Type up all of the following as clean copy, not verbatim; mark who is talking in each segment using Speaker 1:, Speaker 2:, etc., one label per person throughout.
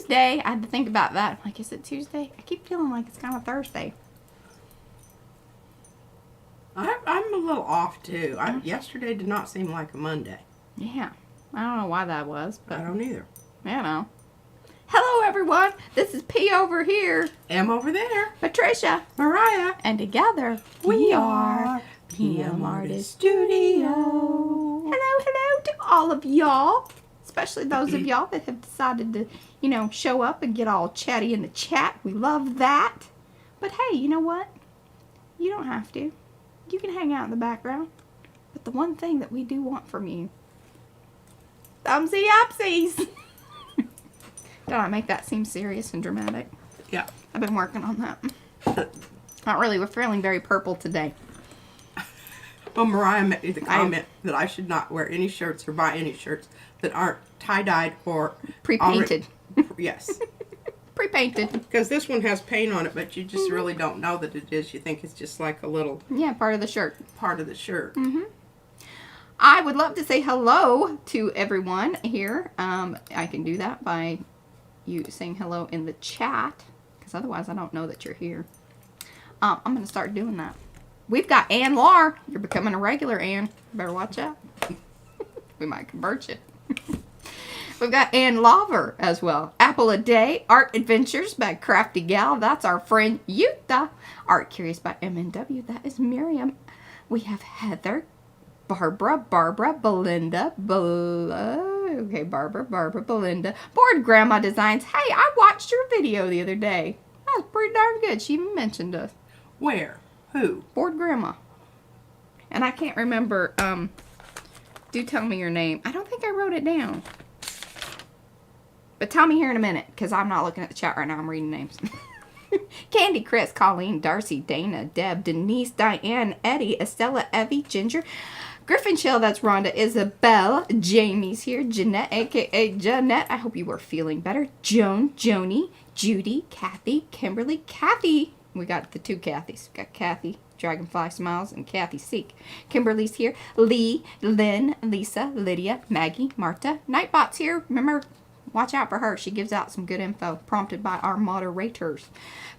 Speaker 1: Tuesday. I had to think about that. I'm like, is it Tuesday? I keep feeling like it's kind of Thursday.
Speaker 2: I'm a little off too. Yesterday did not seem like a Monday.
Speaker 1: Yeah. I don't know why that was, but
Speaker 2: I don't either.
Speaker 1: you know. Hello, everyone. This is P over here.
Speaker 2: M over there.
Speaker 1: Patricia.
Speaker 2: Mariah.
Speaker 1: And together, we are PM Artist Studio. Hello to all of y'all. Especially those of y'all that have decided to, show up and get all chatty in the chat. We love that. But hey, you know what? You don't have to. You can hang out in the background. But the one thing that we do want from you, thumbsy upsies. Don't I make that seem serious and dramatic?
Speaker 2: Yeah.
Speaker 1: I've been working on that. Not really. We're feeling very purple today.
Speaker 2: Well, Mariah made the comment that I should not wear any shirts or buy any shirts that aren't tie-dyed or
Speaker 1: pre-painted.
Speaker 2: Yes.
Speaker 1: Pre-painted.
Speaker 2: Because this one has paint on it, but you just really don't know that it is. You think it's just like a little...
Speaker 1: Yeah, part of the shirt.
Speaker 2: Part of the shirt.
Speaker 1: Mm-hmm. I would love to say hello to everyone here. I can do that by you saying hello in the chat, because otherwise I don't know that you're here. I'm going to start doing that. We've got Ann Lar. You're becoming a regular, Ann. Better watch out. We might convert you. We've got Ann Laver as well. Apple a Day. Art Adventures by Crafty Gal. That's our friend Yuta. Art Curious by MNW. That is Miriam. We have Heather. Barbara, Belinda, Barbara, Belinda. Bored Grandma Designs. Hey, I watched your video the other day. That was pretty darn good. She even mentioned us.
Speaker 2: Where? Who?
Speaker 1: Bored Grandma. And I can't remember, do tell me your name. I don't think I wrote it down. But tell me here in a minute, because I'm not looking at the chat right now. I'm reading names. Candy, Chris, Colleen, Darcy, Dana, Deb, Denise, Diane, Eddie, Estella, Evie, Ginger, Griffin Chill, that's Rhonda, Isabel, Jamie's here, Jeanette, a.k.a. Jeanette, I hope you are feeling better, Joan, Joni, Judy, Kathy, Kimberly, Kathy, we got the two Kathys, we got Kathy, Dragonfly Smiles, and Kathy Seek. Kimberly's here, Lee, Lynn, Lisa, Lydia, Maggie, Marta, Nightbot's here, remember, watch out for her. She gives out some good info, prompted by our moderators.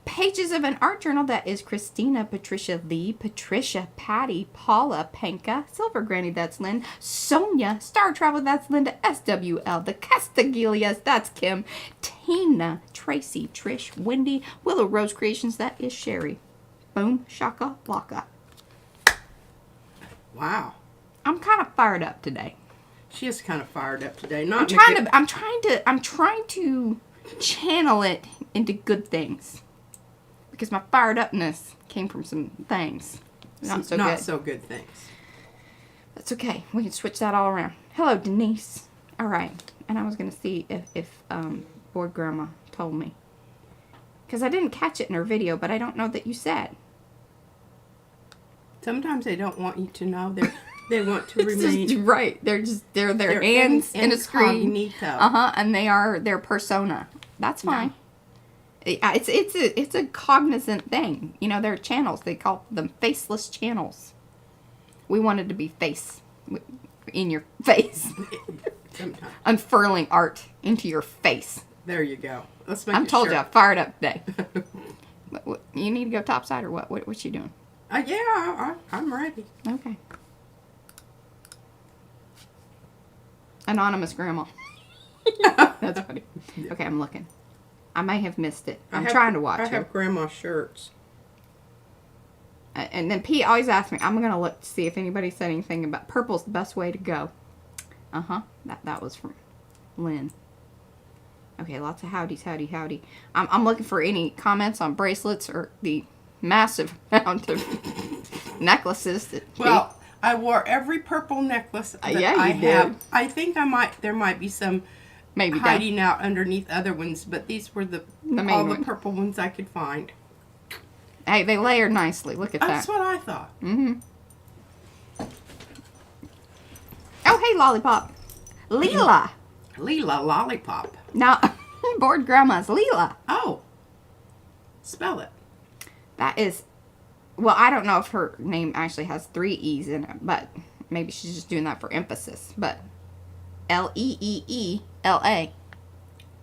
Speaker 1: Pages of an art journal, that is Christina, Patricia, Lee, Patricia, Patty, Paula, Penka, Silver Granny, that's Lynn, Sonia, Star Travel, that's Linda, SWL, the Castagilias, that's Kim, Tina, Tracy, Trish, Wendy, Willow Rose Creations, that is Sherry. Boom, shaka, laka.
Speaker 2: Wow.
Speaker 1: I'm kind of fired up today.
Speaker 2: She is kind of fired up today.
Speaker 1: I'm trying to channel it into good things. Because my fired upness came from some things. Not so good
Speaker 2: things.
Speaker 1: That's okay. We can switch that all around. Hello, Denise. All right. And I was going to see if Bored Grandma told me. Because I didn't catch it in her video, but I don't know that you said.
Speaker 2: Sometimes they don't want you to know. They want to remain...
Speaker 1: Just, right. They're their hands in a screen. And they are their persona. That's fine. No. It's a cognizant thing. There are channels. They call them faceless channels. We wanted to be face in your face. Unfurling art into your face.
Speaker 2: There you go. Let's make
Speaker 1: I'm told you, I'm fired up today. You need to go topside or what? What you doing?
Speaker 2: Yeah, I'm ready.
Speaker 1: Okay. Anonymous Grandma. That's funny. Okay, I'm looking. I may have missed it. I'm trying to watch it.
Speaker 2: I have Grandma shirts.
Speaker 1: And then Pete always asks me, I'm going to look to see if anybody said anything about purple's the best way to go. Uh-huh. That was from Lynn. Okay, lots of howdies, howdy. I'm looking for any comments on bracelets or the massive amount of necklaces that
Speaker 2: I wore every purple necklace that I
Speaker 1: did.
Speaker 2: have. I think there might be some hiding out underneath other ones, but these were all the purple ones I could find.
Speaker 1: Hey, they layered nicely. Look at that.
Speaker 2: That's what I thought.
Speaker 1: Mm-hmm. Oh, hey, Lollipop. Leela.
Speaker 2: Leela Lollipop.
Speaker 1: Now, Bored Grandma's Leela.
Speaker 2: Oh. Spell it.
Speaker 1: That is... Well, I don't know if her name actually has 3 E's in it, but maybe she's just doing that for emphasis. But Leeela.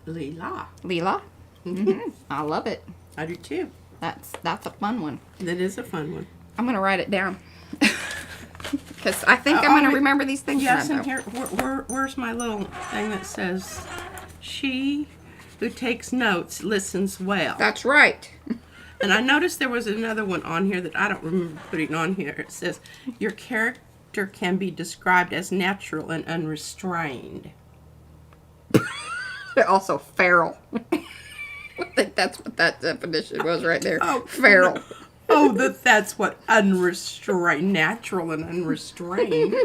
Speaker 2: Leela.
Speaker 1: Leela. Mm-hmm. I love it.
Speaker 2: I do too.
Speaker 1: That's a fun one.
Speaker 2: That is a fun one.
Speaker 1: I'm gonna write it down because I think I'm gonna remember these things.
Speaker 2: Yes, and here, where's my little thing that says, "She who takes notes listens well."
Speaker 1: That's right.
Speaker 2: And I noticed there was another one on here that I don't remember putting on here. It says, "Your character can be described as natural and unrestrained."
Speaker 1: They're also feral. I think that's what that definition was right there.
Speaker 2: Oh,
Speaker 1: feral.
Speaker 2: No. Oh, that's what unrestrained, natural and unrestrained.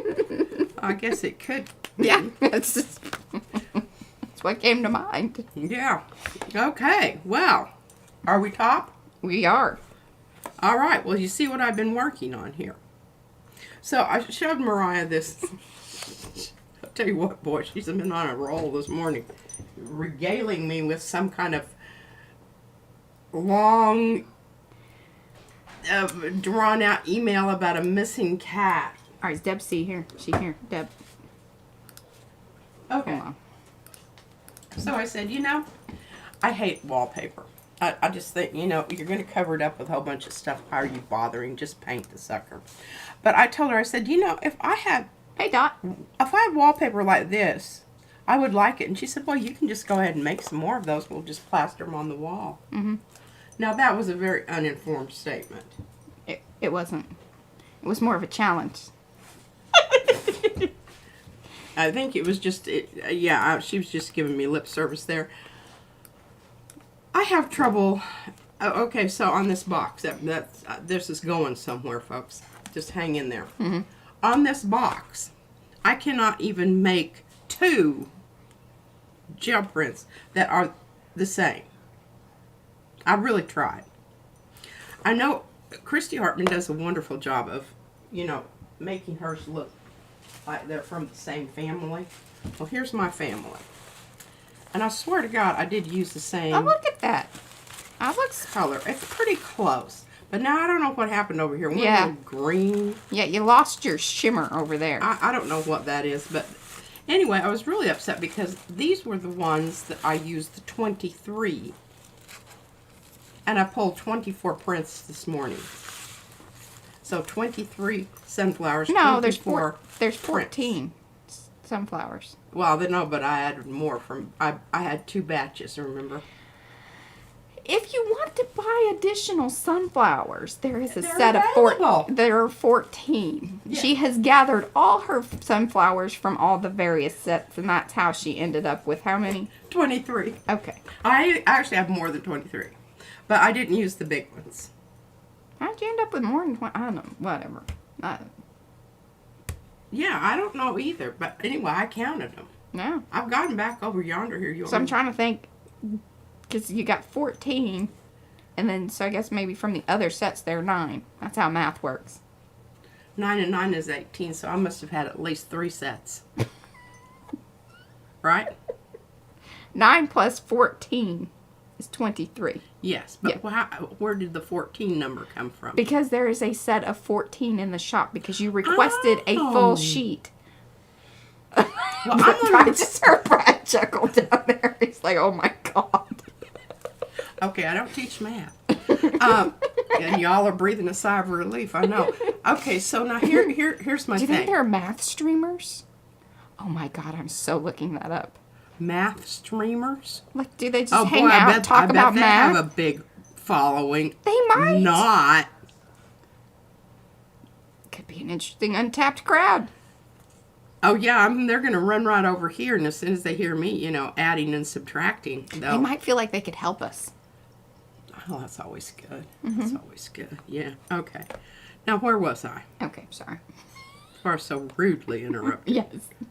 Speaker 2: I guess it could be.
Speaker 1: Yeah, that's what came to mind.
Speaker 2: Yeah. Okay. Well, are we top?
Speaker 1: We are.
Speaker 2: All right. Well, you see what I've been working on here. So I showed Mariah this. I'll tell you what, boy, she's been on a roll this morning, regaling me with some kind of long, drawn-out email about a missing cat.
Speaker 1: All right, is Deb see here? She here, Deb.
Speaker 2: Okay.
Speaker 1: Hold on.
Speaker 2: So I said, I hate wallpaper. I just think, you're going to cover it up with a whole bunch of stuff. Why are you bothering? Just paint the sucker. But I told her, I said, if I had...
Speaker 1: Hey, Dot.
Speaker 2: If I had wallpaper like this, I would like it. And she said, well, you can just go ahead and make some more of those. We'll just plaster them on the wall.
Speaker 1: Mm-hmm.
Speaker 2: Now, that was a very uninformed statement.
Speaker 1: It wasn't. It was more of a challenge.
Speaker 2: I think it was just, she was just giving me lip service there. I have trouble. Okay, so on this box, this is going somewhere, folks. Just hang in there.
Speaker 1: Mm-hmm.
Speaker 2: On this box, I cannot even make 2 gel prints that are the same. I really tried. I know Christy Hartman does a wonderful job of, making hers look like they're from the same family. Well, here's my family. And I swear to God, I did use the same.
Speaker 1: Oh, look at that. That looks
Speaker 2: color. It's pretty close. But now I don't know what happened over here. One
Speaker 1: yeah.
Speaker 2: Green.
Speaker 1: Yeah, you lost your shimmer over there.
Speaker 2: I don't know what that is. But anyway, I was really upset because these were the ones that I used the 23. And I pulled 24 prints this morning. So 23 sunflowers.
Speaker 1: No,
Speaker 2: 24
Speaker 1: there's 14 sunflowers.
Speaker 2: Well, no, but I added more from. I had 2 batches. Remember.
Speaker 1: If you want to buy additional sunflowers, there is a
Speaker 2: They're
Speaker 1: set
Speaker 2: available.
Speaker 1: of 4. There are 14. Yeah. She has gathered all her sunflowers from all the various sets, and that's how she ended up with how many?
Speaker 2: 23.
Speaker 1: Okay.
Speaker 2: I actually have more than 23. But I didn't use the big ones.
Speaker 1: How'd you end up with more than 20? I don't know. Whatever.
Speaker 2: Yeah, I don't know either. But anyway, I counted them.
Speaker 1: No.
Speaker 2: I've got them back over yonder here.
Speaker 1: So I'm trying to think, because you got 14, and then, so I guess maybe from the other sets there are 9. That's how math works.
Speaker 2: 9 and 9 is 18, so I must have had at least 3 sets. Right?
Speaker 1: 9 plus 14 is 23.
Speaker 2: Yes, but where did the 14 number come from?
Speaker 1: Because there is a set of 14 in the shop, because you requested a full sheet. Well, I just heard Brad chuckle down there. He's like, oh my God.
Speaker 2: Okay, I don't teach math. And y'all are breathing a sigh of relief, I know. Okay, so now here's my thing.
Speaker 1: Do you think there are math streamers? Oh my God, I'm so looking that up.
Speaker 2: Math streamers?
Speaker 1: Like, do they just hang out and talk about math?
Speaker 2: They have a big following.
Speaker 1: They might.
Speaker 2: Not.
Speaker 1: Could be an interesting untapped crowd.
Speaker 2: Oh, yeah, they're going to run right over here, and as soon as they hear me, adding and subtracting.
Speaker 1: They might feel like they could help us.
Speaker 2: Oh, that's always good. Mm-hmm. That's always good. Yeah, okay. Now, where was I?
Speaker 1: Okay, sorry.
Speaker 2: Or so rudely interrupted.
Speaker 1: Yes.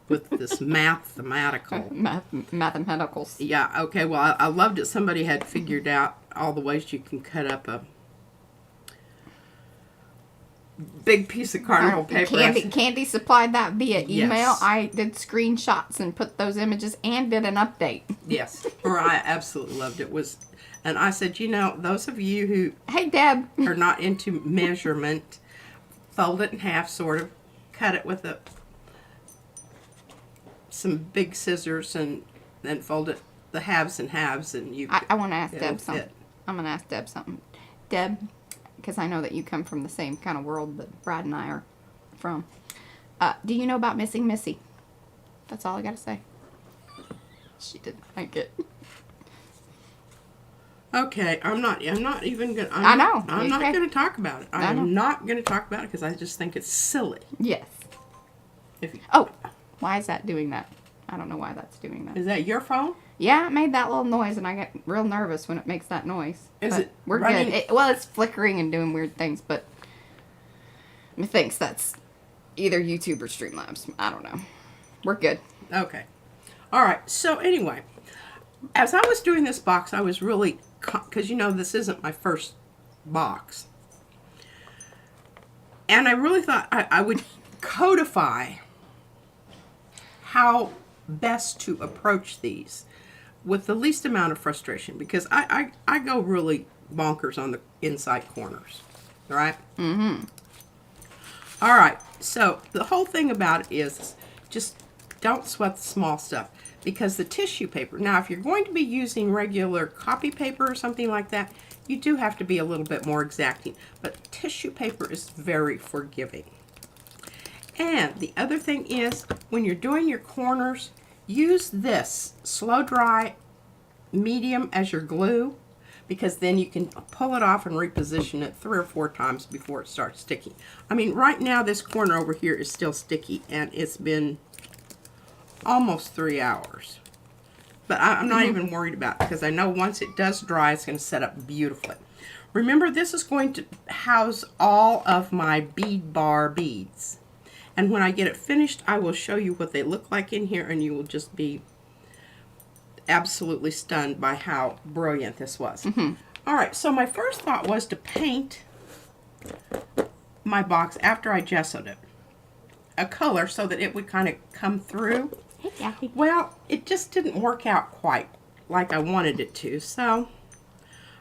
Speaker 2: With this mathematical.
Speaker 1: Mathematicals.
Speaker 2: Yeah, okay, well, I loved it. Somebody had figured out all the ways you can cut up a big piece of carnival paper.
Speaker 1: Candy supplied that via email.
Speaker 2: Yes.
Speaker 1: I did screenshots and put those images and did an update.
Speaker 2: Yes, I absolutely loved it. And I said, those of you who
Speaker 1: hey Deb
Speaker 2: are not into measurement, fold it in half, sort of, cut it with some big scissors, and then fold it the haves and haves, and you.
Speaker 1: I want to ask
Speaker 2: it'll
Speaker 1: Deb something.
Speaker 2: fit.
Speaker 1: I'm going to ask Deb something. Deb, because I know that you come from the same kind of world that Brad and I are from. Do you know about Missing Missy? That's all I got to say. She didn't like it.
Speaker 2: Okay, I'm not even gonna.
Speaker 1: I know.
Speaker 2: I'm not
Speaker 1: Okay.
Speaker 2: gonna talk about it.
Speaker 1: I know.
Speaker 2: I'm not gonna talk about it because I just think it's silly.
Speaker 1: Yes.
Speaker 2: If you,
Speaker 1: Oh, why is that doing that? I don't know why that's doing that.
Speaker 2: is that your phone?
Speaker 1: Yeah, it made that little noise, and I get real nervous when it makes that noise.
Speaker 2: Is
Speaker 1: But
Speaker 2: it
Speaker 1: We're
Speaker 2: running-
Speaker 1: good. Well, it's flickering and doing weird things, but methinks that's either YouTube or Streamlabs. I don't know. We're good.
Speaker 2: Okay. All right. So anyway, as I was doing this box, I was really, because you know this isn't my first box, and I really thought I would codify how best to approach these with the least amount of frustration, because I go really bonkers on the inside corners. All right? Mm-hmm. All right. So the whole thing about it is just don't sweat the small stuff, because the tissue paper, now if you're going to be using regular copy paper or something like that, you do have to be a little bit more exacting, but tissue paper is very forgiving. And the other thing is, when you're doing your corners, use this slow dry medium as your glue, because then you can pull it off and reposition it 3 or 4 times before it starts sticking. I mean, right now this corner over here is still sticky, and it's been almost 3 hours. But I'm not even worried about it, because I know once it does dry, it's going to set up beautifully. Remember, this is going to house all of my bead bar beads. And when I get it finished, I will show you what they look like in here, and you will just be absolutely stunned by how brilliant this was. All right, so my first thought was to paint my box after I gessoed it a color so that it would kind of come through.
Speaker 1: Hey, Kathy.
Speaker 2: Well, it just didn't work out quite like I wanted it to, so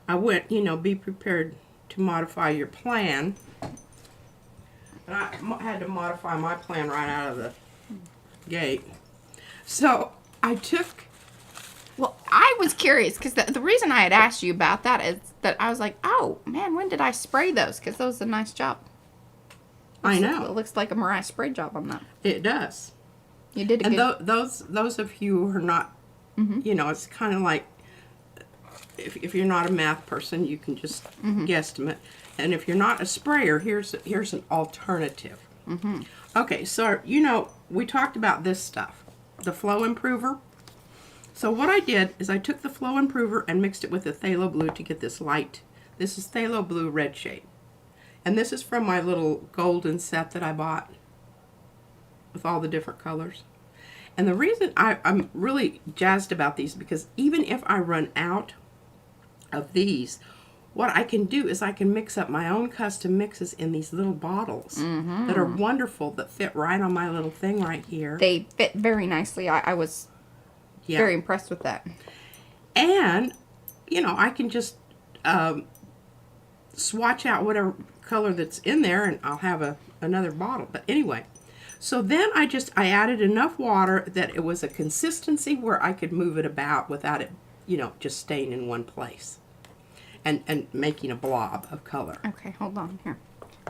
Speaker 2: I went, you know, be prepared to modify your plan. And I had to modify my plan right out of the gate. So I took...
Speaker 1: Well, I was curious, because the reason I had asked you about that is that I was like, oh, man, when did I spray those? Because that was a nice job.
Speaker 2: I
Speaker 1: It
Speaker 2: know.
Speaker 1: looks like a Mariah spray job on that.
Speaker 2: It does.
Speaker 1: You did a
Speaker 2: And
Speaker 1: good...
Speaker 2: those of you who are not, you know, it's kind of like, if you're not a math person, you can just guesstimate. And if you're not a sprayer, here's an alternative. Okay, so, you know, we talked about this stuff, the flow improver. So what I did is I took the flow improver and mixed it with the phthalo blue to get this light. This is phthalo blue red shade. And this is from my little golden set that I bought with all the different colors. And the reason I'm really jazzed about these, because even if I run out of these, what I can do is I can mix up my own custom mixes in these little bottles that are wonderful, that fit right on my little thing right here.
Speaker 1: They fit very nicely. I was very impressed with that.
Speaker 2: And, you know, I can just swatch out whatever color that's in there, and I'll have another bottle. But anyway, so then I added enough water that it was a consistency where I could move it about without it, you know, just staying in one place and making a blob of color.
Speaker 1: Okay, hold on here.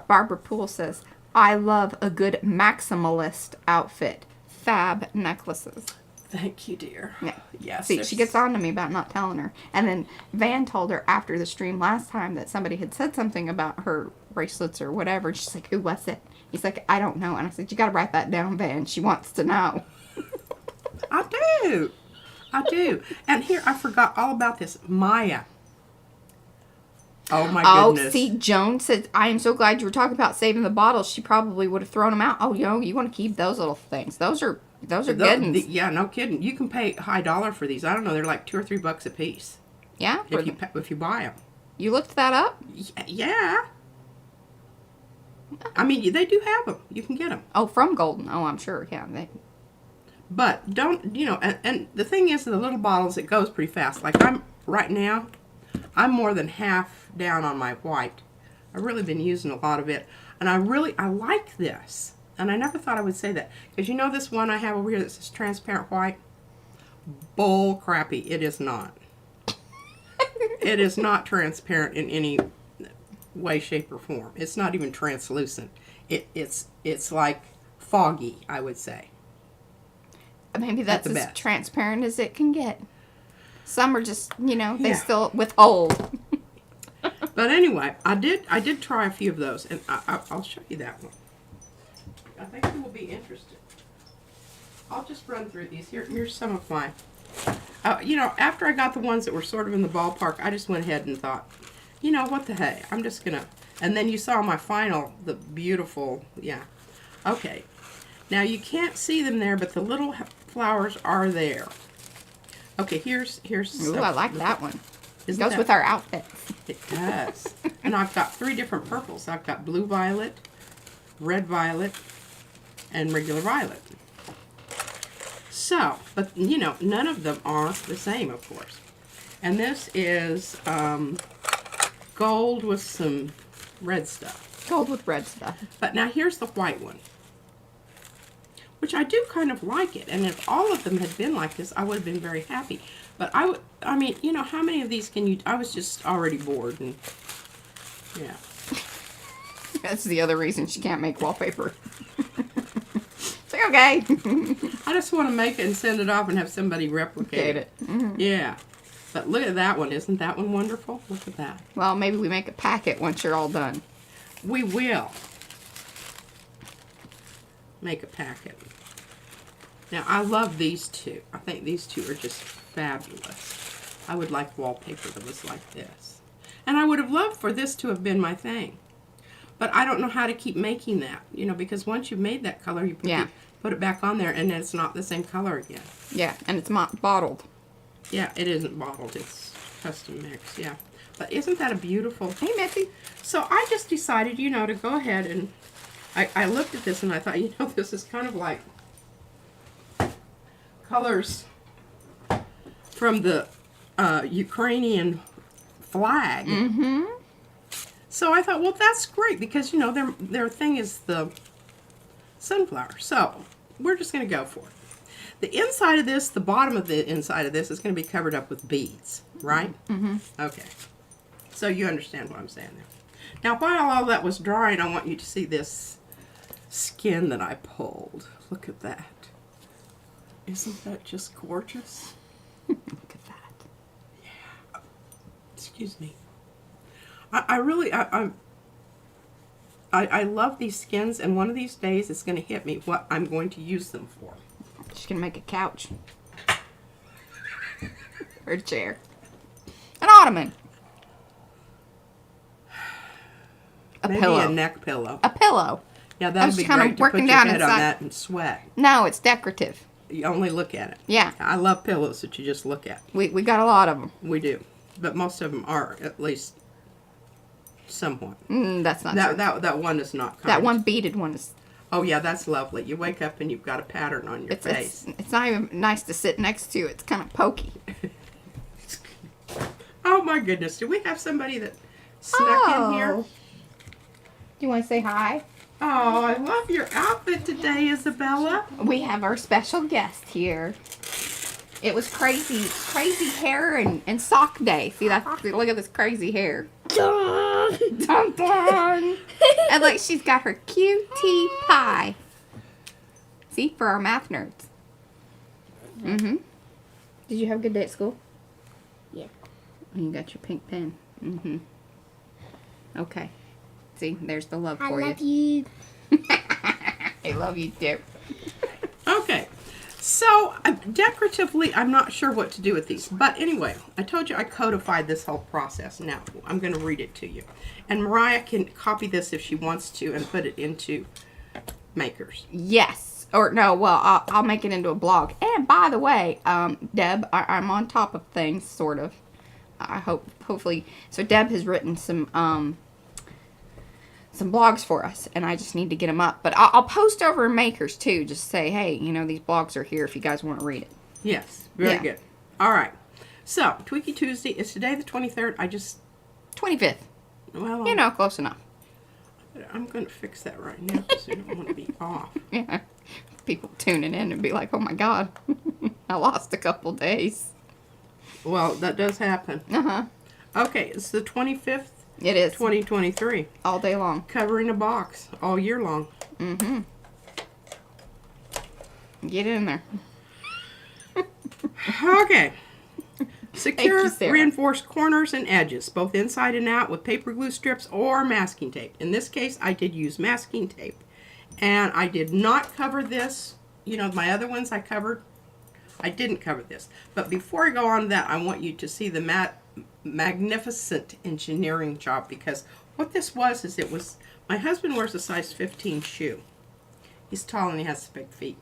Speaker 1: Barbara Poole says, I love a good maximalist outfit. Fab necklaces.
Speaker 2: Thank you, dear.
Speaker 1: Yeah.
Speaker 2: Yes.
Speaker 1: See, she gets on to me about not telling her. And then Van told her after the stream last time that somebody had said something about her bracelets or whatever. And she's like, who was it? He's like, I don't know. And I said, you got to write that down, Van. She wants to know.
Speaker 2: I do. I do. And here, I forgot all about this. Maya. Oh, my goodness.
Speaker 1: Oh, see, Joan said, I am so glad you were talking about saving the bottles. She probably would have thrown them out. Oh, you want to keep those little things. Those are good ones.
Speaker 2: Yeah, no kidding. You can pay high dollar for these. I don't know. They're like $2 or $3 a piece.
Speaker 1: Yeah?
Speaker 2: If you buy them.
Speaker 1: You looked that up?
Speaker 2: Yeah. I mean, they do have them. You can get them.
Speaker 1: Oh, from Golden. Oh, I'm sure. Yeah.
Speaker 2: But don't, you know, and the thing is, the little bottles, it goes pretty fast. Like right now, I'm more than half down on my white. I've really been using a lot of it. And I like this. And I never thought I would say that. Because you know this one I have over here that says transparent white? Bull crappy. It is not. It is not transparent in any way, shape, or form. It's not even translucent. It's like foggy, I would say.
Speaker 1: Maybe that's
Speaker 2: At the
Speaker 1: as
Speaker 2: best.
Speaker 1: transparent as it can get. Some are just, they
Speaker 2: Yeah.
Speaker 1: still withhold.
Speaker 2: But anyway, I did try a few of those, and I'll show you that one. I think you will be interested. I'll just run through these. Here's some of mine. After I got the ones that were sort of in the ballpark, I just went ahead and thought, what the hey, I'm just gonna. And then you saw my final, the beautiful, yeah. Okay. Now you can't see them there, but the little flowers are there. Okay, here's.
Speaker 1: Ooh, I like that one. It
Speaker 2: Isn't
Speaker 1: goes
Speaker 2: that-
Speaker 1: with our outfit.
Speaker 2: It does. And I've got 3 different purples. I've got blue violet, red violet, and regular violet. So, but none of them are the same, of course. And this is gold with some red stuff.
Speaker 1: Gold with red stuff.
Speaker 2: But now here's the white one, which I do kind of like it. And if all of them had been like this, I would have been very happy. But I mean, how many of these can you, I was just already bored and, yeah.
Speaker 1: That's the other reason she can't make wallpaper. It's like, okay.
Speaker 2: I just want to make it and send it off and have somebody replicate it.
Speaker 1: Mm-hmm.
Speaker 2: Yeah. But look at that one. Isn't that one wonderful? Look at that.
Speaker 1: Well, maybe we make a packet once you're all done.
Speaker 2: We will make a packet. Now, I love these two. I think these two are just fabulous. I would like wallpaper that was like this. And I would have loved for this to have been my thing. But I don't know how to keep making that, because once you've made that color, you put it back on there, and then it's not the same color again.
Speaker 1: Yeah, and it's bottled.
Speaker 2: Yeah, it isn't bottled. It's custom mix, yeah. But isn't that a beautiful...
Speaker 1: Hey, Missy.
Speaker 2: So I just decided, to go ahead and... I looked at this and I thought, this is kind of like colors from the Ukrainian flag.
Speaker 1: Mm-hmm.
Speaker 2: So I thought, well, that's great because, their thing is the sunflower. So we're just going to go for it. The inside of this, the bottom of the inside of this is going to be covered up with beads, right?
Speaker 1: Mm-hmm.
Speaker 2: Okay. So you understand what I'm saying there. Now, while all that was drying, I want you to see this skin that I pulled. Look at that. Isn't that just gorgeous?
Speaker 1: Look at that.
Speaker 2: Yeah. Excuse me. I love these skins, and one of these days it's going to hit me what I'm going to use them for.
Speaker 1: She's going to make a couch. Or a chair. An ottoman. A
Speaker 2: Maybe
Speaker 1: pillow.
Speaker 2: a neck pillow.
Speaker 1: A pillow.
Speaker 2: Yeah, that would be
Speaker 1: kind of
Speaker 2: great to put
Speaker 1: working
Speaker 2: your
Speaker 1: down
Speaker 2: head on
Speaker 1: inside.
Speaker 2: that and sweat.
Speaker 1: No, it's decorative.
Speaker 2: You only look at it.
Speaker 1: Yeah.
Speaker 2: I love pillows that you just look at.
Speaker 1: We got a lot of them.
Speaker 2: We do. But most of them are at least somewhat.
Speaker 1: That's not true.
Speaker 2: That one is not kind.
Speaker 1: That one beaded one is...
Speaker 2: Oh, yeah, that's lovely. You wake up and you've got a pattern on your face.
Speaker 1: It's not even nice to sit next to. It's kind of pokey.
Speaker 2: Oh, my goodness. Do we have somebody that snuck in here?
Speaker 1: Do you want to say hi?
Speaker 2: Oh, I love your outfit today, Isabella.
Speaker 1: We have our special guest here. It was crazy hair and sock day. See that? Look at this crazy hair. Dun, dun, dun. And look, she's got her cutie pie. See, for our math nerds. Mm-hmm. Did you have a good day at school?
Speaker 3: Yeah.
Speaker 1: And you got your pink pen. Mm-hmm. Okay. See, there's the love
Speaker 3: I
Speaker 1: for
Speaker 3: love
Speaker 1: you.
Speaker 3: you.
Speaker 1: I love you too.
Speaker 2: Okay. So, decoratively, I'm not sure what to do with these. But anyway, I told you I codified this whole process. Now, I'm going to read it to you. And Mariah can copy this if she wants to and put it into Makers.
Speaker 1: Yes. Or no, well, I'll make it into a blog. And by the way, Deb, I'm on top of things, sort of. I hopefully. So Deb has written some blogs for us, and I just need to get them up. But I'll post over in Makers too. Just say, hey, these blogs are here if you guys want to read it.
Speaker 2: Yes, very
Speaker 1: Yeah.
Speaker 2: good. All right. So, Tweaky Tuesday is today the 23rd.
Speaker 1: 25th.
Speaker 2: Well,
Speaker 1: Close enough.
Speaker 2: I'm going to fix that right now because I don't want to be off.
Speaker 1: Yeah. People tuning in and be like, oh my God. I lost a couple days.
Speaker 2: Well, that does happen.
Speaker 1: Uh-huh.
Speaker 2: Okay, it's the 25th,
Speaker 1: It is.
Speaker 2: 2023.
Speaker 1: All day long.
Speaker 2: Covering a box all year long.
Speaker 1: Mm-hmm. Get in there.
Speaker 2: Okay. Secure
Speaker 1: you, Sarah.
Speaker 2: reinforced corners and edges, both inside and out, with paper glue strips or masking tape. In this case, I did use masking tape. And I did not cover this. You know, my other ones I covered. I didn't cover this. But before I go on to that, I want you to see the magnificent engineering job, because what this was is it was, my husband wears a size 15 shoe. He's tall and he has big feet.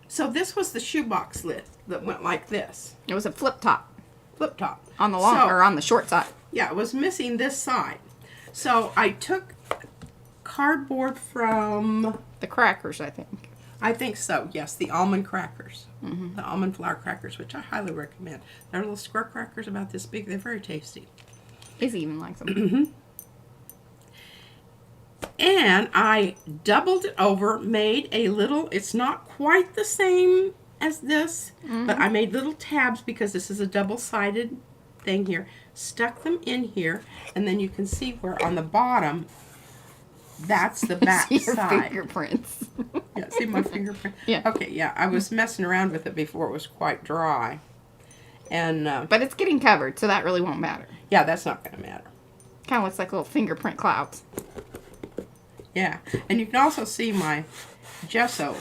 Speaker 2: So this was the shoebox lid that went like this.
Speaker 1: It was a flip top.
Speaker 2: Flip top.
Speaker 1: On the long,
Speaker 2: So,
Speaker 1: or on the short side.
Speaker 2: yeah, it was missing this side. So I took cardboard from,
Speaker 1: The crackers, I think.
Speaker 2: So, yes, the almond crackers. Mm-hmm. The almond flour crackers, which I highly recommend. They're little square crackers about this big. They're very tasty.
Speaker 1: Izzy even likes them.
Speaker 2: Mm-hmm. And I doubled it over, made a little, it's not quite the same as this, but I made little tabs because this is a double-sided thing here. Stuck them in here, and then you can see where on the bottom, that's the back
Speaker 1: Your
Speaker 2: side.
Speaker 1: fingerprints.
Speaker 2: Yeah, see my fingerprint?
Speaker 1: Yeah.
Speaker 2: Okay, yeah, I was messing around with it before it was quite dry. And,
Speaker 1: But it's getting covered, so that really won't matter.
Speaker 2: yeah, that's not going to matter.
Speaker 1: Kind of looks like little fingerprint clouds.
Speaker 2: Yeah, and you can also see my gesso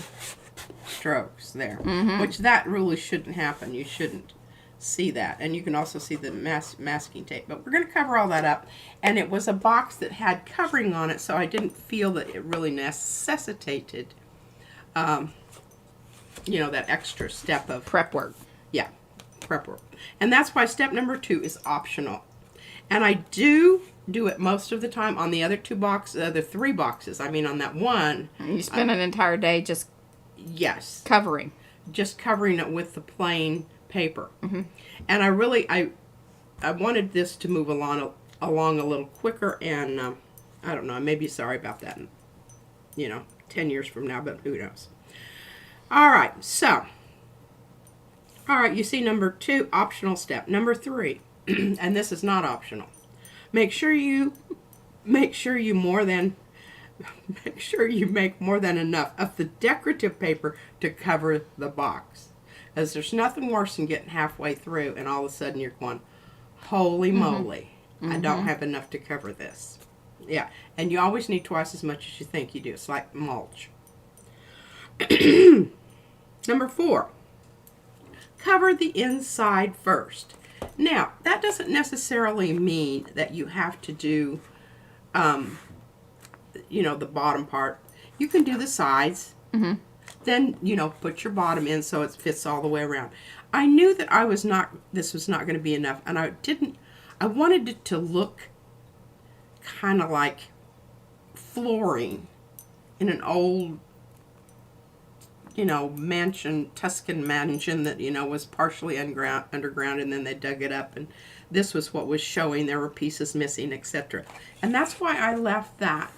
Speaker 2: strokes there, which that really shouldn't happen. You shouldn't see that. And you can also see the masking tape. But we're going to cover all that up. And it was a box that had covering on it, so I didn't feel that it really necessitated, you know, that extra step of
Speaker 1: Prep work.
Speaker 2: yeah, prep work. And that's why step number 2 is optional. And I do it most of the time on the other 2 boxes, other 3 boxes. I mean, on that one.
Speaker 1: You spend an entire day just
Speaker 2: Yes.
Speaker 1: covering.
Speaker 2: Just covering it with the plain paper. And I wanted this to move along a little quicker, and I don't know, I may be sorry about that, you know, 10 years from now, but who knows. All right, so, all right, you see number 2, optional step. Number 3, and this is not optional. Make sure you make more than enough of the decorative paper to cover the box. As there's nothing worse than getting halfway through and all of a sudden you're going, holy moly, I don't have enough to cover this. Yeah, and you always need twice as much as you think you do. It's like mulch. Number 4, cover the inside first. Now, that doesn't necessarily mean that you have to do, you know, the bottom part. You can do the sides. Then, you know, put your bottom in so it fits all the way around. I knew that this was not going to be enough, and I wanted it to look kind of like flooring in an old, you know, Tuscan mansion that, you know, was partially underground, and then they dug it up, and this was what was showing. There were pieces missing, etc. And that's why I left that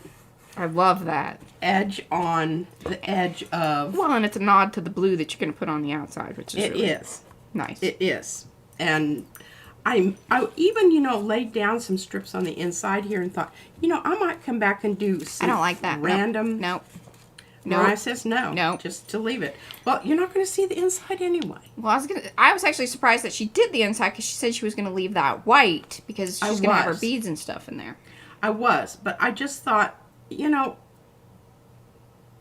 Speaker 1: I love that.
Speaker 2: edge on the edge of...
Speaker 1: Well, and it's a nod to the blue that you're going to put on the outside, which is
Speaker 2: It
Speaker 1: really
Speaker 2: is.
Speaker 1: nice.
Speaker 2: It is. And I even, you know, laid down some strips on the inside here and thought, you know, I might come back and do some
Speaker 1: I don't like that.
Speaker 2: random...
Speaker 1: Nope.
Speaker 2: Mariah says no.
Speaker 1: No.
Speaker 2: Just to leave it. Well, you're not going to see the inside anyway.
Speaker 1: Well, I was actually surprised that she did the inside because she said she was going to leave that white because she's going to have her beads and stuff in there.
Speaker 2: I was, but I just thought, you know,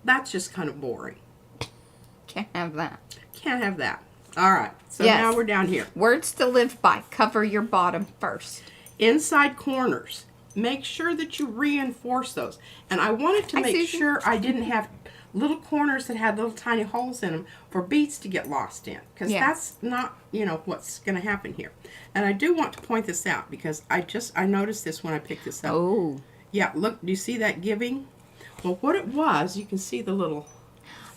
Speaker 2: that's just kind of boring.
Speaker 1: Can't have that.
Speaker 2: Can't have that. All right. So
Speaker 1: Yes.
Speaker 2: now we're down here.
Speaker 1: Words to live by. Cover your bottom first.
Speaker 2: Inside corners. Make sure that you reinforce those. And I wanted to
Speaker 1: Hi,
Speaker 2: make
Speaker 1: Susan.
Speaker 2: sure I didn't have little corners that had little tiny holes in them for beads to get lost in. Because
Speaker 1: Yeah.
Speaker 2: that's not, you know, what's going to happen here. And I do want to point this out because I noticed this when I picked this up.
Speaker 1: Oh.
Speaker 2: Yeah, look, do you see that giving? Well, what it was, you can see the little...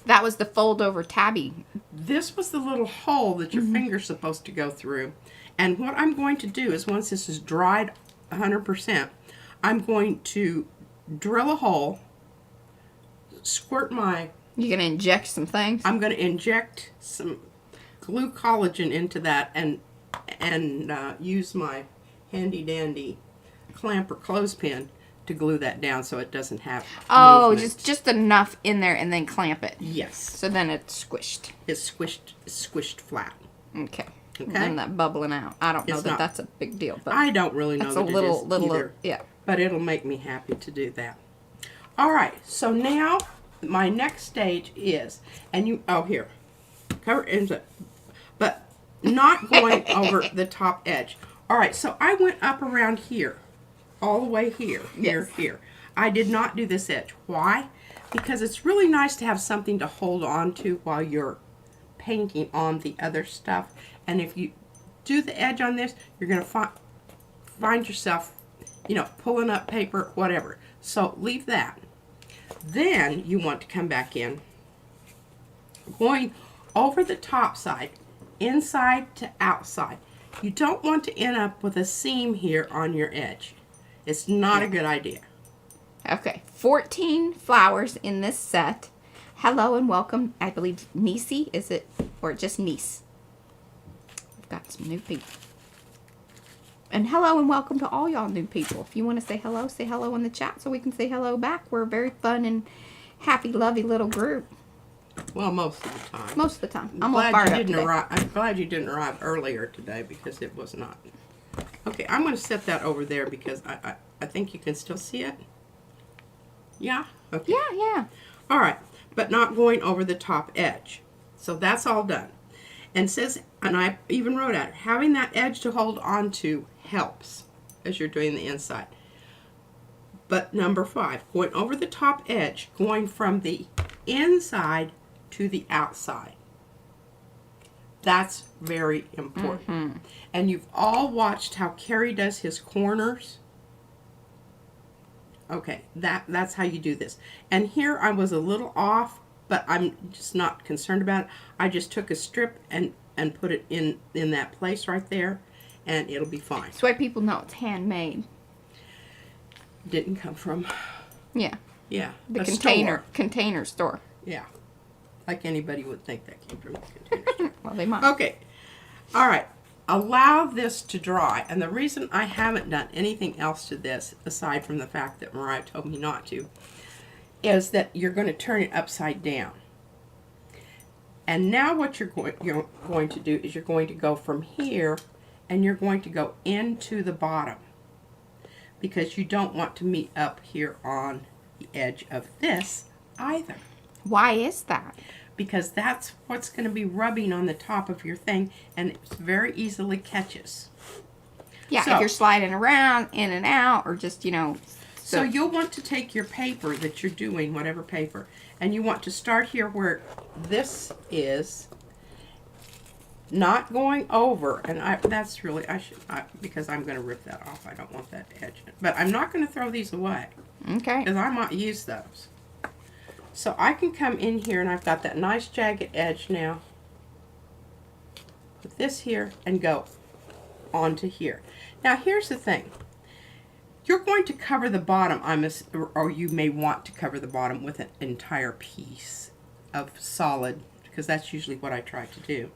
Speaker 1: That was the fold over tabby.
Speaker 2: This was the little hole that your finger's supposed to go through. And what I'm going to do is once this is dried 100%, I'm going to drill a hole, squirt
Speaker 1: You're going to inject some things?
Speaker 2: I'm going to inject some glue collagen into that and use my handy dandy clamp or clothespin to glue that down so it doesn't have movement.
Speaker 1: just enough in there and then clamp it.
Speaker 2: Yes.
Speaker 1: So then it's squished.
Speaker 2: It's squished flat.
Speaker 1: Okay.
Speaker 2: Okay.
Speaker 1: And then that bubbling out. I don't know
Speaker 2: It's
Speaker 1: that
Speaker 2: not-
Speaker 1: that's a big deal, but
Speaker 2: I don't really know
Speaker 1: that's
Speaker 2: that
Speaker 1: a little
Speaker 2: it is either,
Speaker 1: yeah.
Speaker 2: but it'll make me happy to do that. All right, so now my next stage is, and you, oh here, cover ends up, but not going over the top edge. All right, so I went up around here, all the way here,
Speaker 1: Yes.
Speaker 2: here. I did not do this edge. Why? Because it's really nice to have something to hold on to while you're painting on the other stuff. And if you do the edge on this, you're going to find yourself, you know, pulling up paper, whatever. So leave that. Then you want to come back in, going over the top side, inside to outside. You don't want to end up with a seam here on your edge. It's not a good idea.
Speaker 1: Okay, 14 flowers in this set. Hello and welcome. I believe Niecy, is it, or just Niece? We've got some new people. And hello and welcome to all y'all new people. If you want to say hello in the chat so we can say hello back. We're a very fun and happy, lovey little group.
Speaker 2: Well, most of the time.
Speaker 1: Most of the time.
Speaker 2: I'm
Speaker 1: all
Speaker 2: glad
Speaker 1: fired
Speaker 2: you
Speaker 1: up
Speaker 2: didn't
Speaker 1: today.
Speaker 2: arrive. I'm glad you didn't arrive earlier today because it was not. Okay, I'm going to set that over there because I think you can still see it. Yeah? Okay.
Speaker 1: Yeah.
Speaker 2: All right, but not going over the top edge. So that's all done. And says, and I even wrote out, having that edge to hold on to helps as you're doing the inside. But number 5, going over the top edge, going from the inside to the outside. That's very important.
Speaker 1: Mm-hmm.
Speaker 2: And you've all watched how Carrie does his corners. Okay, that's how you do this. And here I was a little off, but I'm just not concerned about it. I just took a strip and put it in that place right there, and it'll be fine.
Speaker 1: So people know it's handmade.
Speaker 2: Didn't come from,
Speaker 1: Yeah.
Speaker 2: yeah,
Speaker 1: The
Speaker 2: a
Speaker 1: container store.
Speaker 2: Yeah, like anybody would think that came from the container store.
Speaker 1: Well, they might.
Speaker 2: Okay, all right. Allow this to dry, and the reason I haven't done anything else to this, aside from the fact that Mariah told me not to, is that you're going to turn it upside down. And now what you're going to do is you're going to go from here, and you're going to go into the bottom, because you don't want to meet up here on the edge of this either.
Speaker 1: Why is that?
Speaker 2: Because that's what's going to be rubbing on the top of your thing, and it very easily catches.
Speaker 1: Yeah,
Speaker 2: So-
Speaker 1: if you're sliding around, in and out, or just,
Speaker 2: So you'll want to take your paper that you're doing, whatever paper, and you want to start here where this is, not going over, and that's really, because I'm going to rip that off. I don't want that edge. But I'm not going to throw these away,
Speaker 1: Okay.
Speaker 2: because I might use those. So I can come in here, and I've got that nice jagged edge now. Put this here and go onto here. Now here's the thing. You're going to cover the bottom, or you may want to cover the bottom with an entire piece of solid, because that's usually what I try to do.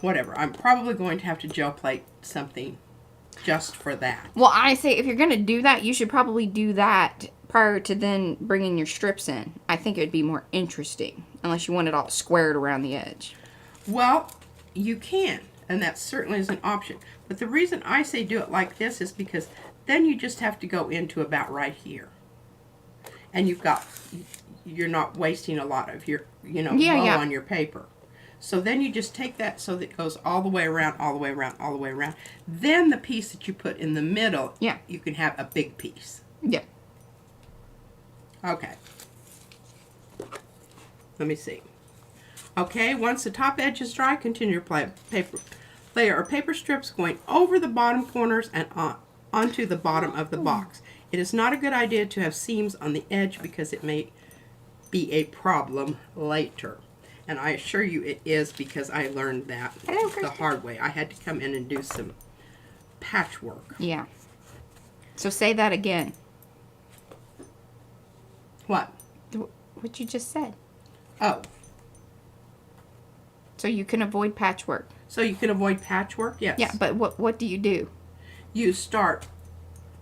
Speaker 2: Whatever. I'm probably going to have to gel plate something just for that.
Speaker 1: Well, I say if you're going to do that, you should probably do that prior to then bringing your strips in. I think it would be more interesting, unless you want it all squared around the edge.
Speaker 2: Well, you can, and that certainly is an option. But the reason I say do it like this is because then you just have to go into about right here. And you're not wasting a lot of your, glue on your paper. So then you just take that so that it goes all the way around, all the way around, all the way around. Then the piece that you put in the middle, you can have a big piece.
Speaker 1: Yeah.
Speaker 2: Okay. Let me see. Okay, once the top edge is dry, continue to layer paper strips going over the bottom corners and onto the bottom of the box. It is not a good idea to have seams on the edge because it may be a problem later. And I assure you it is, because I learned that the hard way. I had to come in and do some patchwork.
Speaker 1: Yeah. So say that again.
Speaker 2: What?
Speaker 1: What you just said.
Speaker 2: Oh.
Speaker 1: So you can avoid patchwork.
Speaker 2: So you can avoid patchwork, yes.
Speaker 1: Yeah, but what do you do?
Speaker 2: You start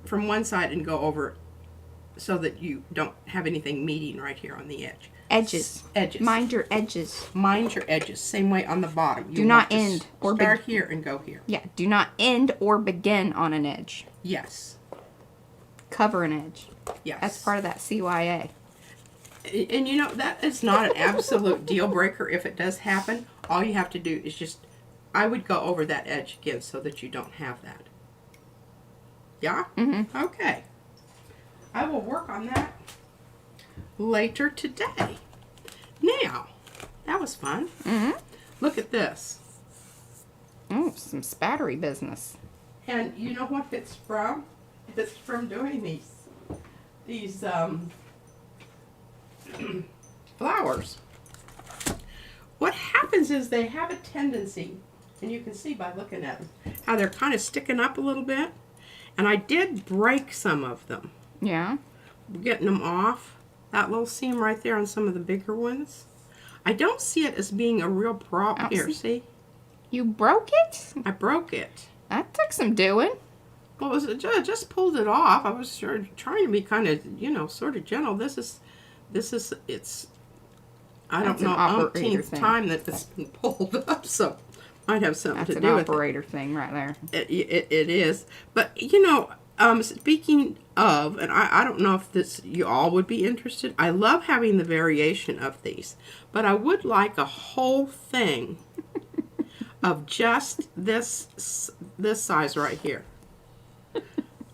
Speaker 2: from one side and go over so that you don't have anything meeting right here on the edge.
Speaker 1: Edges.
Speaker 2: Edges.
Speaker 1: Mind your edges.
Speaker 2: Mind your edges. Same way on the bottom.
Speaker 1: Do not end or
Speaker 2: start here and go here.
Speaker 1: Yeah, do not end or begin on an edge.
Speaker 2: Yes.
Speaker 1: Cover an edge.
Speaker 2: Yes.
Speaker 1: That's part of that CYA.
Speaker 2: And you know, that is not an absolute deal breaker if it does happen. All you have to do is just, I would go over that edge again so that you don't have that. Yeah?
Speaker 1: Mm-hmm.
Speaker 2: Okay. I will work on that later today. Now, that was fun.
Speaker 1: Mm-hmm.
Speaker 2: Look at this.
Speaker 1: Oh, some spattery business.
Speaker 2: And you know what it's from? It's from doing these flowers. What happens is they have a tendency, and you can see by looking at them, how they're kind of sticking up a little bit. And I did break some of them.
Speaker 1: Yeah.
Speaker 2: Getting them off. That little seam right there on some of the bigger ones. I don't see it as being a real problem. Here, see?
Speaker 1: You broke it?
Speaker 2: I broke it.
Speaker 1: That took some doing.
Speaker 2: Well, I just pulled it off. I was trying to be kind of, you know, sort of gentle. It's, I don't know, umpteenth time that it's been pulled up, so might have something to do with it.
Speaker 1: That's an operator thing right there.
Speaker 2: It is. But, you know, speaking of, and I don't know if you all would be interested. I love having the variation of these, but I would like a whole thing of just this size right here.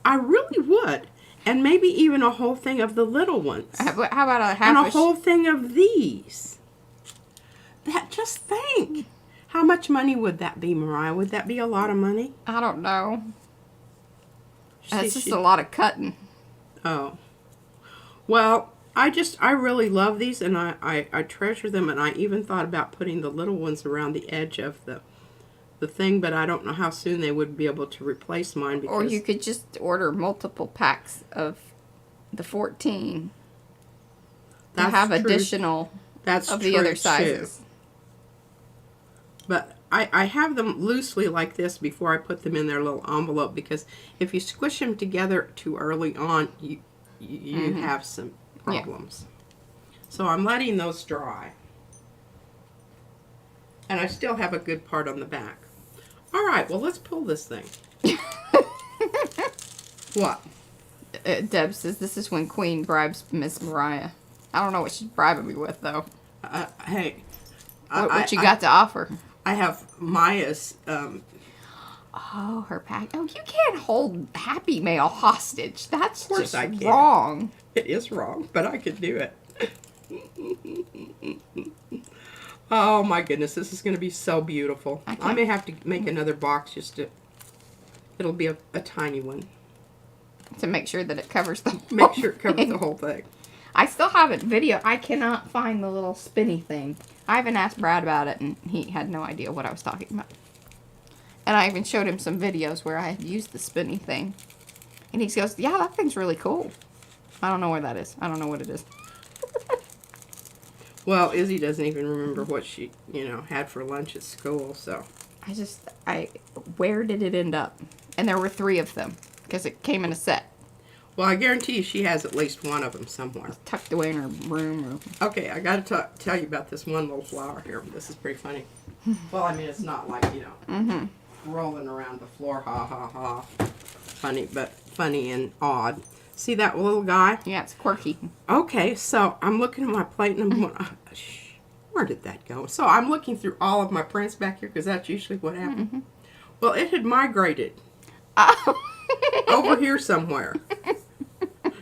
Speaker 2: I really would. And maybe even a whole thing of the little ones.
Speaker 1: How about a half
Speaker 2: and a whole thing of these. Just think. How much money would that be, Mariah? Would that be a lot of money?
Speaker 1: I don't know. That's just a lot of cutting.
Speaker 2: Oh. Well, I really love these, and I treasure them, and I even thought about putting the little ones around the edge of the thing, but I don't know how soon they would be able to replace mine. Because
Speaker 1: or you could just order multiple packs of the 14 to have additional of the other sizes.
Speaker 2: Too. But I have them loosely like this before I put them in their little envelope, because if you squish them together too early on, you have some problems. Yeah. So I'm letting those dry. And I still have a good part on the back. All right, well, let's pull this thing. What?
Speaker 1: Deb says this is when Queen bribes Miss Mariah. I don't know what she's bribing me with, though.
Speaker 2: Hey.
Speaker 1: What you got to offer?
Speaker 2: I have Maya's...
Speaker 1: Oh, her pack. Oh, you can't hold Happy Mail hostage. That's just
Speaker 2: I can.
Speaker 1: wrong.
Speaker 2: It is wrong, but I could do it. Oh my goodness, this is going to be so beautiful. I may have to make another box just to... It'll be a tiny one.
Speaker 1: To make sure that it covers the
Speaker 2: Make sure it covers the whole thing.
Speaker 1: I still have it video. I cannot find the little spinny thing. I even asked Brad about it, and he had no idea what I was talking about. And I even showed him some videos where I had used the spinny thing. And he goes, yeah, that thing's really cool. I don't know where that is. I don't know what it is.
Speaker 2: Well, Izzy doesn't even remember what she, had for lunch at school, so.
Speaker 1: Where did it end up? And there were 3 of them, because it came in a set.
Speaker 2: Well, I guarantee you she has at least one of them somewhere.
Speaker 1: It's tucked away in her room.
Speaker 2: Okay, I got to tell you about this one little flower here. This is pretty funny. Well, I mean, it's not like, rolling around the floor, ha, ha, ha. Funny, but funny and odd. See that little guy?
Speaker 1: Yeah, it's quirky.
Speaker 2: Okay, so I'm looking at my plate and I'm going, where did that go? So I'm looking through all of my prints back here because that's usually what happens. Mm-hmm. Well, it had migrated over here somewhere.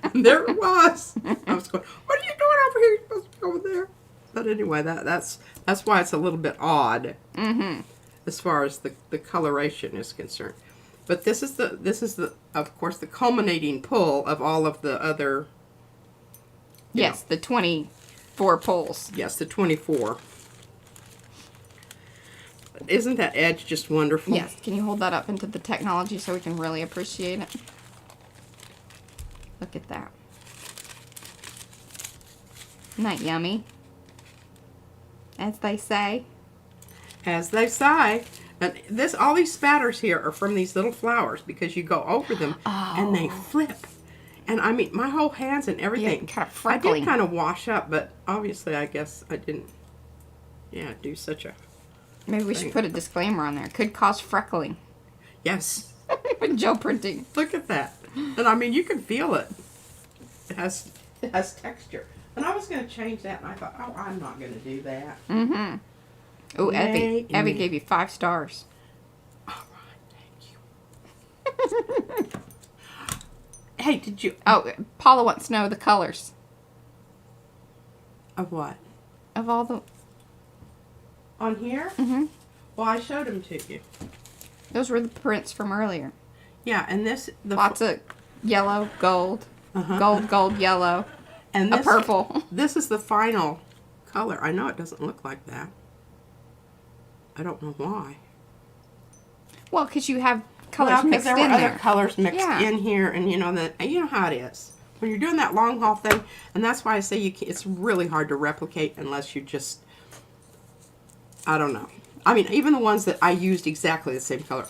Speaker 2: And there it was. I was going, what are you doing over here? You're supposed to be over there. But anyway, that's why it's a little bit odd as far as the coloration is concerned. But this is the of course the culminating pull of all of the other.
Speaker 1: Yes, the 24 pulls.
Speaker 2: Yes, the 24. Isn't that edge just wonderful?
Speaker 1: Yes. Can you hold that up into the technology so we can really appreciate it? Look at that. Isn't that yummy? As they say.
Speaker 2: as they say. And all these spatters here are from these little flowers because you go over them and they flip. And I mean, my whole hands and everything.
Speaker 1: Yeah, kind of
Speaker 2: I
Speaker 1: freckling.
Speaker 2: did kind of wash up, but obviously I guess I didn't, do such a...
Speaker 1: Maybe we should put a disclaimer on there. Could cause freckling.
Speaker 2: Yes.
Speaker 1: With gel printing.
Speaker 2: Look at that. And I mean, you can feel it. It has texture. And I was going to change that, and I thought, oh, I'm not going to do that.
Speaker 1: Mm-hmm. Oh, Evie gave you 5 stars.
Speaker 2: All right, thank you. Hey, did you...
Speaker 1: Oh, Paula wants to know the colors.
Speaker 2: Of what?
Speaker 1: Of all the...
Speaker 2: On here?
Speaker 1: Mm-hmm.
Speaker 2: Well, I showed them to you.
Speaker 1: Those were the prints from earlier.
Speaker 2: Yeah, and this...
Speaker 1: Lots of yellow, gold, gold, yellow,
Speaker 2: and
Speaker 1: a purple.
Speaker 2: This is the final color. I know it doesn't look like that. I don't know why.
Speaker 1: Well, because you have colors mixed
Speaker 2: there
Speaker 1: in
Speaker 2: were
Speaker 1: there.
Speaker 2: other colors mixed in here, and you know how it is when you're doing that long haul thing, and that's why I say it's really hard to replicate unless you just, I don't know. I mean, even the ones that I used exactly the same color,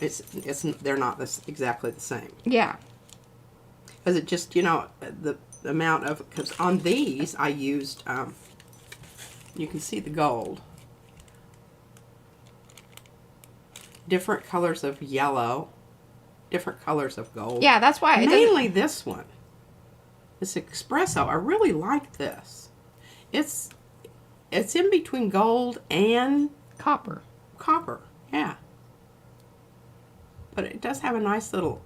Speaker 2: they're not exactly the same.
Speaker 1: Yeah.
Speaker 2: Because it just, the amount of, because on these I used, you can see the gold. Different colors of yellow, different colors of gold.
Speaker 1: Yeah, that's why.
Speaker 2: Mainly this one. This espresso. I really like this. It's in between gold and
Speaker 1: copper.
Speaker 2: Copper, yeah. But it does have a nice little,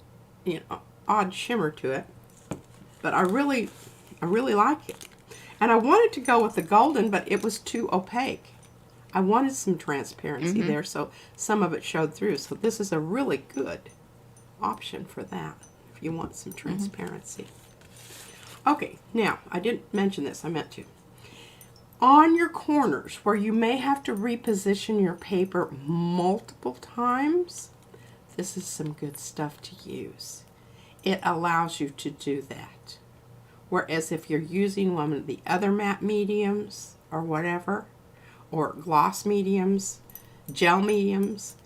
Speaker 2: odd shimmer to it. But I really like it. And I wanted to go with the golden, but it was too opaque. I wanted some transparency there, so some of it showed through. So this is a really good option for that, if you want some transparency. Okay, now, I didn't mention this. I meant to. On your corners, where you may have to reposition your paper multiple times, this is some good stuff to use. It allows you to do that. Whereas if you're using one of the other matte mediums, or whatever, or gloss mediums, gel mediums,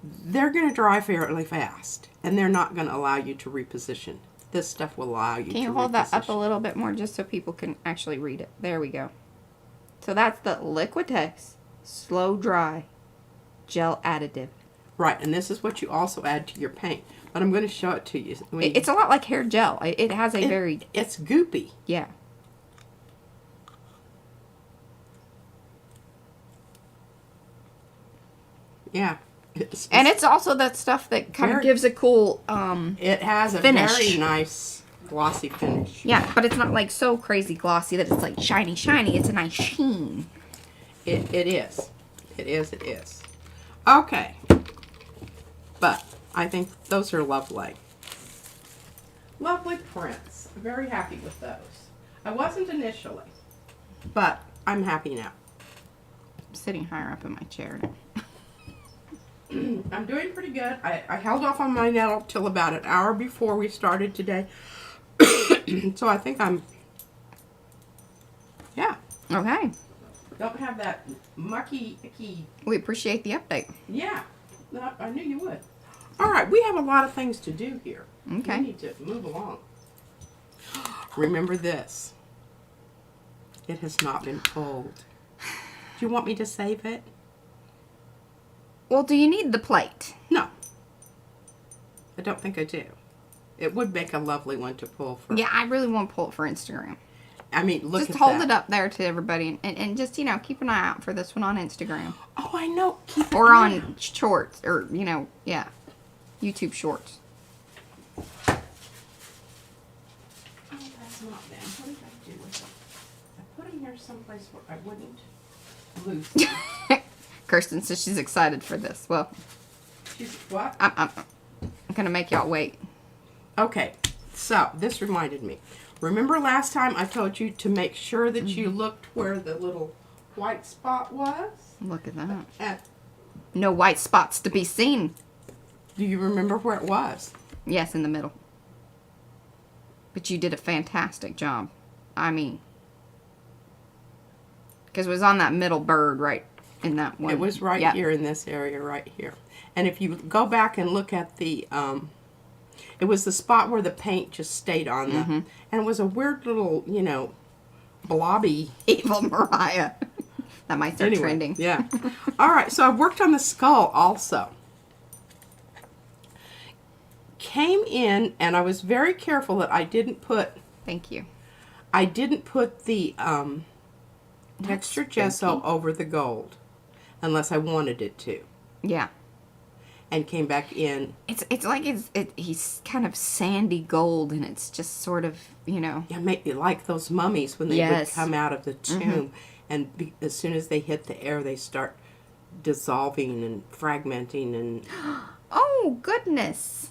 Speaker 2: they're going to dry fairly fast, and they're not going to allow you to reposition. This stuff will allow you to reposition.
Speaker 1: Can you hold that up a little bit more just so people can actually read it? There we go. So that's the Liquitex Slow Dry Gel Additive.
Speaker 2: Right, and this is what you also add to your paint. But I'm going to show it to you.
Speaker 1: It's a lot like hair gel. It has a very...
Speaker 2: It's goopy.
Speaker 1: Yeah.
Speaker 2: Yeah.
Speaker 1: And it's also that stuff that kind of gives a cool
Speaker 2: it has a
Speaker 1: finish.
Speaker 2: Very nice glossy finish.
Speaker 1: Yeah, but it's not like so crazy glossy that it's like shiny. It's a nice sheen.
Speaker 2: It is. It is. Okay. But I think those are lovely. Lovely prints. I'm very happy with those. I wasn't initially, but I'm happy now.
Speaker 1: I'm sitting higher up in my chair now.
Speaker 2: I'm doing pretty good. I held off on my nail till about an hour before we started today. So I think I'm, yeah.
Speaker 1: Okay.
Speaker 2: Don't have that mucky, icky.
Speaker 1: We appreciate the update.
Speaker 2: Yeah. No, I knew you would. All right. We have a lot of things to do here.
Speaker 1: Okay.
Speaker 2: We need to move along. Remember this. It has not been pulled. Do you want me to save it?
Speaker 1: Well, do you need the plate?
Speaker 2: No. I don't think I do. It would make a lovely one to pull for.
Speaker 1: Yeah, I really want to pull it for Instagram.
Speaker 2: I mean, look at that.
Speaker 1: Just hold it up there to everybody and just, keep an eye out for this one on Instagram.
Speaker 2: Oh, I know.
Speaker 1: Or on shorts or, yeah, YouTube shorts.
Speaker 2: Oh, that's not them. What did I do with them? I put them here someplace where I wouldn't lose them.
Speaker 1: Kirsten says she's excited for this. Well,
Speaker 2: She's what?
Speaker 1: I'm going to make y'all wait.
Speaker 2: Okay, so this reminded me. Remember last time I told you to make sure that you looked where the little white spot was?
Speaker 1: Look at that.
Speaker 2: And
Speaker 1: No white spots to be seen.
Speaker 2: do you remember where it was?
Speaker 1: Yes, in the middle. But you did a fantastic job. I mean, because it was on that middle bird right in that one.
Speaker 2: It was right
Speaker 1: Yep.
Speaker 2: here in this area right here. And if you go back and look at the, it was the spot where the paint just stayed on the, and it was a weird little, you know, blobby.
Speaker 1: Evil Mariah. That might start
Speaker 2: Anyway,
Speaker 1: trending.
Speaker 2: Yeah. All right, so I've worked on the skull also. Came in, and I was very careful that I didn't put
Speaker 1: Thank you.
Speaker 2: the texture gesso over the gold unless I wanted it to.
Speaker 1: Yeah.
Speaker 2: And came back in.
Speaker 1: It's like he's kind of sandy gold, and it's just sort of, you know.
Speaker 2: Yeah, maybe like those mummies when they
Speaker 1: Yes.
Speaker 2: would come out of the tomb, and as soon as they hit the air, they start dissolving and fragmenting and.
Speaker 1: Oh goodness.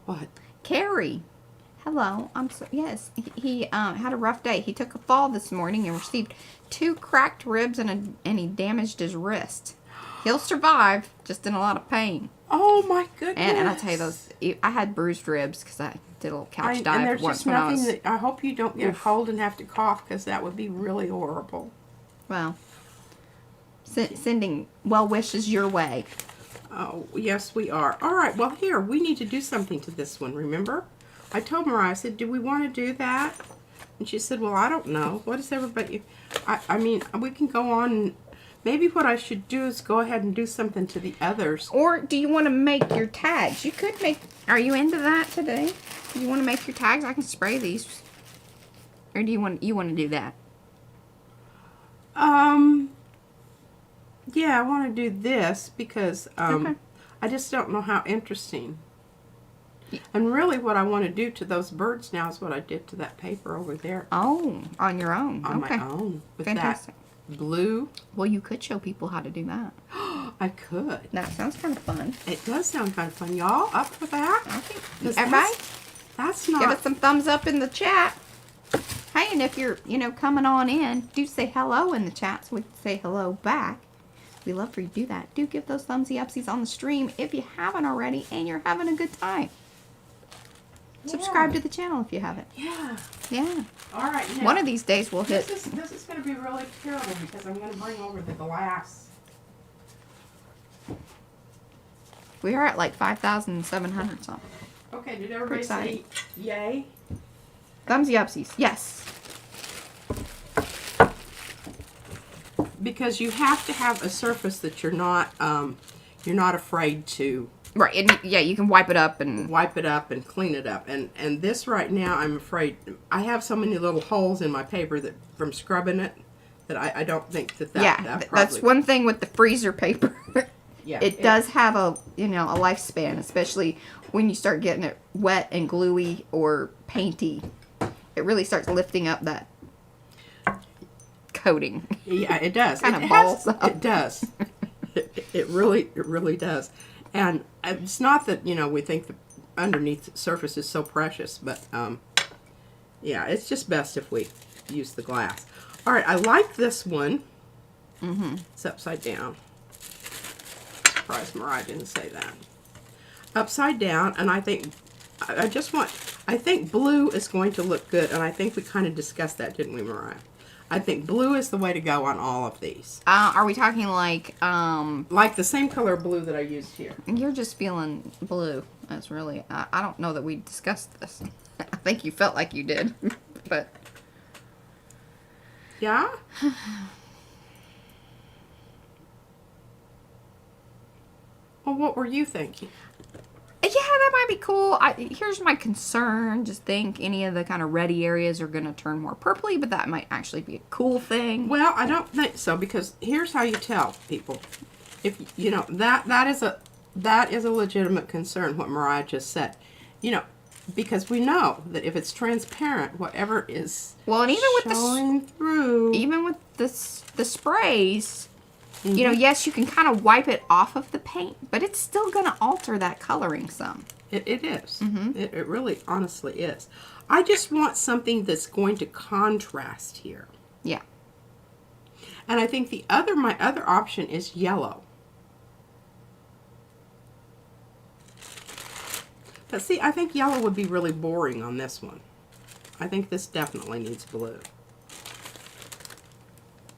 Speaker 2: What?
Speaker 1: Carrie. Hello. Yes. He had a rough day. He took a fall this morning and received 2 cracked ribs and he damaged his wrist. He'll survive, just in a lot of pain.
Speaker 2: Oh my goodness!
Speaker 1: And I tell you, I had bruised ribs because I did a little couch
Speaker 2: and
Speaker 1: dive
Speaker 2: there's
Speaker 1: once
Speaker 2: just
Speaker 1: when I
Speaker 2: nothing
Speaker 1: was.
Speaker 2: that I hope you don't get a cold and have to cough, because that would be really horrible.
Speaker 1: Well, sending well wishes your way.
Speaker 2: Oh, yes, we are. All right, well, here, we need to do something to this one, remember? I told Mariah, I said, do we want to do that? And she said, well, I don't know. What is everybody... I mean, we can go on. And maybe what I should do is go ahead and do something to the others.
Speaker 1: Or do you want to make your tags? You could make... Are you into that today? Do you want to make your tags? I can spray these. Or do you want to do that?
Speaker 2: Yeah, I want to do this because
Speaker 1: Okay.
Speaker 2: I just don't know how interesting. And really what I want to do to those birds now is what I did to that paper over there.
Speaker 1: Oh, on your own.
Speaker 2: On
Speaker 1: Okay.
Speaker 2: my own. With
Speaker 1: Fantastic.
Speaker 2: that blue.
Speaker 1: Well, you could show people how to do that.
Speaker 2: I could.
Speaker 1: That sounds kind of fun.
Speaker 2: It does sound kind of fun. Y'all up for that?
Speaker 1: I think
Speaker 2: 'Cause
Speaker 1: everybody,
Speaker 2: That's
Speaker 1: give
Speaker 2: not...
Speaker 1: us some thumbs up in the chat. Hey, and if you're, coming on in, do say hello in the chat so we can say hello back. We love for you to do that. Do give those thumbsy upsies on the stream if you haven't already and you're having a good time. Subscribe to the channel if you haven't.
Speaker 2: Yeah.
Speaker 1: Yeah.
Speaker 2: All right. Now,
Speaker 1: One of these days we'll hit.
Speaker 2: this is going to be really terrible because I'm going to bring over the glass.
Speaker 1: We are at like 5,700 something.
Speaker 2: Okay, did everybody say yay?
Speaker 1: Thumbsy upsies. Yes.
Speaker 2: Because you have to have a surface that you're not afraid to
Speaker 1: Right. And yeah, you can wipe it up and
Speaker 2: wipe it up and clean it up. And this right now, I'm afraid, I have so many little holes in my paper that from scrubbing it that I don't think that
Speaker 1: that's
Speaker 2: probably,
Speaker 1: one thing with the freezer paper.
Speaker 2: yeah,
Speaker 1: it does have a a lifespan, especially when you start getting it wet and gluey or painty. It really starts lifting up that coating.
Speaker 2: Yeah, it does.
Speaker 1: Kind of
Speaker 2: It
Speaker 1: balls up.
Speaker 2: It does. It really does. And it's not that, we think the underneath surface is so precious, but, yeah, it's just best if we use the glass. All right, I like this one. Mm-hmm. It's upside down. Surprised Mariah didn't say that. Upside down, and I think, I think blue is going to look good, and I think we kind of discussed that, didn't we, Mariah? I think blue is the way to go on all of these.
Speaker 1: Are we talking like
Speaker 2: the same color blue that I used here.
Speaker 1: You're just feeling blue. That's really, I don't know that we discussed this. I think you felt like you did, but.
Speaker 2: Yeah? Well, what were you thinking?
Speaker 1: Yeah, that might be cool. Here's my concern. Just think any of the kind of reddy areas are going to turn more purpley, but that might actually be a cool thing.
Speaker 2: Well, I don't think so, because here's how you tell people. If that is a legitimate concern, what Mariah just said. Because we know that if it's transparent, whatever is
Speaker 1: and even with
Speaker 2: showing through,
Speaker 1: even with the sprays, yes, you can kind of wipe it off of the paint, but it's still going to alter that coloring some.
Speaker 2: It is. Mm-hmm. It really, honestly is. I just want something that's going to contrast here.
Speaker 1: Yeah.
Speaker 2: And I think my other option is yellow. But see, I think yellow would be really boring on this one. I think this definitely needs blue.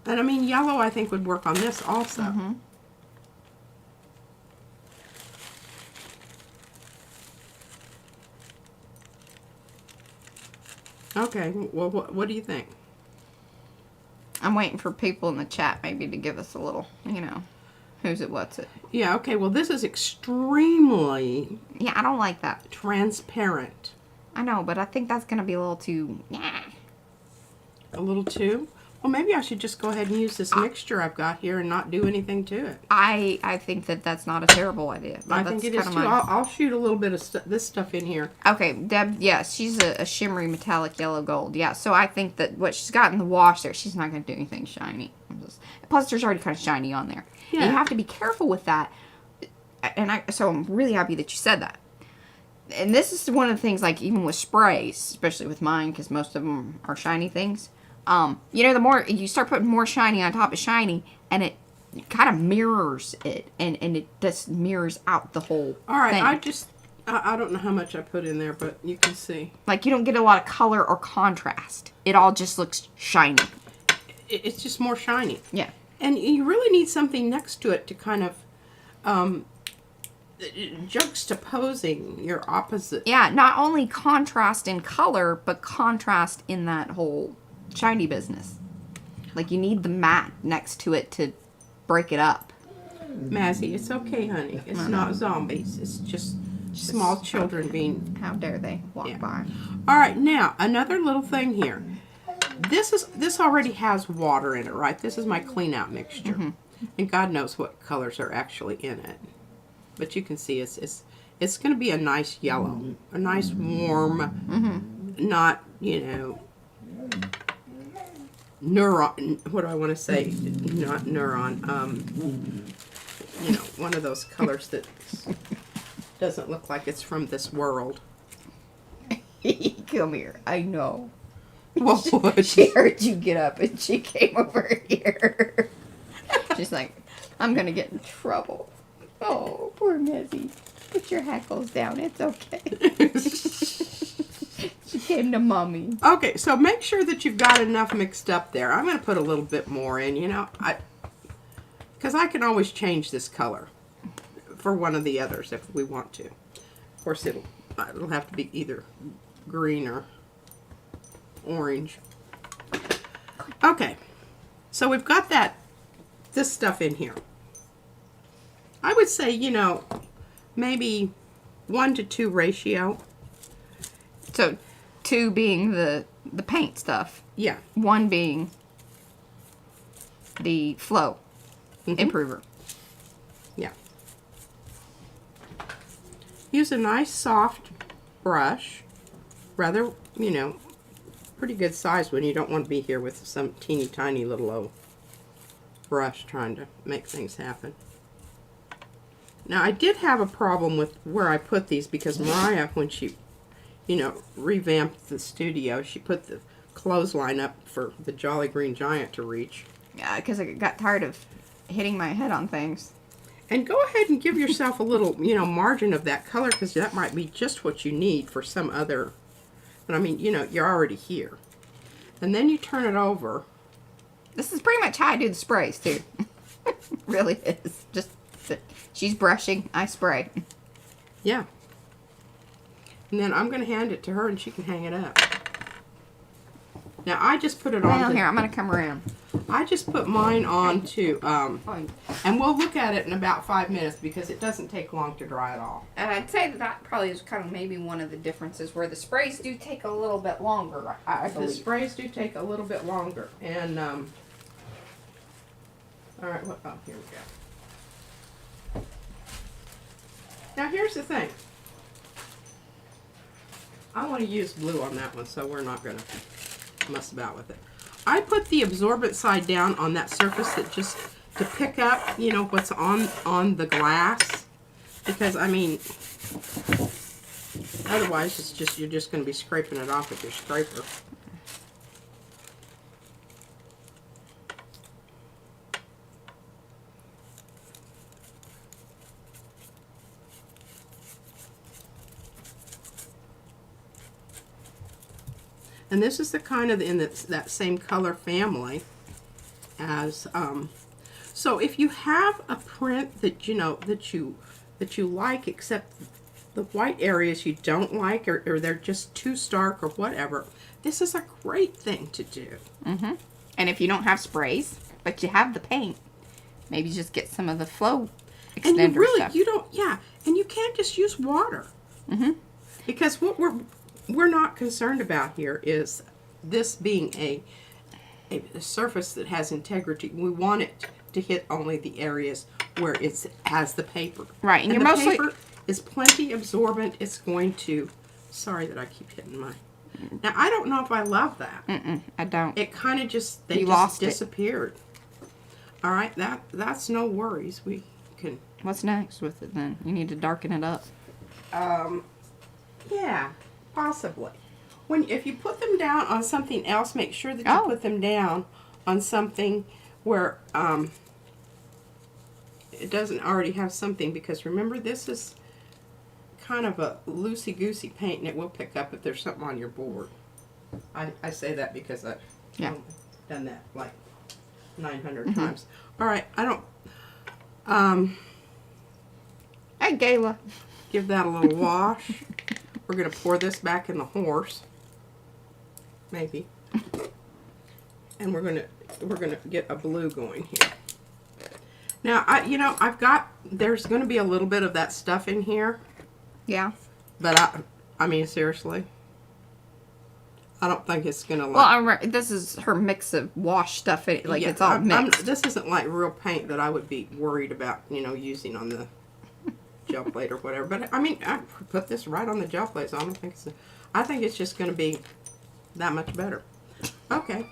Speaker 2: And I mean, yellow I think would work on this also.
Speaker 1: Mm-hmm.
Speaker 2: Okay, well, what do you think?
Speaker 1: I'm waiting for people in the chat maybe to give us a little, who's it, what's it.
Speaker 2: Yeah, okay, well, this is extremely
Speaker 1: Yeah, I don't like that.
Speaker 2: transparent.
Speaker 1: I know, but I think that's going to be a little too,
Speaker 2: A little too? Well, maybe I should just go ahead and use this mixture I've got here and not do anything to it.
Speaker 1: I think that that's not a terrible idea.
Speaker 2: I think it is too. I'll shoot a little bit of this stuff in here.
Speaker 1: Okay, Deb, yes, she's a shimmery metallic yellow gold. Yeah, so I think that what she's got in the wash there, she's not going to do anything shiny. Plus, there's already kind of shiny on there.
Speaker 2: Yeah.
Speaker 1: You have to be careful with that. And so I'm really happy that you said that. And this is one of the things, like, even with sprays, especially with mine, because most of them are shiny things. The more you start putting more shiny on top of shiny, and it kind of mirrors it, and it just mirrors out the whole
Speaker 2: All right,
Speaker 1: thing.
Speaker 2: I don't know how much I put in there, but you can see.
Speaker 1: Like, you don't get a lot of color or contrast. It all just looks shiny.
Speaker 2: It's just more shiny.
Speaker 1: Yeah.
Speaker 2: And you really need something next to it to kind of juxtaposing your opposite.
Speaker 1: Yeah, not only contrast in color, but contrast in that whole shiny business. Like, you need the matte next to it to break it up.
Speaker 2: Mazzy, it's okay, honey. It's not zombies. It's just small children being...
Speaker 1: How dare they walk by.
Speaker 2: All right, now, another little thing here. This already has water in it, right? This is my clean out mixture.
Speaker 1: Mm-hmm.
Speaker 2: And God knows what colors are actually in it. But you can see it's going to be a nice yellow. A nice warm, not, neuron, what do I want to say? Not neuron. One of those colors that doesn't look like it's from this world.
Speaker 1: Come here. I know.
Speaker 2: What?
Speaker 1: She heard you get up and she came over here. She's like, I'm going to get in trouble. Oh, poor Mizzy. Put your hackles down. It's okay. She came to Mommy.
Speaker 2: Okay, so make sure that you've got enough mixed up there. I'm going to put a little bit more in, because I can always change this color for one of the others if we want to. Of course, it'll have to be either green or orange. Okay, so we've got this stuff in here. I would say, maybe 1-to-2 ratio.
Speaker 1: So, 2 being the paint stuff.
Speaker 2: Yeah.
Speaker 1: 1 being the flow improver.
Speaker 2: Yeah. Use a nice soft brush. Rather, pretty good size one. You don't want to be here with some teeny tiny little old brush trying to make things happen. Now, I did have a problem with where I put these because Mariah, when she, revamped the studio, she put the clothesline up for the Jolly Green Giant to reach.
Speaker 1: Yeah, because I got tired of hitting my head on things.
Speaker 2: And go ahead and give yourself a little, margin of that color because that might be just what you need for some other. But I mean, you're already here. And then you turn it over.
Speaker 1: This is pretty much how I do the sprays, too. Really is. Just, she's brushing, I spray.
Speaker 2: Yeah. And then I'm going to hand it to her and she can hang it up. Now, I just put it on.
Speaker 1: Well, here, I'm going to come around.
Speaker 2: I just put mine on to, and we'll look at it in about 5 minutes because it doesn't take long to dry at all.
Speaker 1: And I'd say that probably is kind of maybe one of the differences where the sprays do take a little bit longer, I believe.
Speaker 2: The sprays do take a little bit longer. And, all right, here we go. Now, here's the thing. I want to use blue on that one, so we're not going to mess about with it. I put the absorbent side down on that surface that just to pick up, what's on the glass. Because, I mean, otherwise you're just going to be scraping it off with your scraper. And this is the kind of in that same color family as so if you have a print that you know that you like, except the white areas you don't like, or they're just too stark or whatever, this is a great thing to do.
Speaker 1: Mm-hmm. And if you don't have sprays, but you have the paint, maybe just get some of the flow extender
Speaker 2: and you really
Speaker 1: stuff.
Speaker 2: you don't and you can't just use water.
Speaker 1: Mm-hmm.
Speaker 2: Because what we're not concerned about here is this being a surface that has integrity. We want it to hit only the areas where it has the paper.
Speaker 1: Right, and
Speaker 2: the
Speaker 1: you're mostly
Speaker 2: paper is plenty absorbent. It's going to. Sorry that I keep hitting my. Now I don't know if I love that.
Speaker 1: I don't.
Speaker 2: It kind of just
Speaker 1: You lost it.
Speaker 2: disappeared. All right, that's no worries. We can.
Speaker 1: What's next with it then? You need to darken it up.
Speaker 2: Yeah, possibly. If you put them down on something else, make sure that you put them down on something where it doesn't already have something, because remember, this is kind of a loosey-goosey paint, and it will pick up if there's something on your board. I say that because I've done that like 900 times. All right, I don't...
Speaker 1: Hey, Gayla.
Speaker 2: Give that a little wash. We're going to pour this back in the horse. Maybe. And we're going to get a blue going here. Now, there's going to be a little bit of that stuff in here.
Speaker 1: Yeah.
Speaker 2: But I mean, seriously. I don't think it's going to
Speaker 1: Well, this is her mix of wash stuff. It's all mixed.
Speaker 2: This isn't like real paint that I would be worried about, using on the gel plate or whatever. But I mean, I put this right on the gel plate, so I think it's just going to be that much better. Okay.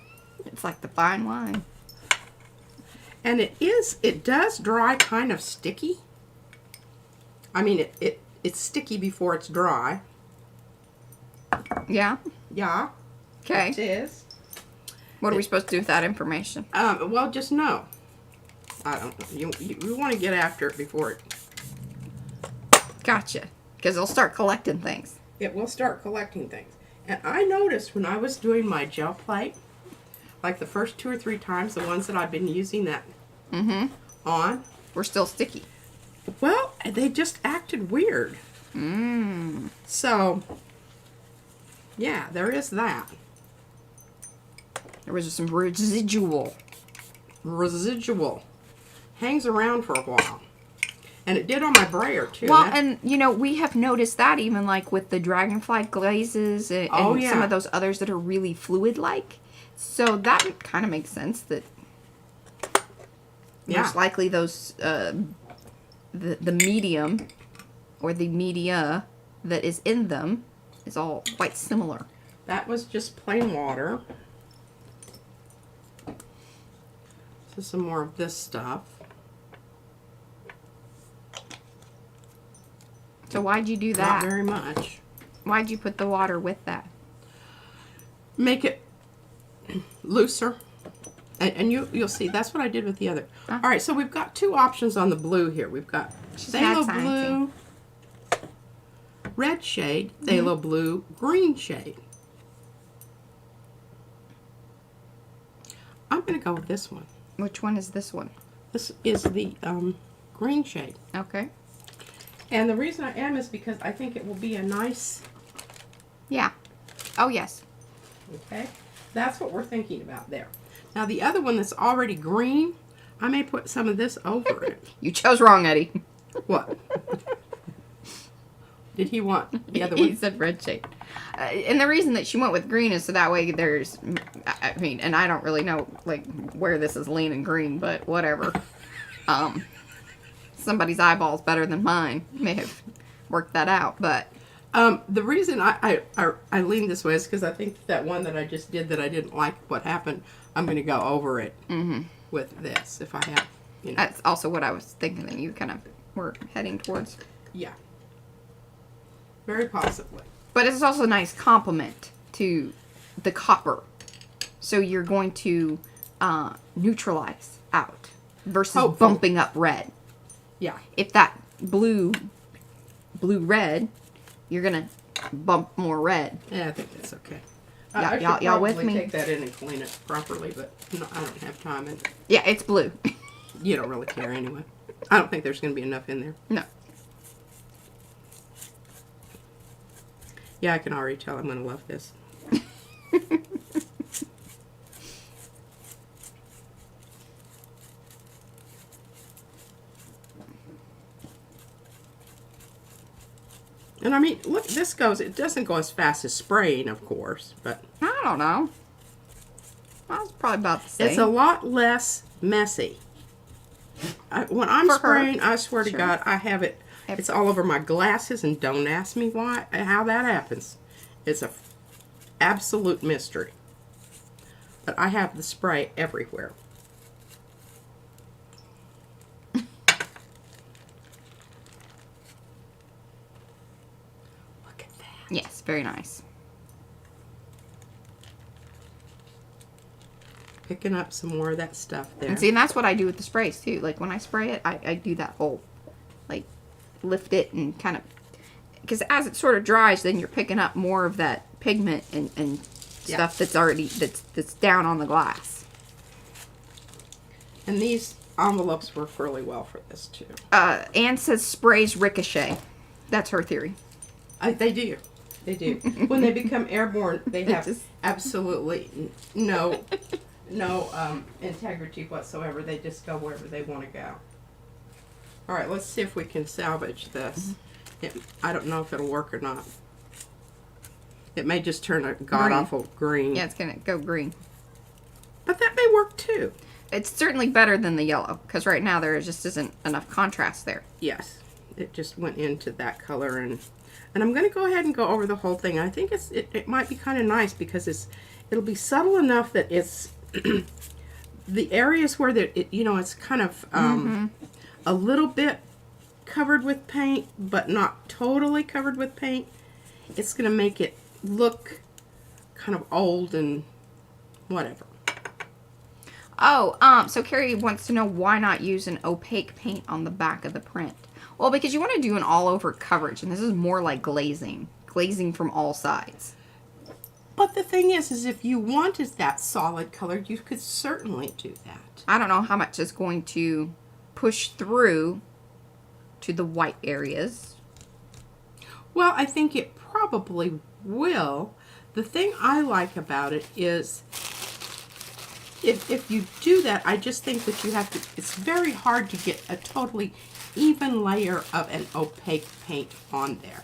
Speaker 1: It's like the fine wine.
Speaker 2: And it does dry kind of sticky. I mean, it's sticky before it's dry.
Speaker 1: Yeah?
Speaker 2: Yeah.
Speaker 1: Okay.
Speaker 2: It is.
Speaker 1: What are we supposed to do with that information?
Speaker 2: Well, just know. I don't know. You want to get after it before it...
Speaker 1: Gotcha. Because it'll start collecting things.
Speaker 2: It will start collecting things. And I noticed when I was doing my gel plate, like the first 2 or 3 times, the ones that I've been using that on,
Speaker 1: we're still sticky.
Speaker 2: Well, they just acted weird. So, yeah, there is that.
Speaker 1: There was some residual.
Speaker 2: Hangs around for a while. And it did on my brayer, too.
Speaker 1: Well, and, we have noticed that even, like, with the dragonfly glazes and some of those others that are really fluid-like. So that kind of makes sense that most likely those, the medium or the media that is in them is all quite similar.
Speaker 2: That was just plain water. So some more of this stuff.
Speaker 1: So why'd you do that?
Speaker 2: Not very much.
Speaker 1: Why'd you put the water with that?
Speaker 2: Make it looser. And you'll see, that's what I did with the other. All right, so we've got 2 options on the blue here. We've got phthalo blue, red shade, phthalo blue, green shade. I'm going to go with this one.
Speaker 1: Which one is this one?
Speaker 2: This is the green shade.
Speaker 1: Okay.
Speaker 2: And the reason I am is because I think it will be a nice...
Speaker 1: Yeah. Oh, yes.
Speaker 2: Okay. That's what we're thinking about there. Now, the other one that's already green, I may put some of this over it.
Speaker 1: You chose wrong, Eddie.
Speaker 2: What? Did he want the other one?
Speaker 1: He said red shade. And the reason that she went with green is so that way there's... I mean, and I don't really know, like, where this is leaning green, but whatever. Somebody's eyeball's better than mine. May have worked that out, but...
Speaker 2: The reason I lean this way is because I think that one that I just did that I didn't like what happened, I'm going to go over it with this if I have,
Speaker 1: That's also what I was thinking that you kind of were heading towards.
Speaker 2: Yeah. Very possibly.
Speaker 1: But it's also a nice complement to the copper. So you're going to neutralize out versus bumping up red.
Speaker 2: Yeah.
Speaker 1: If that blue-red, you're going to bump more red.
Speaker 2: Yeah, I think that's okay. I should
Speaker 1: Y'all with
Speaker 2: probably
Speaker 1: me?
Speaker 2: take that in and clean it properly, but no, I don't have time. And
Speaker 1: Yeah, it's blue.
Speaker 2: you don't really care anyway. I don't think there's going to be enough in there.
Speaker 1: No.
Speaker 2: Yeah, I can already tell I'm going to love this. And I mean, look, this goes, it doesn't go as fast as spraying, of course, but
Speaker 1: I don't know. That's probably about the same.
Speaker 2: it's a lot less messy. When I'm
Speaker 1: For her.
Speaker 2: spraying, I swear to
Speaker 1: Sure.
Speaker 2: God, I have it, it's all over my glasses, and don't ask me why, how that happens. It's a absolute mystery. But I have the spray everywhere. Look at that.
Speaker 1: Yes, very nice.
Speaker 2: Picking up some more of that stuff there.
Speaker 1: And see, and that's what I do with the sprays too. Like when I spray it, I do that whole, like, lift it and kind of, because as it sort of dries, then you're picking up more of that pigment and
Speaker 2: Yeah.
Speaker 1: stuff that's already, that's down on the glass.
Speaker 2: And these envelopes work really well for this too.
Speaker 1: Anne says sprays ricochet. That's her theory.
Speaker 2: They do. They do. When they become airborne, they have
Speaker 1: just-
Speaker 2: absolutely no integrity whatsoever. They just go wherever they want to go. All right, let's see if we can salvage this. I don't know if it'll work or not. It may just turn a god-awful green.
Speaker 1: Yeah, it's going to go green.
Speaker 2: But that may work too.
Speaker 1: It's certainly better than the yellow, because right now there just isn't enough contrast there.
Speaker 2: Yes, it just went into that color, and I'm going to go ahead and go over the whole thing. I think it might be kind of nice because it'll be subtle enough that it's the areas where it's kind of a little bit covered with paint, but not totally covered with paint. It's going to make it look kind of old and whatever.
Speaker 1: Oh, so Carrie wants to know why not use an opaque paint on the back of the print. Well, because you want to do an all-over coverage, and this is more like glazing from all sides.
Speaker 2: But the thing is if you wanted that solid color, you could certainly do that.
Speaker 1: I don't know how much is going to push through to the white areas.
Speaker 2: Well, I think it probably will. The thing I like about it is if you do that, I just think that you have to, it's very hard to get a totally even layer of an opaque paint on there.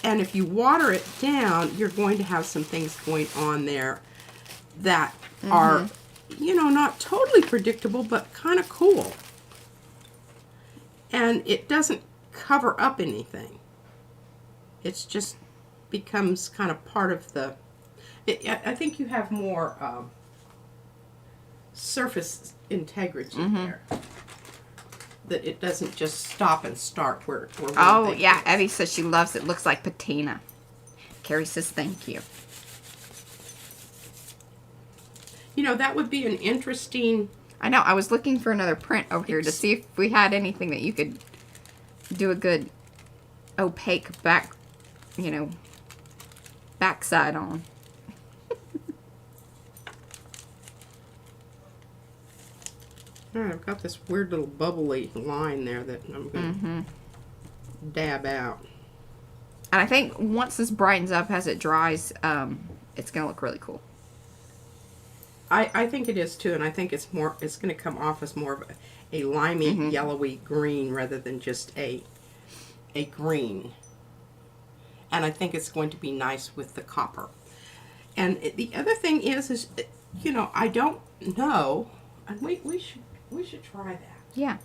Speaker 2: And if you water it down, you're going to have some things going on there that are, not totally predictable, but kind of cool. And it doesn't cover up anything. It's just becomes kind of part of the, I think you have more surface integrity there. That it doesn't just stop and start where one
Speaker 1: Oh,
Speaker 2: thing
Speaker 1: yeah.
Speaker 2: is.
Speaker 1: Evie says she loves it. Looks like patina. Carrie says thank you.
Speaker 2: That would be an interesting...
Speaker 1: I know. I was looking for another print over here to see if we had anything that you could do a good opaque backside on.
Speaker 2: All right, I've got this weird little bubbly line there that I'm going to dab out.
Speaker 1: And I think once this brightens up as it dries, it's going to look really cool.
Speaker 2: I think it is too, and I think it's going to come off as more of a limey, yellowy green rather than just a green. And I think it's going to be nice with the copper. And the other thing is I don't know, and we should try that.
Speaker 1: Yeah.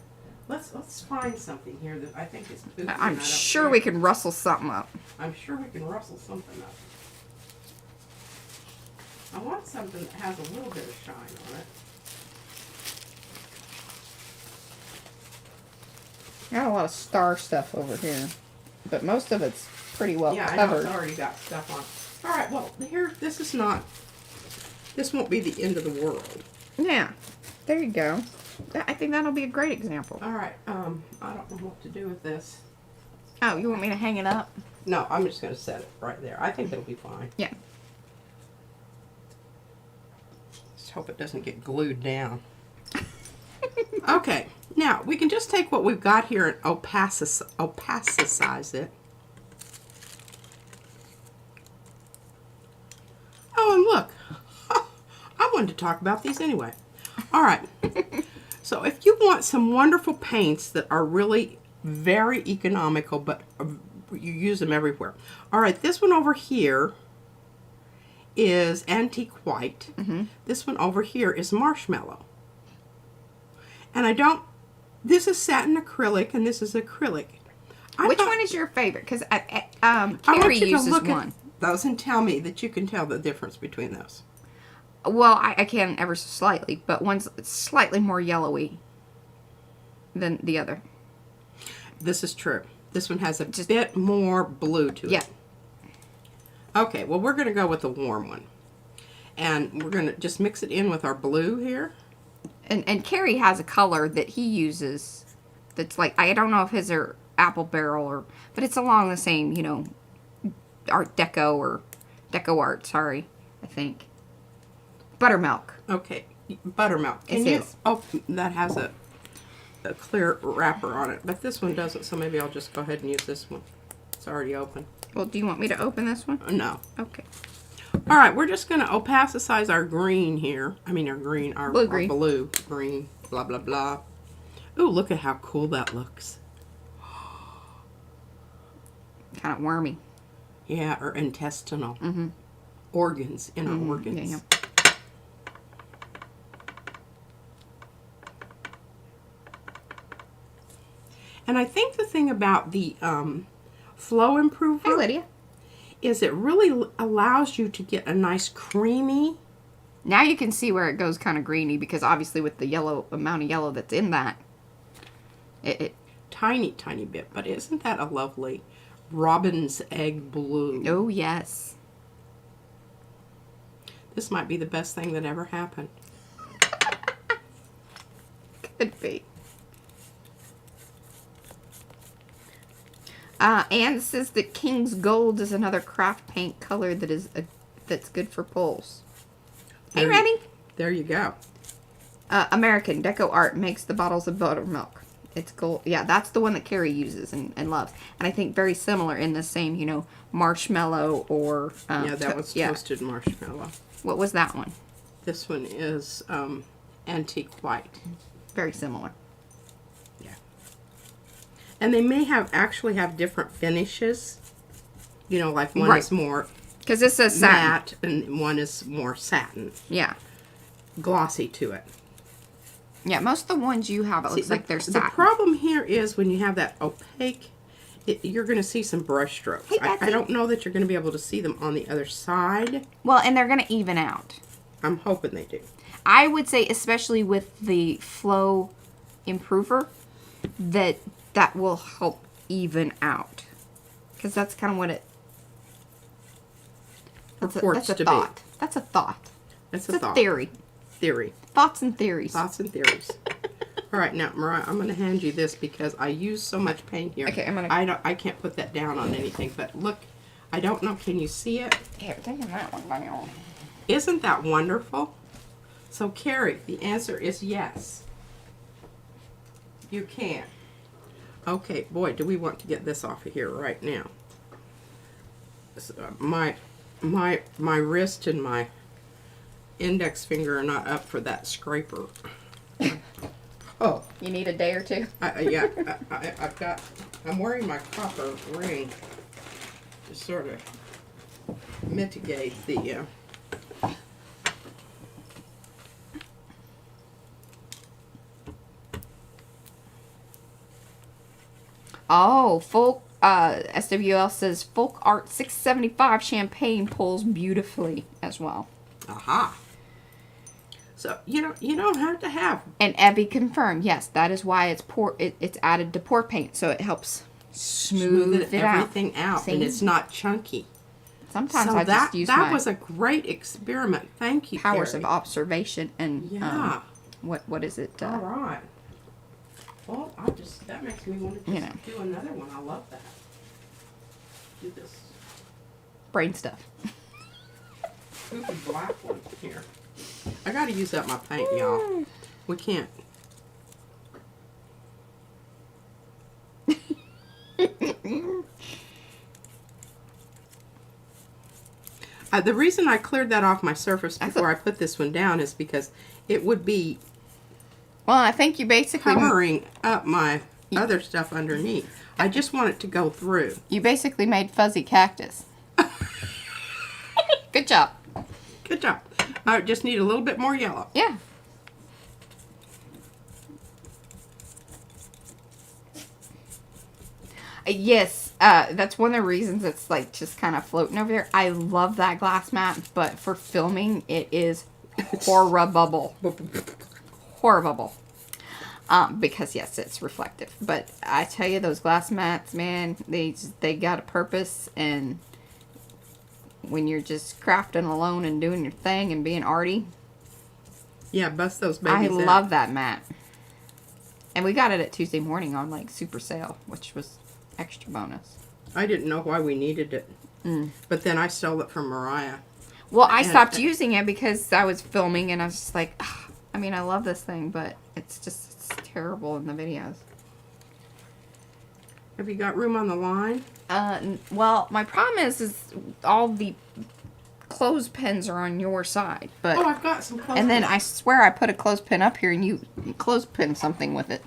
Speaker 2: Let's find something here that I think is poopy.
Speaker 1: I'm sure we can rustle something up.
Speaker 2: I'm sure we can rustle something up. I want something that has a little bit of shine on it.
Speaker 1: Got a lot of star stuff over here, but most of it's pretty well
Speaker 2: Yeah, I know
Speaker 1: covered.
Speaker 2: it's already got stuff on it. All right, well, this won't be the end of the world.
Speaker 1: Yeah, there you go. I think that'll be a great example.
Speaker 2: All right, I don't know what to do with this.
Speaker 1: Oh, you want me to hang it up?
Speaker 2: No, I'm just going to set it right there. I think it'll be fine.
Speaker 1: Yeah.
Speaker 2: hope it doesn't get glued down. Okay, now we can just take what we've got here and opacicize it. Oh, and look, I wanted to talk about these anyway. All right, so if you want some wonderful paints that are really very economical, but you use them everywhere. All right, this one over here is antique white. This one over here is marshmallow. And this is satin acrylic and this is acrylic.
Speaker 1: Which one is your favorite? Because
Speaker 2: I want
Speaker 1: Carrie
Speaker 2: you to
Speaker 1: uses
Speaker 2: look
Speaker 1: one.
Speaker 2: at those and tell me that you can tell the difference between those.
Speaker 1: Well, I can ever so slightly, but one's slightly more yellowy than the other.
Speaker 2: This is true. This one has a bit more blue to it.
Speaker 1: Yeah.
Speaker 2: Okay, well, we're going to go with the warm one. And we're going to just mix it in with our blue here.
Speaker 1: And Carrie has a color that he uses that's like, I don't know if his are apple barrel but it's along the same, you know, Art Deco or Deco Art, sorry, I think. Buttermilk.
Speaker 2: Okay, buttermilk. Oh, that has a clear wrapper on it, but this one doesn't, so maybe I'll just go ahead and use this one. It's already open.
Speaker 1: Well, do you want me to open this one?
Speaker 2: No.
Speaker 1: Okay.
Speaker 2: All right, we're just going to opacicize our green here. I mean, our blue green, blah, blah, blah. Ooh, look at how cool that looks.
Speaker 1: Kind of wormy.
Speaker 2: Yeah, or intestinal. Organs, inner organs.
Speaker 1: Yeah.
Speaker 2: And I think the thing about the flow improver...
Speaker 1: Hey, Lydia.
Speaker 2: ...is it really allows you to get a nice creamy...
Speaker 1: Now you can see where it goes kind of greeny, because obviously with the amount of yellow that's in that, it
Speaker 2: tiny, tiny bit. But isn't that a lovely robin's egg blue?
Speaker 1: Oh, yes.
Speaker 2: This might be the best thing that ever happened.
Speaker 1: Could be. Anne says that King's Gold is another craft paint color that's good for pulls. Hey, ready?
Speaker 2: There you go.
Speaker 1: American Deco Art makes the bottles of buttermilk. It's gold. Yeah, that's the one that Carrie uses and loves. And I think very similar in the same, you know, marshmallow or...
Speaker 2: yeah, that was toasted marshmallow.
Speaker 1: What was that one?
Speaker 2: This one is antique white.
Speaker 1: Very similar.
Speaker 2: Yeah. And they may actually have different finishes. You know, like one is more...
Speaker 1: Because this says satin.
Speaker 2: Matte, and one is more satin.
Speaker 1: Yeah.
Speaker 2: Glossy to it.
Speaker 1: Yeah, most of the ones you have, it looks like they're satin.
Speaker 2: The problem here is when you have that opaque, you're going to see some brush strokes.
Speaker 1: Hey,
Speaker 2: I don't know that you're going to be able to see them on the other side.
Speaker 1: Well, and they're going to even out.
Speaker 2: I'm hoping they do.
Speaker 1: I would say, especially with the flow improver, that will help even out. Because that's kind of what it... That's a thought. That's a thought.
Speaker 2: That's a thought.
Speaker 1: Theory.
Speaker 2: Theory.
Speaker 1: Thoughts and theories.
Speaker 2: Thoughts and theories. All right, now, Mariah, I'm going to hand you this because I use so much paint here.
Speaker 1: Okay, I'm going
Speaker 2: to... I can't put that down on anything, but look, I don't know, can you see it?
Speaker 1: Okay, I'm taking that one down.
Speaker 2: Isn't that wonderful? So, Carrie, the answer is yes. You can. Okay, boy, do we want to get this off of here right now. So, my wrist and my index finger are not up for that scraper. Oh.
Speaker 1: You need a day or two?
Speaker 2: Yeah, I'm wearing my copper ring to sort of mitigate the...
Speaker 1: Oh, SWL says Folk Art 675 champagne pulls beautifully as well.
Speaker 2: Aha. So you don't have to have.
Speaker 1: And Evie confirmed, yes, that is why it's added to pour paint, so it helps smooth
Speaker 2: everything out, and it's not chunky.
Speaker 1: Sometimes I just use
Speaker 2: that was a great experiment. Thank you,
Speaker 1: powers
Speaker 2: Carrie.
Speaker 1: of observation and
Speaker 2: yeah.
Speaker 1: What is it?
Speaker 2: All right. Well, that makes me want to just do another one. I love that. Do this
Speaker 1: brain stuff.
Speaker 2: poopy black one here. I gotta use up my paint, y'all. We can't. The reason I cleared that off my surface before I put this one down is because it would be
Speaker 1: Well, I think you basically
Speaker 2: covering up my other stuff underneath. I just want it to go through.
Speaker 1: You basically made fuzzy cactus. Good job.
Speaker 2: Good job. I just need a little bit more yellow.
Speaker 1: Yeah. Yes, that's one of the reasons it's like just kind of floating over there. I love that glass mat, but for filming, it is horrible. Horrible. Because yes, it's reflective. But I tell you, those glass mats, man, they got a purpose. And when you're just crafting alone and doing your thing and being arty,
Speaker 2: yeah, bust those babies out.
Speaker 1: I love that mat. And we got it at Tuesday morning on like super sale, which was extra bonus.
Speaker 2: I didn't know why we needed it, but then I stole it from Mariah.
Speaker 1: Well, I stopped using it because I was filming, and I was just like, ugh. I mean, I love this thing, but it's terrible in the videos.
Speaker 2: Have you got room on the line?
Speaker 1: Well, my problem is all the clothespins are on your side, but
Speaker 2: Oh, I've got some clothespins.
Speaker 1: and then I swear I put a clothespin up here, and you clothespin something with it.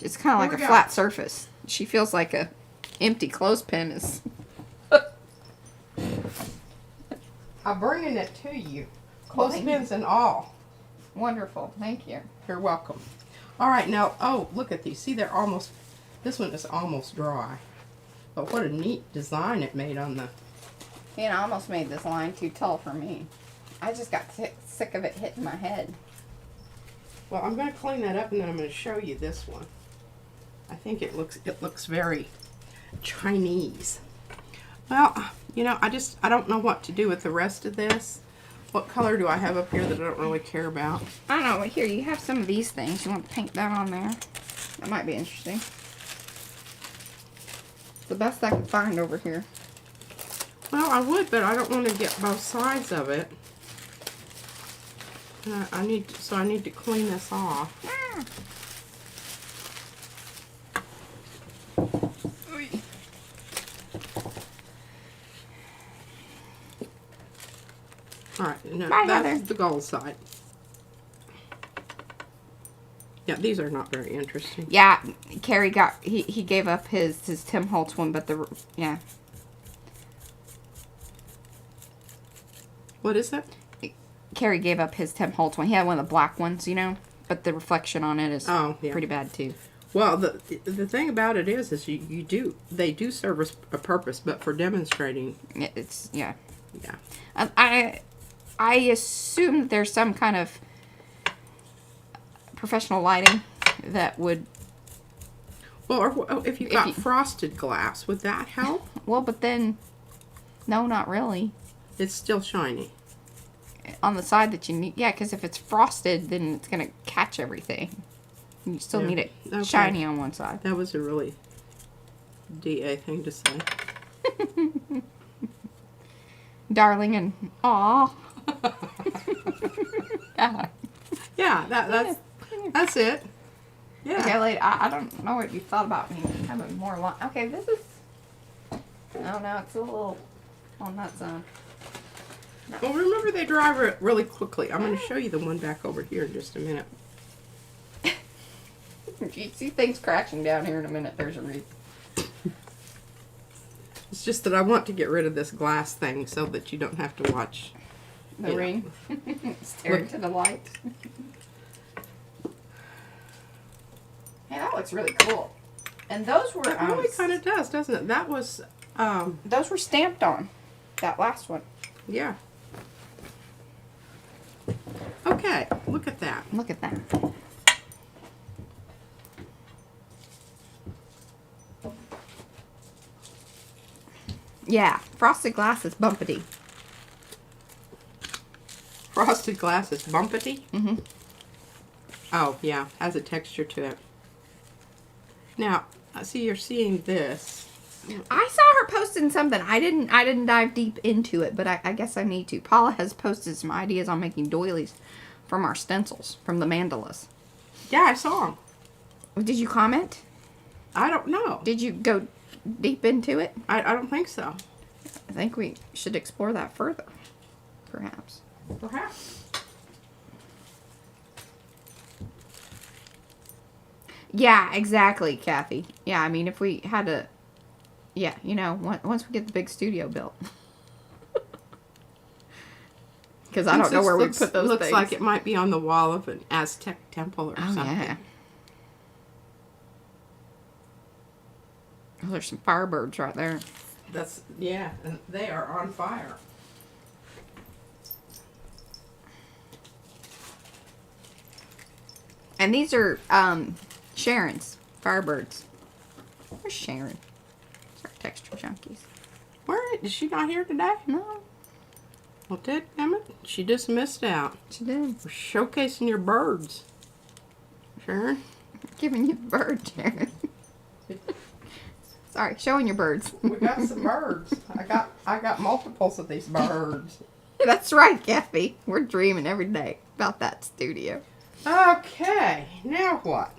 Speaker 1: It's kind of like a flat surface. She feels like a empty clothespin is.
Speaker 2: I'm bringing it to you.
Speaker 1: Well, thank
Speaker 2: Clothespins and all.
Speaker 1: Wonderful, thank you.
Speaker 2: You're welcome. All right, now, oh, look at these. See, they're almost, this one is almost dry. But what a neat design it made on the...
Speaker 1: You know, I almost made this line too tall for me. I just got sick of it hitting my head.
Speaker 2: Well, I'm going to clean that up, and then I'm going to show you this one. I think it looks very Chinese. Well, you know, I don't know what to do with the rest of this. What color do I have up here that I don't really care about?
Speaker 1: I don't know. Here, you have some of these things. You want to paint that on there? That might be interesting. It's the best I can find over here.
Speaker 2: Well, I would, but I don't want to get both sides of it. I need to clean this off.
Speaker 1: Ah.
Speaker 2: All right, no,
Speaker 1: Bye,
Speaker 2: that's
Speaker 1: Heather.
Speaker 2: the gold side. Yeah, these are not very interesting.
Speaker 1: Yeah, Carrie got he gave up his Tim Holtz one, but yeah.
Speaker 2: What is that?
Speaker 1: Carrie gave up his Tim Holtz one. He had one of the black ones, you know, but the reflection on it is pretty bad too.
Speaker 2: Well, the thing about it is they do serve a purpose, but for demonstrating,
Speaker 1: It's yeah.
Speaker 2: I
Speaker 1: assume there's some kind of professional lighting that would.
Speaker 2: Well, or if you got frosted glass, would that help?
Speaker 1: Well, but then, no, not really.
Speaker 2: It's still shiny.
Speaker 1: On the side that you need, yeah, because if it's frosted, then it's gonna catch everything. You still need it shiny on one side.
Speaker 2: That was a really DA thing to say.
Speaker 1: Darling and aw.
Speaker 2: Yeah, that's it. Yeah.
Speaker 1: Okay, lady, I don't know what you thought about me having more line. Okay, this is. Oh no, it's a little on that side. No.
Speaker 2: Well, remember they dry really quickly. I'm going to show you the one back over here in just a minute.
Speaker 1: If you see things crashing down here in a minute, there's a reason.
Speaker 2: It's just that I want to get rid of this glass thing so that you don't have to watch
Speaker 1: The ring. Staring to the light. Hey, that looks really cool. And those were
Speaker 2: It really kind of does, doesn't it? That was
Speaker 1: those were stamped on. That last one.
Speaker 2: yeah. Okay, look at that.
Speaker 1: Look at that. Yeah, frosted glass is bumpity.
Speaker 2: Frosted glass is bumpety.
Speaker 1: Mm-hmm.
Speaker 2: Oh, yeah, has a texture to it. Now, I see you're seeing this.
Speaker 1: I saw her posting something. I didn't dive deep into it, but I guess I need to. Paula has posted some ideas on making doilies from our stencils, from the mandalas.
Speaker 2: Yeah, I saw them.
Speaker 1: Did you comment?
Speaker 2: I don't know.
Speaker 1: Did you go deep into it?
Speaker 2: I don't think so.
Speaker 1: I think we should explore that further, perhaps.
Speaker 2: Perhaps.
Speaker 1: Yeah, exactly, Kathy. Yeah, I mean, if we had to... Yeah, you know, once we get the big studio built. Because I don't know where we put those
Speaker 2: looks
Speaker 1: things.
Speaker 2: like it might be on the wall of an Aztec temple or something.
Speaker 1: Yeah. Oh, there's some firebirds right there.
Speaker 2: Yeah, and they are on fire.
Speaker 1: And these are Sharon's firebirds. Where's Sharon? It's our texture junkies.
Speaker 2: Where is she not here today?
Speaker 1: No,
Speaker 2: Well, dadgummit, she just missed out.
Speaker 1: she did.
Speaker 2: We're showcasing your birds, Sharon.
Speaker 1: Giving you bird, Sharon. Sorry, showing your birds.
Speaker 2: We got some birds. I got multiples of these birds.
Speaker 1: That's right, Kathy. We're dreaming every day about that studio.
Speaker 2: Okay, now what?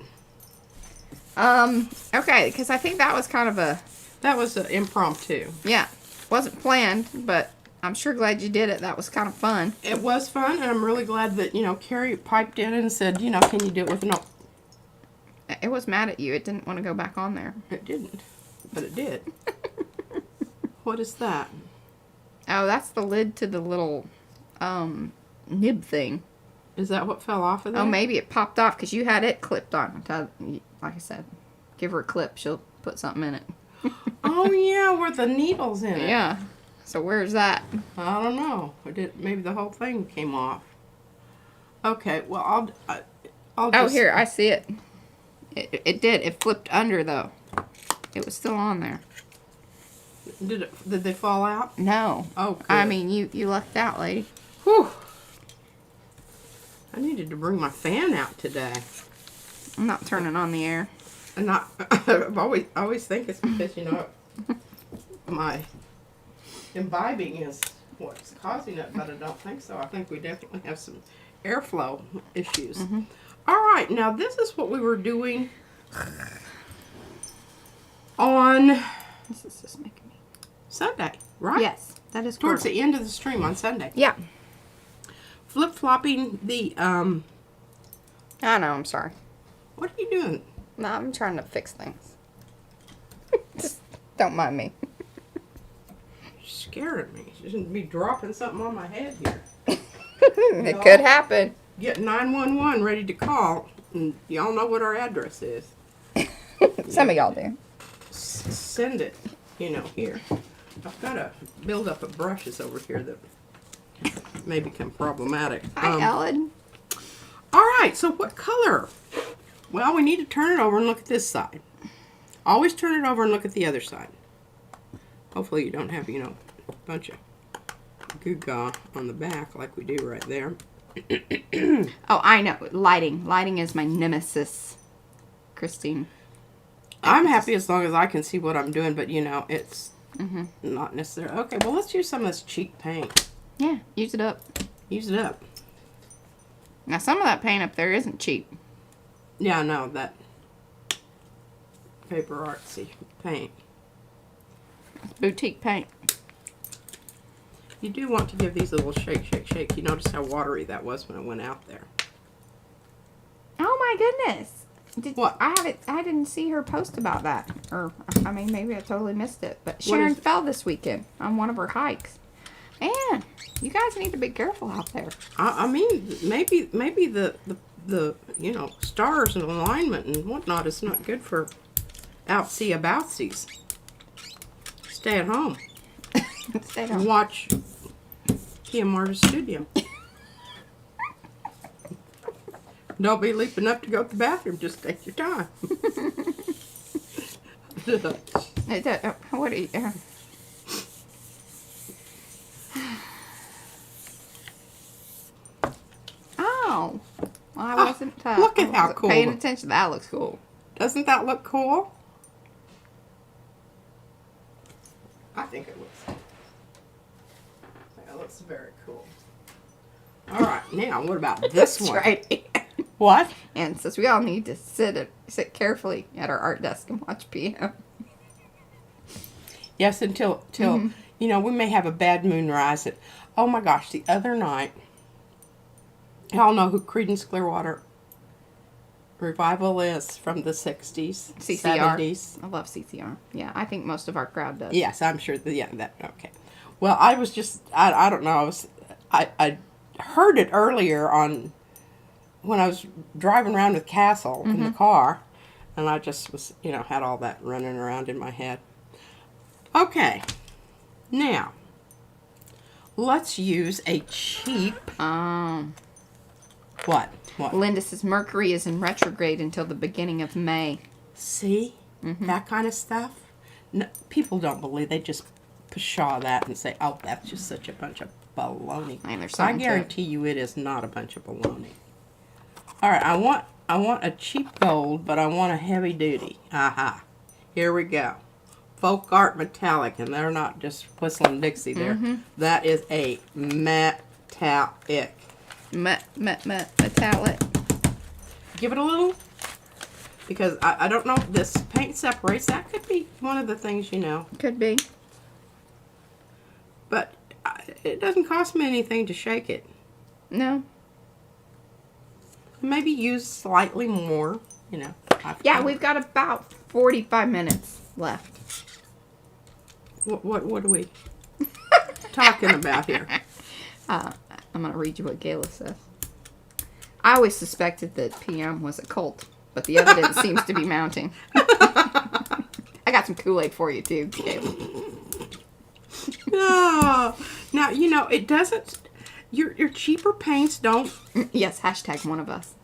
Speaker 1: Okay, because I think that was kind of a...
Speaker 2: That was an impromptu.
Speaker 1: Yeah, wasn't planned, but I'm sure glad you did it. That was kind of fun.
Speaker 2: It was fun, and I'm really glad that, Carrie piped in and said, can you do it with an...
Speaker 1: It was mad at you. It didn't want to go back on there.
Speaker 2: It didn't, but it did. What is that?
Speaker 1: Oh, that's the lid to the little nib thing.
Speaker 2: Is that what fell off of there?
Speaker 1: Oh, maybe it popped off because you had it clipped on. Like I said, give her a clip. She'll put something in it.
Speaker 2: Oh, yeah, where the needle's in it.
Speaker 1: Yeah. So where's that?
Speaker 2: I don't know. Maybe the whole thing came off. Okay, well, I'll just...
Speaker 1: Oh, here, I see it. It did. It flipped under, though. It was still on there.
Speaker 2: Did they fall out?
Speaker 1: No.
Speaker 2: Oh, good.
Speaker 1: I mean, you lucked out, lady.
Speaker 2: Whew. I needed to bring my fan out today.
Speaker 1: I'm not turning on the air.
Speaker 2: And I always think it's because, my imbibing is what's causing it, but I don't think so. I think we definitely have some airflow issues.
Speaker 1: Mm-hmm.
Speaker 2: All right, now this is what we were doing on
Speaker 1: This is just making me...
Speaker 2: Sunday, right?
Speaker 1: Yes, that is
Speaker 2: Towards
Speaker 1: correct.
Speaker 2: the end of the stream on Sunday.
Speaker 1: Yeah.
Speaker 2: Flip-flopping the,
Speaker 1: I know, I'm sorry.
Speaker 2: what are you doing?
Speaker 1: No, I'm trying to fix things. Just don't mind me.
Speaker 2: You're scaring me. You shouldn't be dropping something on my head here.
Speaker 1: It could happen.
Speaker 2: Get 911 ready to call. And y'all know what our address is.
Speaker 1: Some of y'all do.
Speaker 2: Send it, here. I've got a buildup of brushes over here that may become problematic.
Speaker 1: Hi, Ellen.
Speaker 2: All right, so what color? Well, we need to turn it over and look at this side. Always turn it over and look at the other side. Hopefully you don't have, a bunch of goo-gaw on the back like we do right there.
Speaker 1: Oh, I know. Lighting. Lighting is my nemesis, Christine.
Speaker 2: I'm happy as long as I can see what I'm doing, but, it's not necessary. Okay, well, let's use some of this cheap paint.
Speaker 1: Yeah, use it up.
Speaker 2: Use it up.
Speaker 1: Now, some of that paint up there isn't cheap.
Speaker 2: Yeah, I know, that paper artsy paint.
Speaker 1: It's boutique paint.
Speaker 2: You do want to give these a little shake, shake, shake. You notice how watery that was when it went out there.
Speaker 1: Oh my goodness!
Speaker 2: What?
Speaker 1: I didn't see her post about that, or I mean, maybe I totally missed it. But Sharon fell this weekend on one of her hikes. Man, you guys need to be careful out there.
Speaker 2: I mean, maybe the stars and alignment and whatnot is not good for outsy-aboutsies. Stay at home.
Speaker 1: Stay
Speaker 2: And
Speaker 1: down.
Speaker 2: watch Tia Marta's studio. Don't be leaping up to go to the bathroom. Just take your time.
Speaker 1: What are you... Oh. Well, I wasn't,
Speaker 2: look at
Speaker 1: I
Speaker 2: how
Speaker 1: wasn't
Speaker 2: cool.
Speaker 1: paying attention. That looks cool.
Speaker 2: Doesn't that look cool? I think it looks very cool. All right, now what about this
Speaker 1: That's
Speaker 2: one?
Speaker 1: right.
Speaker 2: What?
Speaker 1: And since we all need to sit carefully at our art desk and watch PM.
Speaker 2: Yes, until you know, we may have a bad moonrise. Oh my gosh, the other night, y'all know who Creedence Clearwater Revival is from the 60s,
Speaker 1: CCR.
Speaker 2: 70s.
Speaker 1: I love CCR. Yeah, I think most of our crowd does.
Speaker 2: Yes, I'm sure. Okay. Well, I was just, I don't know. I heard it earlier on when I was driving around with Castle in the car, and I just was, you know, had all that running around in my head. Okay, now let's use a cheap. What?
Speaker 1: Linda says Mercury is in retrograde until the beginning of May.
Speaker 2: See? That kind of stuff? No, people don't believe. They just pshaw that and say, oh, that's just such a bunch of baloney.
Speaker 1: And there's
Speaker 2: So I
Speaker 1: something to it.
Speaker 2: guarantee you it is not a bunch of baloney. All right, I want a cheap gold, but I want a heavy duty. Aha. Here we go. Folk Art Metallic, and they're not just whistling Dixie there. That is a metallic.
Speaker 1: Metallic.
Speaker 2: Give it a little, because I don't know if this paint separates. That could be one of the things, you know.
Speaker 1: Could be.
Speaker 2: But it doesn't cost me anything to shake it.
Speaker 1: No.
Speaker 2: Maybe use slightly more, you know.
Speaker 1: Yeah, we've got about 45 minutes left.
Speaker 2: What are we talking about here?
Speaker 1: I'm going to read you what Gayla says. I always suspected that PM was a cult, but the evidence seems to be mounting. I got some Kool-Aid for you, too, Gayla.
Speaker 2: No. Now, you know, it doesn't... Your cheaper paints don't
Speaker 1: Yes, hashtag one of us.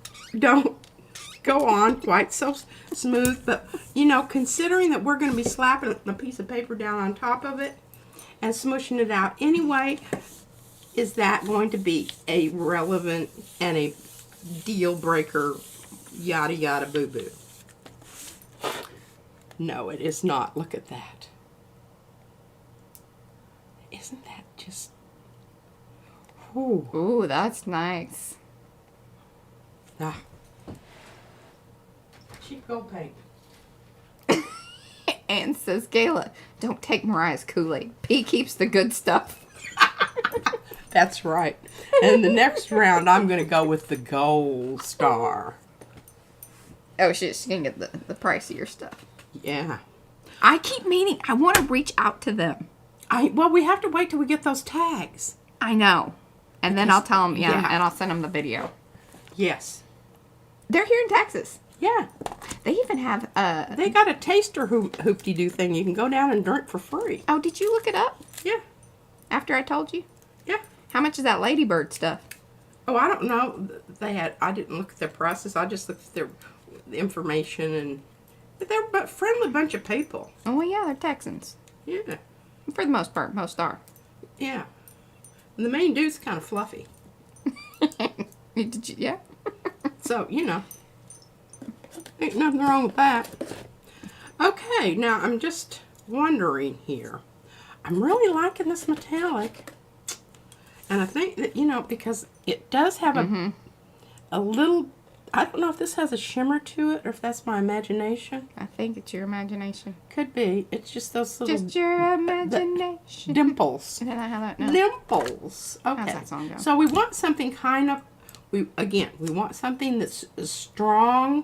Speaker 2: go on quite so smooth, but, you know, considering that we're going to be slapping a piece of paper down on top of it and smushing it out anyway, is that going to be a relevant and a deal breaker, yada yada boo boo? No, it is not. Look at that. Isn't that just... Ooh.
Speaker 1: Ooh, that's nice.
Speaker 2: Ah. Cheap gold paint.
Speaker 1: Anne says, Gayla, don't take Mariah's Kool-Aid. P keeps the good stuff.
Speaker 2: That's right. And the next round, I'm going to go with the gold star.
Speaker 1: Oh, she's going to get the pricier stuff.
Speaker 2: Yeah.
Speaker 1: I keep meaning, I want to reach out to them.
Speaker 2: Well, we have to wait till we get those tags.
Speaker 1: I know. And then I'll tell them,
Speaker 2: yeah.
Speaker 1: and I'll send them the video.
Speaker 2: Yes.
Speaker 1: They're here in Texas.
Speaker 2: Yeah.
Speaker 1: They even have,
Speaker 2: They got a taster hoopty-doo thing you can go down and drink for free.
Speaker 1: oh, did you look it up
Speaker 2: Yeah.
Speaker 1: after I told you?
Speaker 2: Yeah.
Speaker 1: How much is that Ladybird stuff?
Speaker 2: Oh, I don't know. I didn't look at their prices. I just looked at their information, and they're a friendly bunch of people.
Speaker 1: Oh, well, yeah, they're Texans.
Speaker 2: Yeah.
Speaker 1: For the most part, most are.
Speaker 2: Yeah. And the main dude's kind of fluffy.
Speaker 1: Did you, yeah?
Speaker 2: So, you know. Ain't nothing wrong with that. Okay, now I'm just wondering here. I'm really liking this metallic. And I think that, you know, because it does have a little... I don't know if this has a shimmer to it or if that's my imagination.
Speaker 1: I think it's your imagination.
Speaker 2: Could be. It's just those little...
Speaker 1: Just your imagination.
Speaker 2: dimples.
Speaker 1: Did I have that? No.
Speaker 2: Dimples. Okay.
Speaker 1: How's that song go?
Speaker 2: So we want something kind of... we want something that's strong.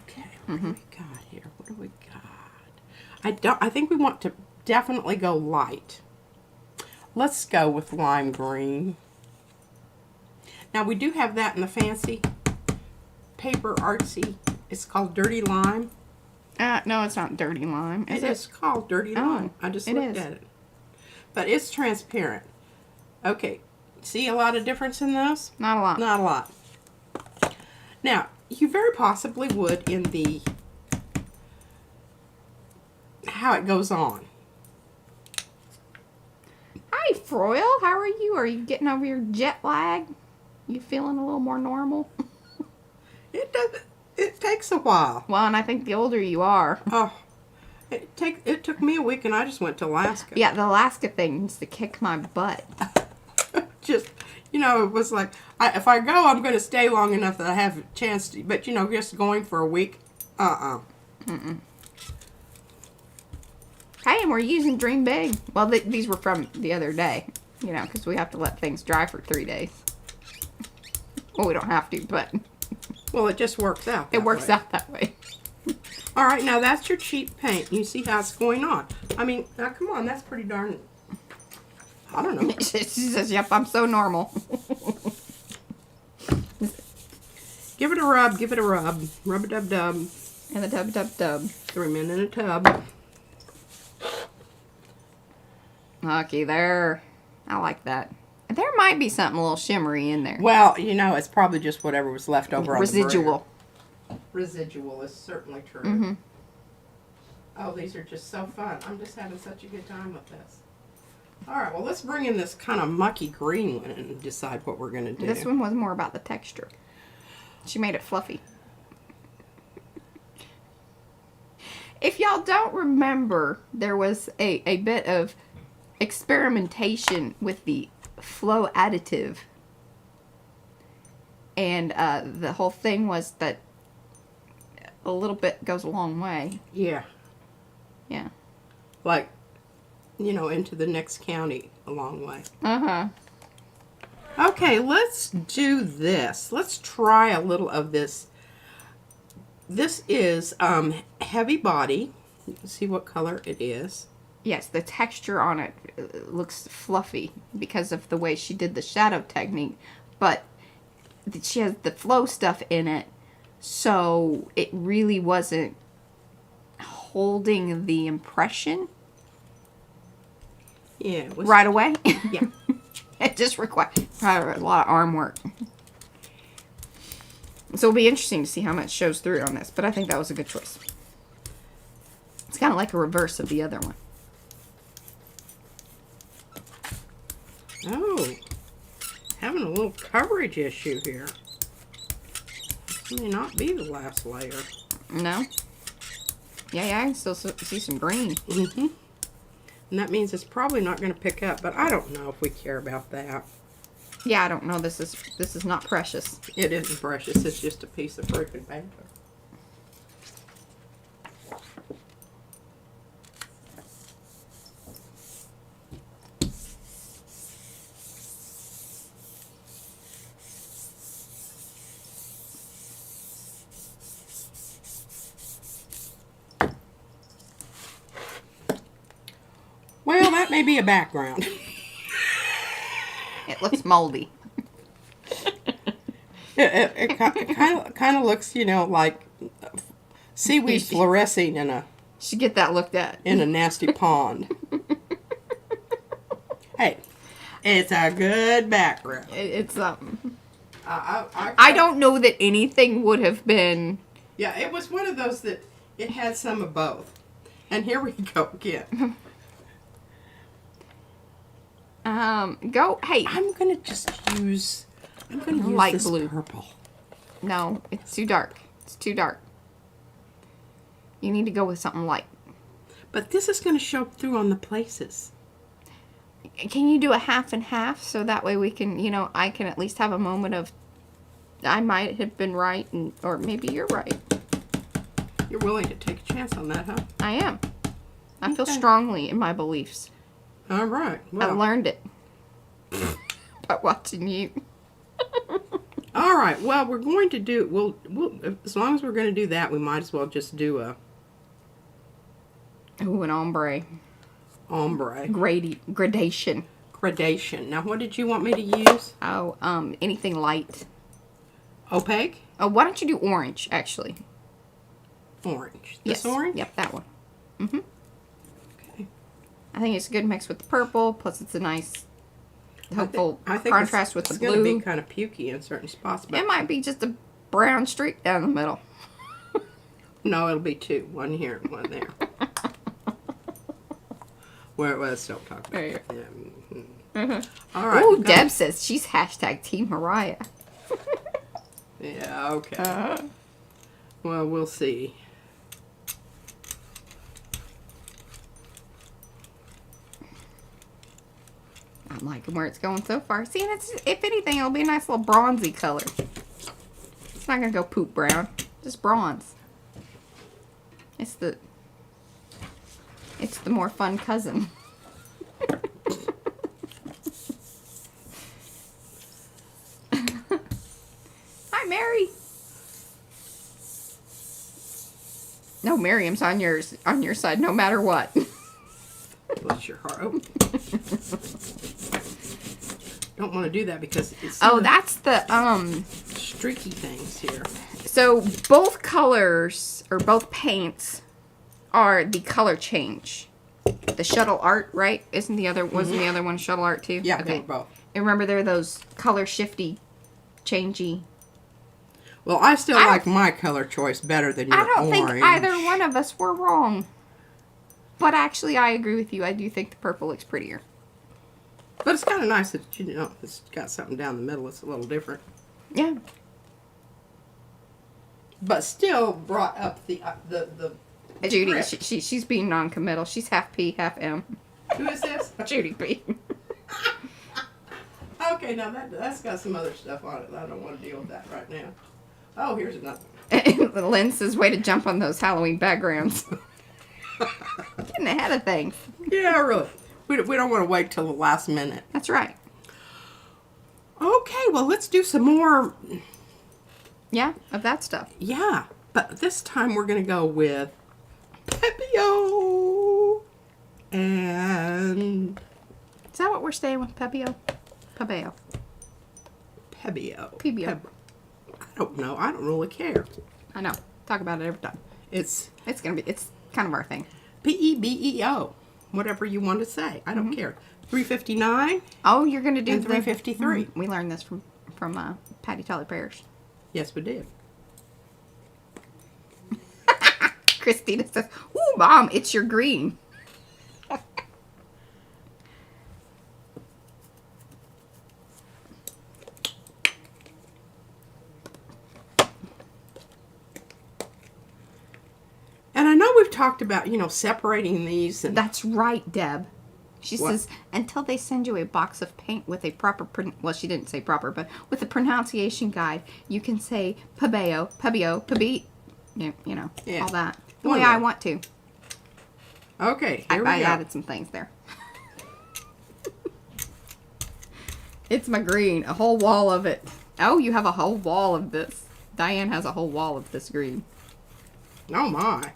Speaker 2: Okay. What do we got here? What do we got? I think we want to definitely go light. Let's go with lime green. Now we do have that in the fancy paper artsy. It's called Dirty Lime.
Speaker 1: No, it's not Dirty Lime. Is it?
Speaker 2: It's called Dirty Lime. I just looked at it. But it's transparent. Okay. See a lot of difference in those?
Speaker 1: Not a lot.
Speaker 2: Not a lot. Now, you very possibly would in the how it goes on.
Speaker 1: Hi, Froyle. How are you? Are you getting over your jet lag? You feeling a little more normal?
Speaker 2: it takes a while.
Speaker 1: Well, and I think the older you are.
Speaker 2: Oh, it took me a week, and I just went to Alaska.
Speaker 1: Yeah, the Alaska thing needs to kick my butt.
Speaker 2: Just, it was like, if I go, I'm going to stay long enough that I have a chance to. But, just going for a week,
Speaker 1: Mm-mm. Hey, and we're using Dream Big. Well, these were from the other day, because we have to let things dry for 3 days. Well, we don't have to, but...
Speaker 2: Well, it just works out.
Speaker 1: It works out that way.
Speaker 2: All right, now that's your cheap paint. You see how it's going on. I mean, now come on, that's pretty darn... I don't know.
Speaker 1: She says, yep, I'm so normal.
Speaker 2: Give it a rub, give it a rub. Rub-a-dub-dub.
Speaker 1: And the dub-dub-dub.
Speaker 2: 3 men in a tub.
Speaker 1: Okay, there. I like that. There might be something a little shimmery in there.
Speaker 2: Well, it's probably just whatever was left over on
Speaker 1: Residual.
Speaker 2: the brayer. Residual is certainly true.
Speaker 1: Mm-hmm.
Speaker 2: Oh, these are just so fun. I'm just having such a good time with this. All right, well, let's bring in this kind of mucky green one and decide what we're going to do.
Speaker 1: This one was more about the texture. She made it fluffy. If y'all don't remember, there was a bit of experimentation with the flow additive. And the whole thing was that a little bit goes a long way.
Speaker 2: Yeah.
Speaker 1: Yeah.
Speaker 2: Like, into the next county a long way.
Speaker 1: Uh-huh.
Speaker 2: Okay, let's do this. Let's try a little of this. This is heavy body. You can see what color it is.
Speaker 1: Yes, the texture on it looks fluffy because of the way she did the shadow technique, but she has the flow stuff in it, so it really wasn't holding the impression
Speaker 2: Yeah.
Speaker 1: right away.
Speaker 2: Yeah.
Speaker 1: It just required a lot of arm work. So it'll be interesting to see how much shows through on this, but I think that was a good choice. It's kind of like a reverse of the other one.
Speaker 2: Oh, having a little coverage issue here. This may not be the last layer.
Speaker 1: No? Yeah, I can still see some green.
Speaker 2: Mm-hmm. And that means it's probably not going to pick up, but I don't know if we care about that.
Speaker 1: Yeah, I don't know. This is not precious.
Speaker 2: It isn't precious. It's just a piece of freaking paper. Well, that may be a background.
Speaker 1: It looks moldy.
Speaker 2: It kind of looks, like seaweed fluorescing in a
Speaker 1: Should get that looked at.
Speaker 2: in a nasty pond. Hey, it's a good background.
Speaker 1: It's
Speaker 2: I
Speaker 1: don't know that anything would have been.
Speaker 2: Yeah, it was one of those that it had some of both. And here we go again.
Speaker 1: Hey.
Speaker 2: I'm gonna just use. I'm gonna use
Speaker 1: Light
Speaker 2: this
Speaker 1: blue.
Speaker 2: purple.
Speaker 1: No, it's too dark. It's too dark. You need to go with something light.
Speaker 2: But this is gonna show through on the places.
Speaker 1: Can you do a half and half so that way we can, I can at least have a moment of, I might have been right, or maybe you're right.
Speaker 2: You're willing to take a chance on that, huh?
Speaker 1: I am. I feel
Speaker 2: Okay.
Speaker 1: strongly in my beliefs.
Speaker 2: All right.
Speaker 1: I
Speaker 2: Well,
Speaker 1: learned it by watching you.
Speaker 2: all right. Well, we're going to do. We'll as long as we're going to do that, we might as well just do a
Speaker 1: Ooh, an ombre.
Speaker 2: ombre
Speaker 1: Gradation.
Speaker 2: gradation. Now, what did you want me to use?
Speaker 1: Oh, anything light.
Speaker 2: Opaque,
Speaker 1: Oh, why don't you do orange, actually?
Speaker 2: orange.
Speaker 1: Yes.
Speaker 2: This orange.
Speaker 1: Yep, that one. Mm-hmm.
Speaker 2: Okay.
Speaker 1: I think it's a good mix with the purple, plus it's a nice, hopeful
Speaker 2: I think
Speaker 1: contrast with the
Speaker 2: It's going to
Speaker 1: blue.
Speaker 2: be kind of pukey in certain spots, but
Speaker 1: It might be just a brown streak down the middle.
Speaker 2: no, it'll be two. One here and one there. Where it was, don't talk about it. Yeah. Mm-hmm. All right.
Speaker 1: Ooh,
Speaker 2: go.
Speaker 1: Deb says she's hashtag Team Mariah.
Speaker 2: Yeah, okay. Well, we'll see.
Speaker 1: I'm liking where it's going so far. See, and it's, if anything, it'll be a nice little bronzy color. It's not gonna go poop brown. Just bronze. It's the more fun cousin. Hi, Mary. No, Miriam's on your side no matter what.
Speaker 2: Bless your heart. Don't want to do that because it's
Speaker 1: Oh, that's the
Speaker 2: streaky things here.
Speaker 1: So both colors or both paints are the color change. The shuttle art, right? Wasn't the other one shuttle art too?
Speaker 2: Yeah,
Speaker 1: okay.
Speaker 2: they were both.
Speaker 1: And remember, they're those color shifty, changey.
Speaker 2: Well, I still like my color choice better than your
Speaker 1: I don't
Speaker 2: orange.
Speaker 1: think either one of us were wrong. But actually, I agree with you. I do think the purple looks prettier.
Speaker 2: But it's kind of nice that, you know, it's got something down the middle. It's a little different.
Speaker 1: Yeah.
Speaker 2: But still brought up the
Speaker 1: Judy,
Speaker 2: script.
Speaker 1: she's being non-committal. She's half P, half M.
Speaker 2: Who is this?
Speaker 1: Judy P.
Speaker 2: Okay, now that's got some other stuff on it. I don't want to deal with that right now. Oh, here's another.
Speaker 1: And Lynn says, way to jump on those Halloween backgrounds. Getting ahead of things.
Speaker 2: Yeah, really. We don't want to wait till the last minute.
Speaker 1: That's right.
Speaker 2: Okay, well, let's do some more.
Speaker 1: Yeah, of that stuff.
Speaker 2: Yeah, but this time we're going to go with Pepio. And
Speaker 1: Is that what we're staying with? Pepio? Pepeo.
Speaker 2: Pebio.
Speaker 1: Pebio.
Speaker 2: I don't know. I don't really care.
Speaker 1: I know. Talk about it every time.
Speaker 2: It's
Speaker 1: It's kind of our thing.
Speaker 2: Pebeo. Whatever you want to say. I don't care. 359
Speaker 1: Oh, you're going to do
Speaker 2: and 353.
Speaker 1: We learned this from Patty Tyler Parrish.
Speaker 2: Yes, we did.
Speaker 1: Christina says, ooh, Mom, it's your green.
Speaker 2: And I know we've talked about, you know, separating these. And
Speaker 1: That's right, Deb. She
Speaker 2: What?
Speaker 1: says, until they send you a box of paint with a proper, well, she didn't say proper, but with a pronunciation guide, you can say Pebeo, Pebio, Pebi, you know,
Speaker 2: Yeah.
Speaker 1: all that. The
Speaker 2: One
Speaker 1: way I
Speaker 2: way.
Speaker 1: want to.
Speaker 2: Okay, here
Speaker 1: I
Speaker 2: we go.
Speaker 1: added some things there. It's my green, a whole wall of it. Oh, you have a whole wall of this. Diane has a whole wall of this green.
Speaker 2: Oh my,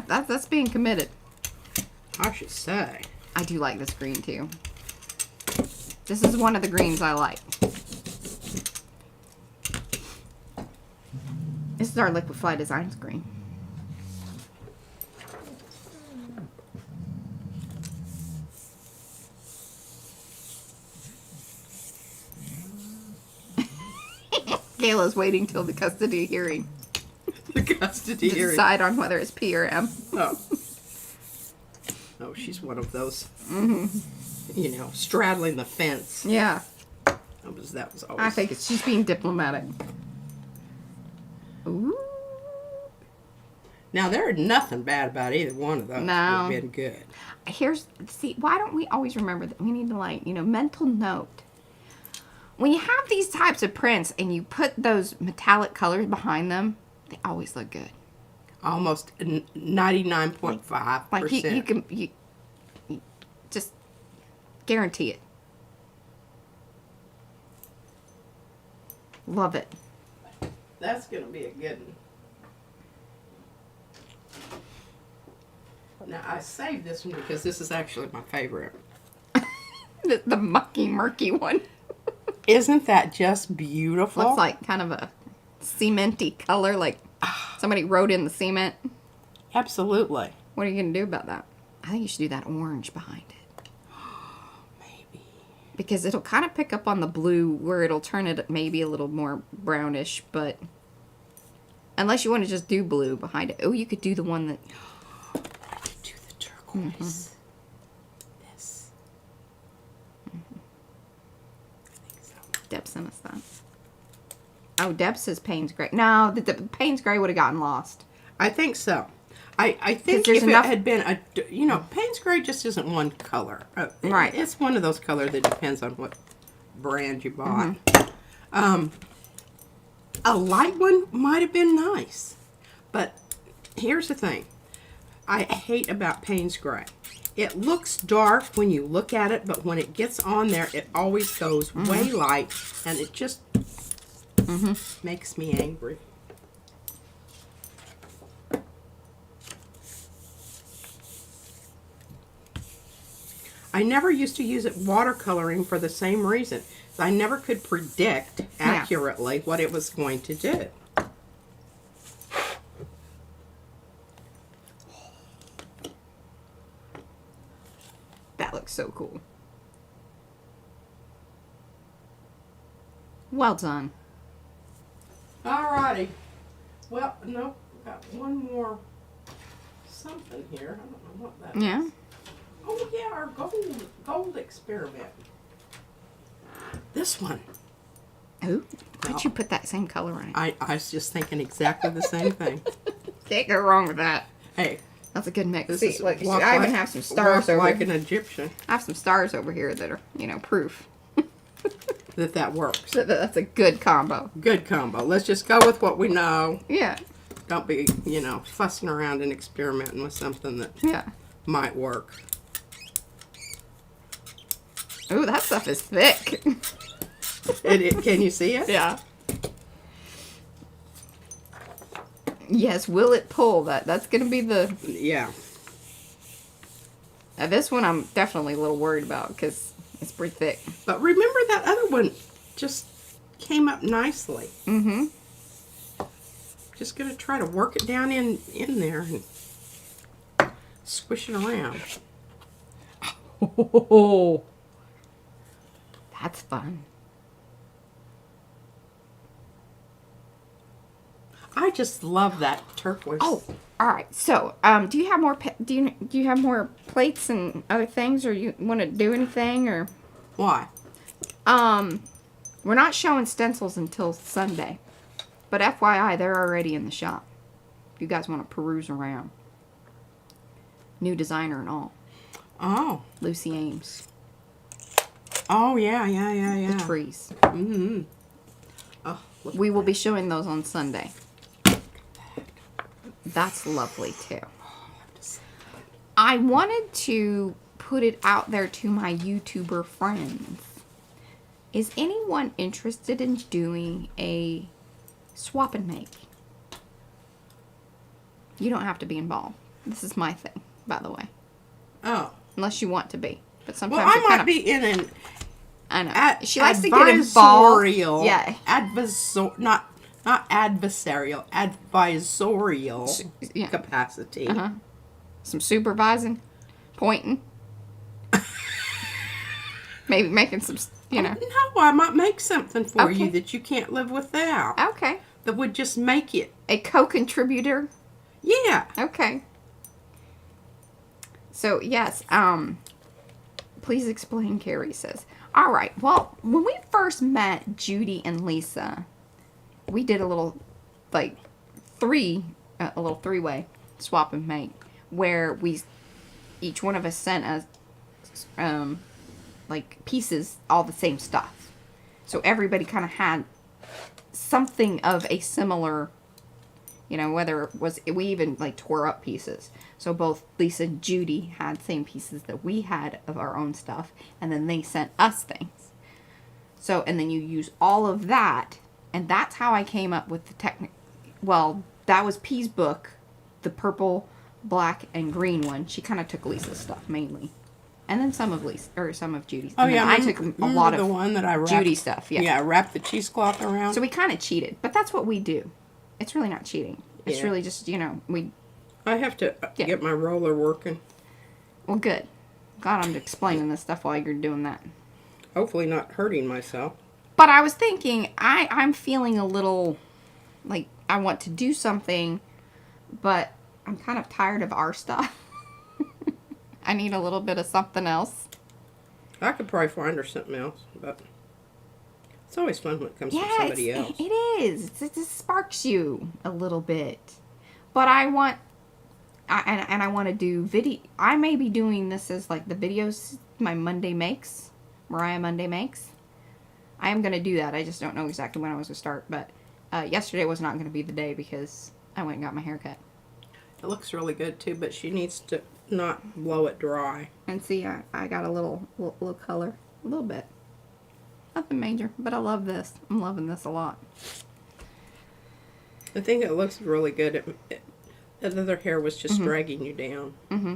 Speaker 1: That's being committed.
Speaker 2: I should say.
Speaker 1: I do like this green too. This is one of the greens I like. This is our Liquid Fly Designs green. Kayla's waiting till the custody hearing
Speaker 2: The custody
Speaker 1: to
Speaker 2: hearing.
Speaker 1: decide on whether it's P or M.
Speaker 2: Oh. Oh, she's one of those, you know, straddling the fence.
Speaker 1: Yeah,
Speaker 2: That was always.
Speaker 1: I think she's being diplomatic. Ooh.
Speaker 2: Now, there is nothing bad about either one of those.
Speaker 1: No.
Speaker 2: They've been good.
Speaker 1: See, why don't we always remember that we need to, like, mental note. When you have these types of prints and you put those metallic colors behind them, they always look good.
Speaker 2: Almost 99.5%.
Speaker 1: Like, you just guarantee it. Love it.
Speaker 2: That's going to be a good one. Now, I saved this one because this is actually my favorite.
Speaker 1: The mucky, murky one.
Speaker 2: Isn't that just beautiful?
Speaker 1: Looks like kind of a cementy color, like somebody wrote in the cement.
Speaker 2: Absolutely.
Speaker 1: What are you going to do about that? I think you should do that orange behind it.
Speaker 2: Maybe.
Speaker 1: Because it'll kind of pick up on the blue where it'll turn it maybe a little more brownish, but unless you want to just do blue behind it. Oh, you could do the one that...
Speaker 2: I could do the turquoise. This. I think so.
Speaker 1: Deb sent us that. Oh, Deb says Payne's Gray. No, the Payne's Gray would have gotten lost.
Speaker 2: I think so. I think
Speaker 1: there's
Speaker 2: if
Speaker 1: enough-
Speaker 2: it had been a, you know, Payne's Gray just isn't one color.
Speaker 1: Right.
Speaker 2: It's one of those colors that depends on what brand you bought. A light one might have been nice. But here's the thing. I hate about Payne's Gray. It looks dark when you look at it, but when it gets on there, it always goes way light, and it just makes me angry. I never used to use it watercoloring for the same reason. I never could predict accurately what it was going to do.
Speaker 1: That looks so cool. Well done.
Speaker 2: Alrighty. Well, no, got one more something here. I don't know what that is.
Speaker 1: Yeah.
Speaker 2: Oh yeah, our gold experiment. This one.
Speaker 1: Ooh, why'd you put that same color on it?
Speaker 2: I was just thinking exactly the same thing.
Speaker 1: Can't go wrong with that.
Speaker 2: Hey,
Speaker 1: That's a good mix.
Speaker 2: this
Speaker 1: See,
Speaker 2: is
Speaker 1: look,
Speaker 2: walk
Speaker 1: I even
Speaker 2: like-
Speaker 1: have some stars
Speaker 2: walk
Speaker 1: over
Speaker 2: like
Speaker 1: here.
Speaker 2: an Egyptian.
Speaker 1: I have some stars over here that are, you know, proof.
Speaker 2: That works.
Speaker 1: That's a good combo.
Speaker 2: Good combo. Let's just go with what we know.
Speaker 1: Yeah.
Speaker 2: Don't be, you know, fussing around and experimenting with something that
Speaker 1: Yeah.
Speaker 2: might work.
Speaker 1: Ooh, that stuff is thick.
Speaker 2: Can you see it?
Speaker 1: Yeah. Yes, will it pull? That's gonna be the.
Speaker 2: Yeah.
Speaker 1: This one I'm definitely a little worried about because it's pretty thick.
Speaker 2: But remember that other one just came up nicely.
Speaker 1: Mm-hmm.
Speaker 2: Just gonna try to work it down in there and squish it around.
Speaker 1: Oh, that's fun.
Speaker 2: I just love that turquoise.
Speaker 1: Oh, all right. So, do you have more? Do you have more plates and other things, or you want to do anything, or?
Speaker 2: Why?
Speaker 1: We're not showing stencils until Sunday, but FYI, they're already in the shop. If you guys want to peruse around, new designer and all.
Speaker 2: Oh.
Speaker 1: Lucy Ames.
Speaker 2: Oh yeah.
Speaker 1: The trees.
Speaker 2: Mm-hmm. Oh, look
Speaker 1: We
Speaker 2: at
Speaker 1: will
Speaker 2: that.
Speaker 1: be showing those on Sunday. That's lovely too. I wanted to put it out there to my YouTuber friends. Is anyone interested in doing a swap and make? You don't have to be involved. This is my thing, by the way.
Speaker 2: Oh.
Speaker 1: Unless you want to be. But sometimes
Speaker 2: Well, I
Speaker 1: it
Speaker 2: might
Speaker 1: kind of,
Speaker 2: be in an
Speaker 1: I know. She likes to get involved. Yeah.
Speaker 2: Not adversarial, advisorial
Speaker 1: Yeah.
Speaker 2: capacity.
Speaker 1: Uh-huh. Some supervising, pointing. Maybe making some, you know.
Speaker 2: No, I might make something for you
Speaker 1: Okay.
Speaker 2: that you can't live without.
Speaker 1: Okay.
Speaker 2: That would just make it.
Speaker 1: A co-contributor.
Speaker 2: Yeah.
Speaker 1: Okay. So, yes, please explain, Carrie says. All right. Well, when we first met Judy and Lisa, we did a little, like, a little three-way swap and make where each one of us sent us, like, pieces, all the same stuff. So everybody kind of had something of a similar, you know, whether it was, we even, like, tore up pieces. So both Lisa and Judy had same pieces that we had of our own stuff, and then they sent us things. So, and then you use all of that, and that's how I came up with the well, that was P's book, the purple, black, and green one. She kind of took Lisa's stuff mainly. And then some of Judy's.
Speaker 2: Oh
Speaker 1: And
Speaker 2: yeah,
Speaker 1: then I took a lot of
Speaker 2: the one that I wrapped,
Speaker 1: Judy stuff, yeah.
Speaker 2: Yeah, I wrapped the cheesecloth around.
Speaker 1: So we kind of cheated, but that's what we do. It's really not cheating. It's
Speaker 2: Yeah.
Speaker 1: really just, you know,
Speaker 2: I have to
Speaker 1: Yeah.
Speaker 2: get my roller working.
Speaker 1: well, good. Glad I'm explaining this stuff while you're doing that.
Speaker 2: Hopefully not hurting myself.
Speaker 1: But I was thinking, I'm feeling a little, like, I want to do something, but I'm kind of tired of our stuff. I need a little bit of something else.
Speaker 2: I could probably find her something else, but It's always fun when it comes from somebody else.
Speaker 1: It is. It just sparks you a little bit. But I want, I want to do video. I may be doing this as like the videos, my Monday Makes, Mariah Monday Makes. I am going to do that. I just don't know exactly when I was going to start. But yesterday was not going to be the day because I went and got my hair cut.
Speaker 2: It looks really good too, but she needs to not blow it dry.
Speaker 1: And see, I got a little color. A little bit. Nothing major, but I love this. I'm loving this a lot.
Speaker 2: I think it looks really good. That other hair was just dragging you down.
Speaker 1: Mm-hmm.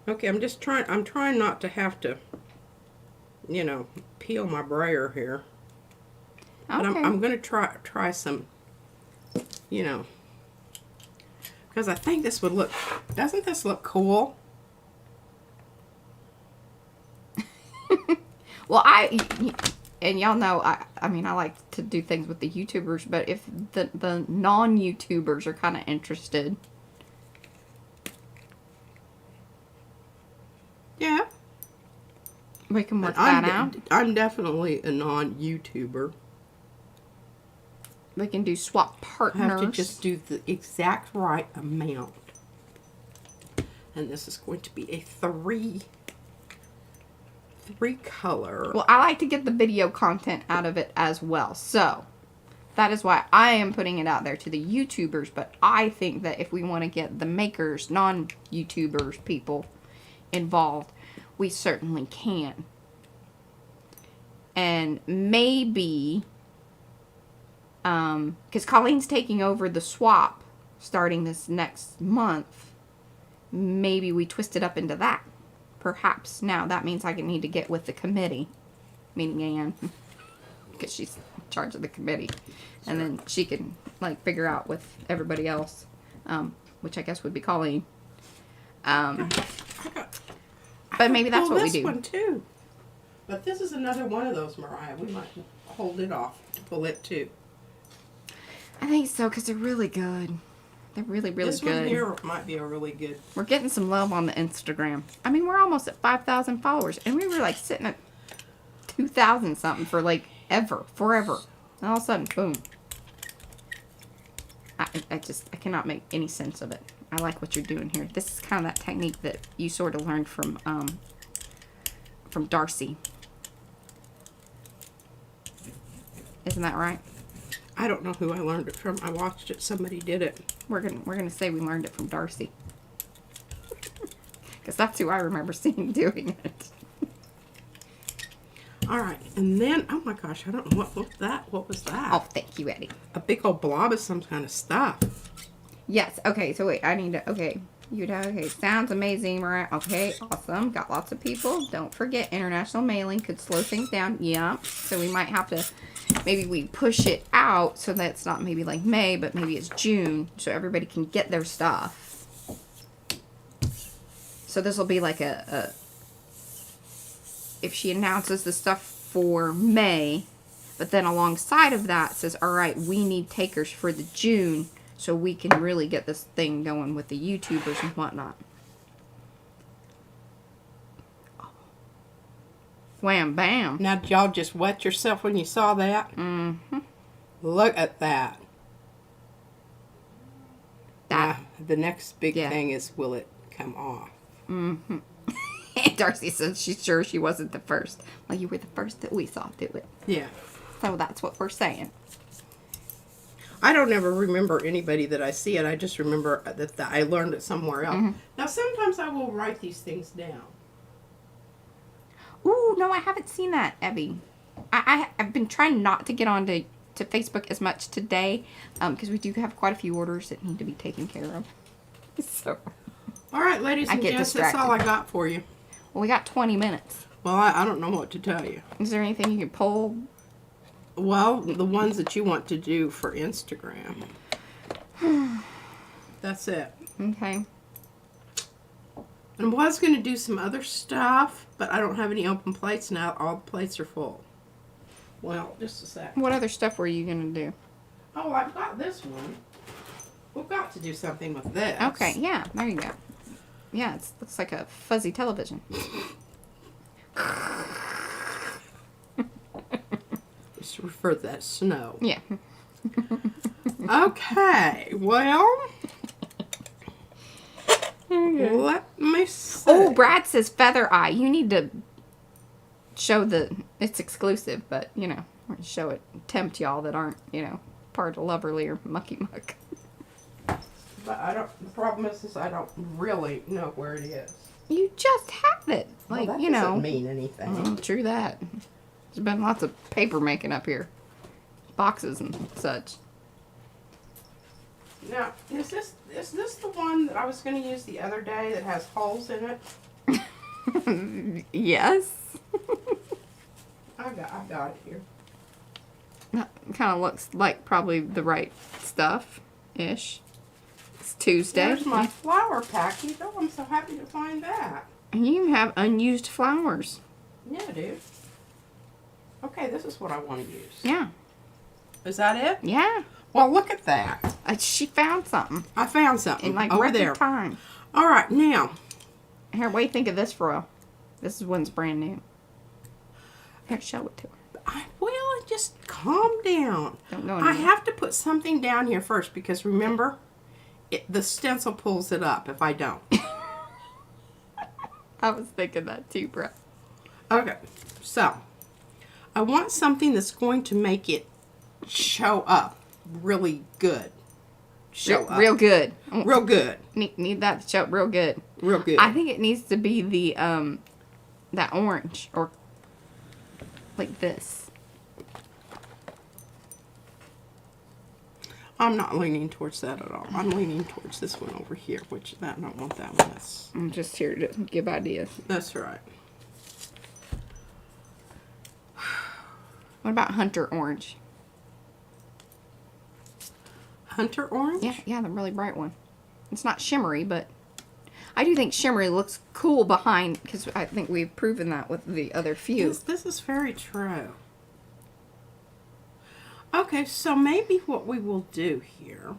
Speaker 2: Okay, I'm trying not to have to, you know, peel my brayer here.
Speaker 1: Okay.
Speaker 2: But I'm going to try some, you know, because I think this would look, doesn't this look cool?
Speaker 1: Well, and y'all know, I mean, I like to do things with the YouTubers, but if the non-YouTubers are kind of interested.
Speaker 2: Yeah.
Speaker 1: We can work that out.
Speaker 2: I'm definitely a non-YouTuber.
Speaker 1: We can do swap partners.
Speaker 2: I have to just do the exact right amount. And this is going to be a three color.
Speaker 1: Well, I like to get the video content out of it as well. So, that is why I am putting it out there to the YouTubers. But I think that if we want to get the makers, non-YouTubers, people involved, we certainly can. And maybe, because Colleen's taking over the swap starting this next month, maybe we twist it up into that. Perhaps. Now, that means I need to get with the committee, meaning Anne, because she's in charge of the committee. And then she can, like, figure out with everybody else, which I guess would be Colleen. But maybe that's what we do.
Speaker 2: This one, too. But this is another one of those, Mariah. We might hold it off to pull it, too.
Speaker 1: I think so, because they're really good. They're really, really
Speaker 2: this
Speaker 1: good.
Speaker 2: This one here might be a really good.
Speaker 1: We're getting some love on the Instagram. I mean, we're almost at 5,000 followers. And we were, like, sitting at 2,000 something for, like, forever. And all of a sudden, boom. I cannot make any sense of it. I like what you're doing here. This is kind of that technique that you sort of learned from Darcy. Isn't that right?
Speaker 2: I don't know who I learned it from. I watched it. Somebody did it.
Speaker 1: We're gonna say we learned it from Darcy, because that's who I remember seeing doing it.
Speaker 2: All right, and then oh my gosh, I don't know what was that. What was that?
Speaker 1: Oh, thank you, Eddie.
Speaker 2: A big old blob of some kind of stuff.
Speaker 1: Yes. Okay. So wait, I need to. Okay. Okay. Sounds amazing, right? Okay. Awesome. Got lots of people. Don't forget, international mailing could slow things down. Yeah. So we might have to. Maybe we push it out so that it's not maybe like May, but maybe it's June, so everybody can get their stuff. So this will be like if she announces the stuff for May, but then alongside of that says, all right, we need takers for the June, so we can really get this thing going with the YouTubers and whatnot. Wham bam.
Speaker 2: Now, did y'all just wet yourself when you saw that?
Speaker 1: Mm-hmm.
Speaker 2: Look at that.
Speaker 1: That.
Speaker 2: Now, the next big thing is, will it come off?
Speaker 1: Mm-hmm. Darcy says she's sure she wasn't the first. Well, you were the first that we saw do it.
Speaker 2: Yeah.
Speaker 1: So that's what we're saying.
Speaker 2: I don't ever remember anybody that I see it. I just remember that I learned it somewhere else. Mm-hmm. Now, sometimes I will write these things down.
Speaker 1: Ooh, no, I haven't seen that, Abby. I've been trying not to get on to Facebook as much today, because we do have quite a few orders that need to be taken care of. So,
Speaker 2: all right, ladies and gents, that's all I got for you.
Speaker 1: Well, we got 20 minutes.
Speaker 2: Well, I don't know what to tell you.
Speaker 1: Is there anything you can pull?
Speaker 2: Well, the ones that you want to do for Instagram. That's it.
Speaker 1: Okay.
Speaker 2: I was going to do some other stuff, but I don't have any open plates now. All the plates are full. Well, just a sec.
Speaker 1: What other stuff were you going to do?
Speaker 2: Oh, I've got this one. We've got to do something with this.
Speaker 1: Okay, yeah, there you go. Yeah, it looks like a fuzzy television.
Speaker 2: There's just refer to that as snow.
Speaker 1: Yeah.
Speaker 2: Okay, well, let me see.
Speaker 1: Oh, Brad says feather eye. You need to show it's exclusive, but, you know, show it, tempt y'all that aren't, you know, part of Loverly or Mucky Muck.
Speaker 2: But the problem is I don't really know where it is.
Speaker 1: You just have it. Like,
Speaker 2: Well, that
Speaker 1: you know.
Speaker 2: doesn't mean anything.
Speaker 1: True that. There's been lots of paper making up here. Boxes and such.
Speaker 2: Now, is this the one that I was going to use the other day that has holes in it?
Speaker 1: Yes.
Speaker 2: I got it here.
Speaker 1: That kind of looks like probably the right stuff-ish. It's Tuesday.
Speaker 2: There's my flower package. Oh, I'm so happy to find that.
Speaker 1: And you have unused flowers.
Speaker 2: Yeah, dude. Okay, this is what I want to use.
Speaker 1: Yeah.
Speaker 2: Is that it?
Speaker 1: Yeah.
Speaker 2: Well, look at that.
Speaker 1: She found something.
Speaker 2: I found something
Speaker 1: In like
Speaker 2: over
Speaker 1: record
Speaker 2: there.
Speaker 1: time.
Speaker 2: All right, now.
Speaker 1: Here, what do you think of this, Fro? This is one's brand new. Here, show it to her.
Speaker 2: I will. Just calm down.
Speaker 1: Don't go
Speaker 2: I
Speaker 1: anywhere.
Speaker 2: have to put something down here first because remember, the stencil pulls it up if I don't.
Speaker 1: I was thinking that too, bro.
Speaker 2: Okay, so I want something that's going to make it show up really good. Show up.
Speaker 1: Real good.
Speaker 2: Real good.
Speaker 1: Need that to show up real good.
Speaker 2: Real good.
Speaker 1: I think it needs to be the that orange or like this.
Speaker 2: I'm not leaning towards that at all. I'm leaning towards this one over here, which I don't want that one.
Speaker 1: I'm just here to give ideas.
Speaker 2: That's right.
Speaker 1: What about Hunter Orange?
Speaker 2: Hunter orange?
Speaker 1: Yeah, the really bright one. It's not shimmery, but I do think shimmery looks cool behind, because I think we've proven that with the other few.
Speaker 2: This is very true. Okay, so maybe what we will do here,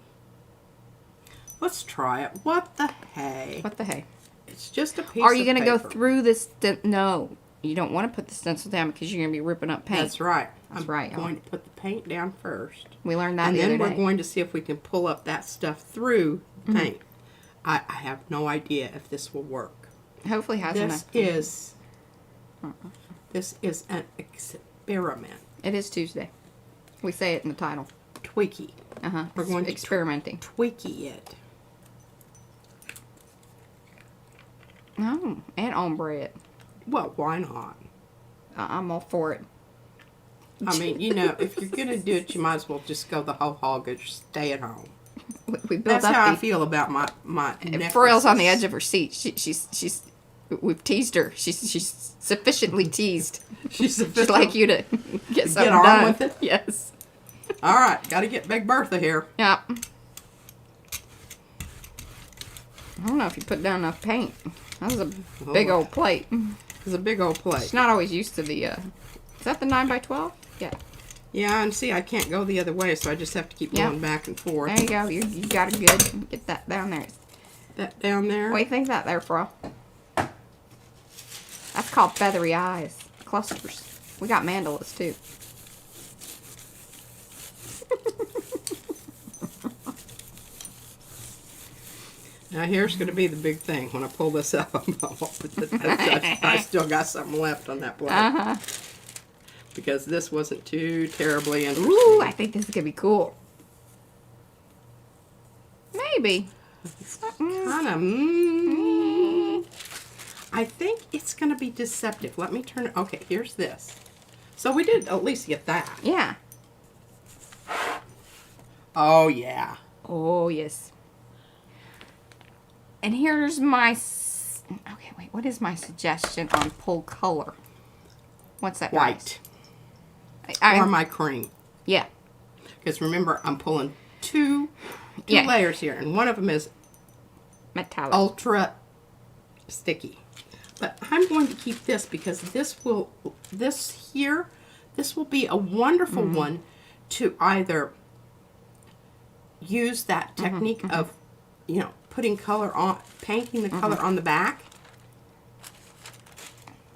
Speaker 2: let's try it. What the hey?
Speaker 1: What the hey?
Speaker 2: It's just a piece
Speaker 1: Are you
Speaker 2: going to
Speaker 1: go through this? No, you don't want to put the stencil down because you're going to be ripping up paint.
Speaker 2: That's right.
Speaker 1: That's right.
Speaker 2: I'm going to put the paint down first.
Speaker 1: We learned that
Speaker 2: and
Speaker 1: the
Speaker 2: then
Speaker 1: other
Speaker 2: we're
Speaker 1: day.
Speaker 2: going to see if we can pull up that stuff through the paint. I have no idea if this will work.
Speaker 1: Hopefully has enough.
Speaker 2: This is an experiment.
Speaker 1: It is Tuesday. We say it in the title.
Speaker 2: Tweaky. We're going to
Speaker 1: experimenting.
Speaker 2: Tweaky it.
Speaker 1: Oh, and ombre it.
Speaker 2: Well, why not?
Speaker 1: I'm all for it.
Speaker 2: I mean, you know, if you're going to do it, you might as well just go the whole hog and just stay at home.
Speaker 1: We built
Speaker 2: That's
Speaker 1: up
Speaker 2: how I feel about my necklaces.
Speaker 1: Froyle's on the edge of her seat. She's we've teased her. She's sufficiently teased.
Speaker 2: She's
Speaker 1: She'd like you to get something
Speaker 2: on
Speaker 1: done.
Speaker 2: with it?
Speaker 1: Yes.
Speaker 2: All right, got to get Big Bertha here.
Speaker 1: Yeah. I don't know if you put down enough paint. That was a big old plate.
Speaker 2: It's a big old plate.
Speaker 1: She's not always used to the, is that the 9x12? Yeah.
Speaker 2: Yeah, and see, I can't go the other way, so I just have to keep going back and forth.
Speaker 1: There you go. You got it good. Get that down there.
Speaker 2: That down there.
Speaker 1: What do you think that there, Fro? That's called feathery eyes. Clusters. We got mandalas, too.
Speaker 2: Now here's going to be the big thing. When I pull this up, I still got something left on that plate. Because this wasn't too terribly interesting.
Speaker 1: Ooh, I think this is going to be cool. Maybe.
Speaker 2: Kind of. I think it's going to be deceptive. Let me turn it. Okay, here's this. So we did at least get that.
Speaker 1: Yeah.
Speaker 2: Oh, yeah.
Speaker 1: Oh, yes. And here's my... Okay, wait. What is my suggestion on pull color? What's that?
Speaker 2: White.
Speaker 1: I
Speaker 2: Or my cream.
Speaker 1: Yeah.
Speaker 2: Because remember, I'm pulling two
Speaker 1: Yeah.
Speaker 2: layers here. And one of them is
Speaker 1: Metallic.
Speaker 2: ultra sticky. But I'm going to keep this because this will be a wonderful one to either use that technique of, you know, putting color on, painting the color on the back.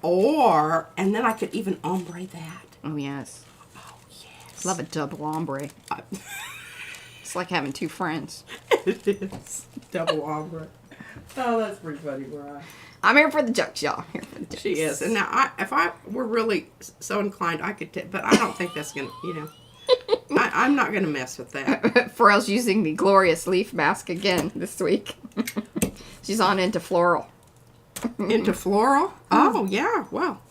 Speaker 2: Or, and then I could even ombre that.
Speaker 1: Oh, yes.
Speaker 2: Oh, yeah.
Speaker 1: Love a double ombre. It's like having two friends.
Speaker 2: It is. Double ombre. Oh, that's pretty funny, Mariah.
Speaker 1: I'm here for the jokes, y'all. Here for the jokes.
Speaker 2: She is. And now, if I were really so inclined, I could but I don't think that's going to, I'm not going to mess with that.
Speaker 1: Pharrell's using the glorious leaf mask again this week. She's on into floral.
Speaker 2: Into floral? Oh, yeah. Well.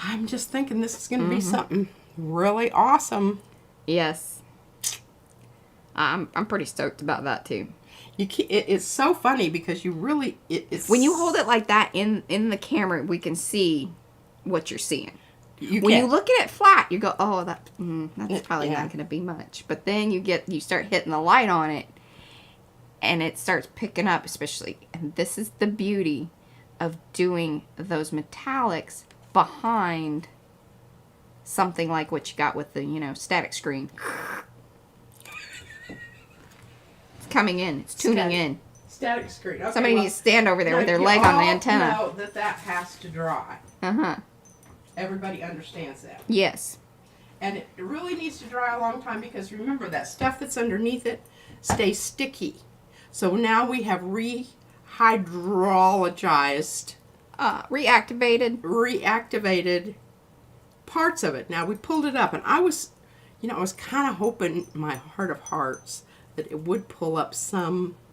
Speaker 2: I'm just thinking this is going to be something really awesome.
Speaker 1: Yes. I'm pretty stoked about that, too.
Speaker 2: It's so funny because you really... It's
Speaker 1: when you hold it like that in the camera, we can see what you're seeing. When you look at it flat, you go, oh, that's probably not going to be much. But then you start hitting the light on it, and it starts picking up, especially. And this is the beauty of doing those metallics behind something like what you got with the, static screen. It's coming in. It's tuning in.
Speaker 2: Static screen. Okay,
Speaker 1: somebody needs to stand over there with their leg on the antenna.
Speaker 2: Know that has to dry.
Speaker 1: Uh-huh.
Speaker 2: Everybody understands that.
Speaker 1: Yes.
Speaker 2: And it really needs to dry a long time because remember that stuff that's underneath it stays sticky. So now we have rehydrologized. Reactivated parts of it. Now we pulled it up and I was kind of hoping in my heart of hearts that it would pull up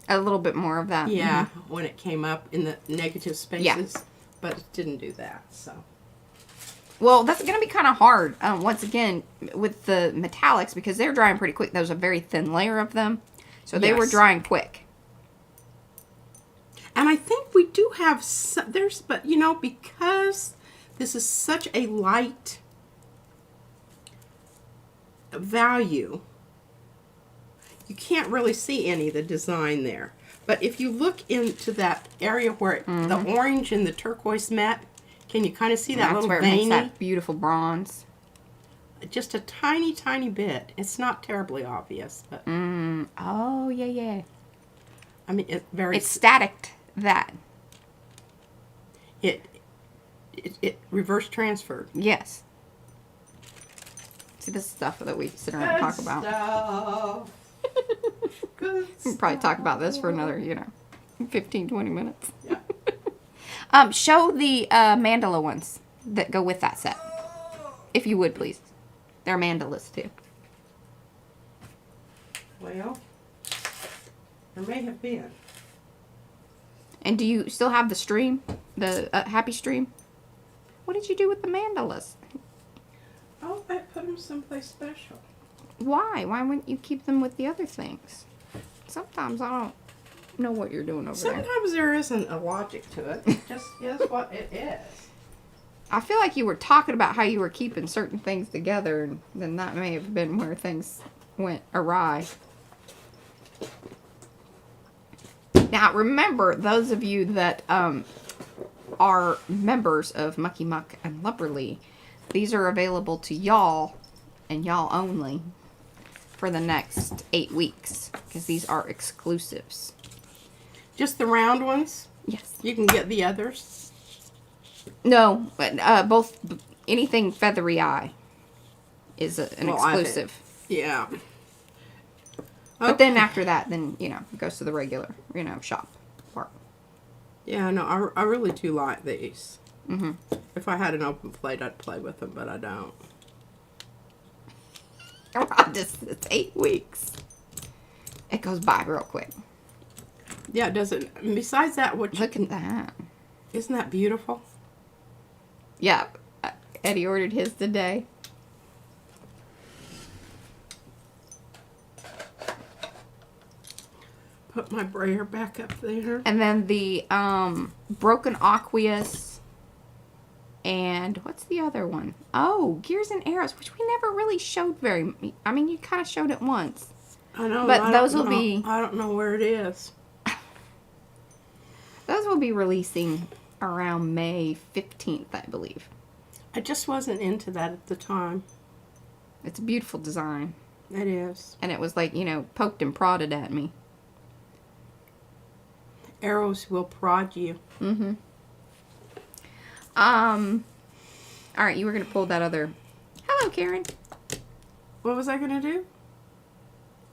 Speaker 1: a little bit more of that.
Speaker 2: Yeah, when it came up in the negative spaces. Yeah. But it didn't do that, so.
Speaker 1: Well, that's going to be kind of hard, once again, with the metallics, because they're drying pretty quick. There's a very thin layer of them, so they were drying quick.
Speaker 2: And I think we do have but because this is such a light value, you can't really see any of the design there. But if you look into that area where the orange and the turquoise met, can you kind of see that little
Speaker 1: veiny? That's where it makes that beautiful bronze.
Speaker 2: Just a tiny, tiny bit. It's not terribly obvious, but.
Speaker 1: Oh, yeah.
Speaker 2: I mean,
Speaker 1: it's static. That.
Speaker 2: It reverse transferred.
Speaker 1: Yes. See, this is stuff that we sit around and talk about.
Speaker 2: Good
Speaker 1: We'll probably talk about this for another, 15, 20 minutes.
Speaker 2: Yeah.
Speaker 1: Show the mandala ones that go with that set. If you would, please. They're mandalas, too.
Speaker 2: Well, there may have been.
Speaker 1: And do you still have the stream? The happy stream? What did you do with the mandalas?
Speaker 2: Oh, I put them someplace special.
Speaker 1: Why? Why wouldn't you keep them with the other things? Sometimes I don't know what you're doing over there.
Speaker 2: Sometimes there isn't a logic to it. It just is what it is.
Speaker 1: I feel like you were talking about how you were keeping certain things together, and then that may have been where things went awry. Now, remember, those of you that are members of Mucky Muck and Lubberly, these are available to y'all, and y'all only, for the next 8 weeks, because these are exclusives.
Speaker 2: Just the round ones?
Speaker 1: Yes.
Speaker 2: You can get the others?
Speaker 1: No, but both, anything feathery eye is an exclusive.
Speaker 2: Yeah.
Speaker 1: But then after that, then, it goes to the regular, shop part.
Speaker 2: Yeah, no, I really do like these. Mm-hmm. If I had an open plate, I'd play with them, but I don't.
Speaker 1: It's 8 weeks. It goes by real quick.
Speaker 2: Yeah, it doesn't. Besides that,
Speaker 1: Look at that.
Speaker 2: Isn't that beautiful?
Speaker 1: Yeah. Eddie ordered his today.
Speaker 2: Put my brayer back up there.
Speaker 1: And then the broken aqueous. And what's the other one? Oh, Gears and Arrows, which we never really showed very. I mean, you kind of showed it once.
Speaker 2: I know,
Speaker 1: but those will be.
Speaker 2: I don't know where it is.
Speaker 1: Those will be releasing around May 15th, I believe.
Speaker 2: I just wasn't into that at the time.
Speaker 1: It's a beautiful design.
Speaker 2: It is.
Speaker 1: And it was like, poked and prodded at me.
Speaker 2: Arrows will prod you.
Speaker 1: Mm-hmm. All right, you were gonna pull that other. Hello, Karen.
Speaker 2: What was I gonna do?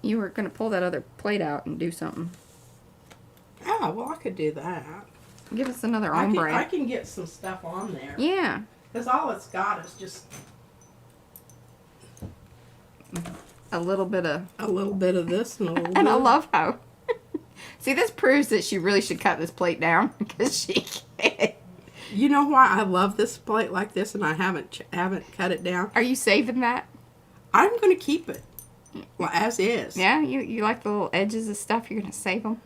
Speaker 1: You were gonna pull that other plate out and do something.
Speaker 2: Oh, well, I could do that.
Speaker 1: Give us another ombre.
Speaker 2: I can get some stuff on there.
Speaker 1: Yeah.
Speaker 2: Because all it's got is just
Speaker 1: A little bit of.
Speaker 2: this and a little
Speaker 1: And I love how. See, this proves that she really should cut this plate down because she can't.
Speaker 2: You know why I love this plate like this and I haven't cut it down?
Speaker 1: Are you saving that?
Speaker 2: I'm going to keep it as is.
Speaker 1: Yeah, you like the little edges of stuff. You're gonna save them.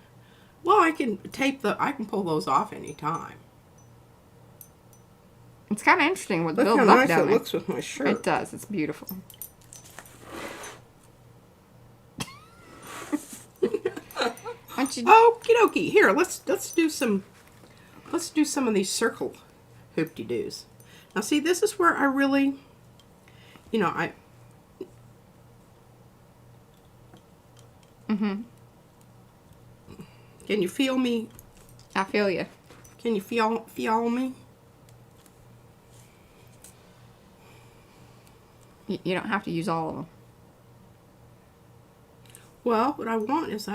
Speaker 2: Well, I can pull those off anytime.
Speaker 1: It's kind of interesting with
Speaker 2: Look
Speaker 1: Bill
Speaker 2: how
Speaker 1: Buck
Speaker 2: nice
Speaker 1: down
Speaker 2: it
Speaker 1: there.
Speaker 2: looks with my shirt.
Speaker 1: It does. It's beautiful. Why don't you?
Speaker 2: Okie dokie. Here, let's do some of these circle hoop-de-doos. Now, see, this is where I really, I.
Speaker 1: Mm-hmm.
Speaker 2: Can you feel me?
Speaker 1: I feel you.
Speaker 2: Can you feel me?
Speaker 1: You don't have to use all of them.
Speaker 2: Well, what I want is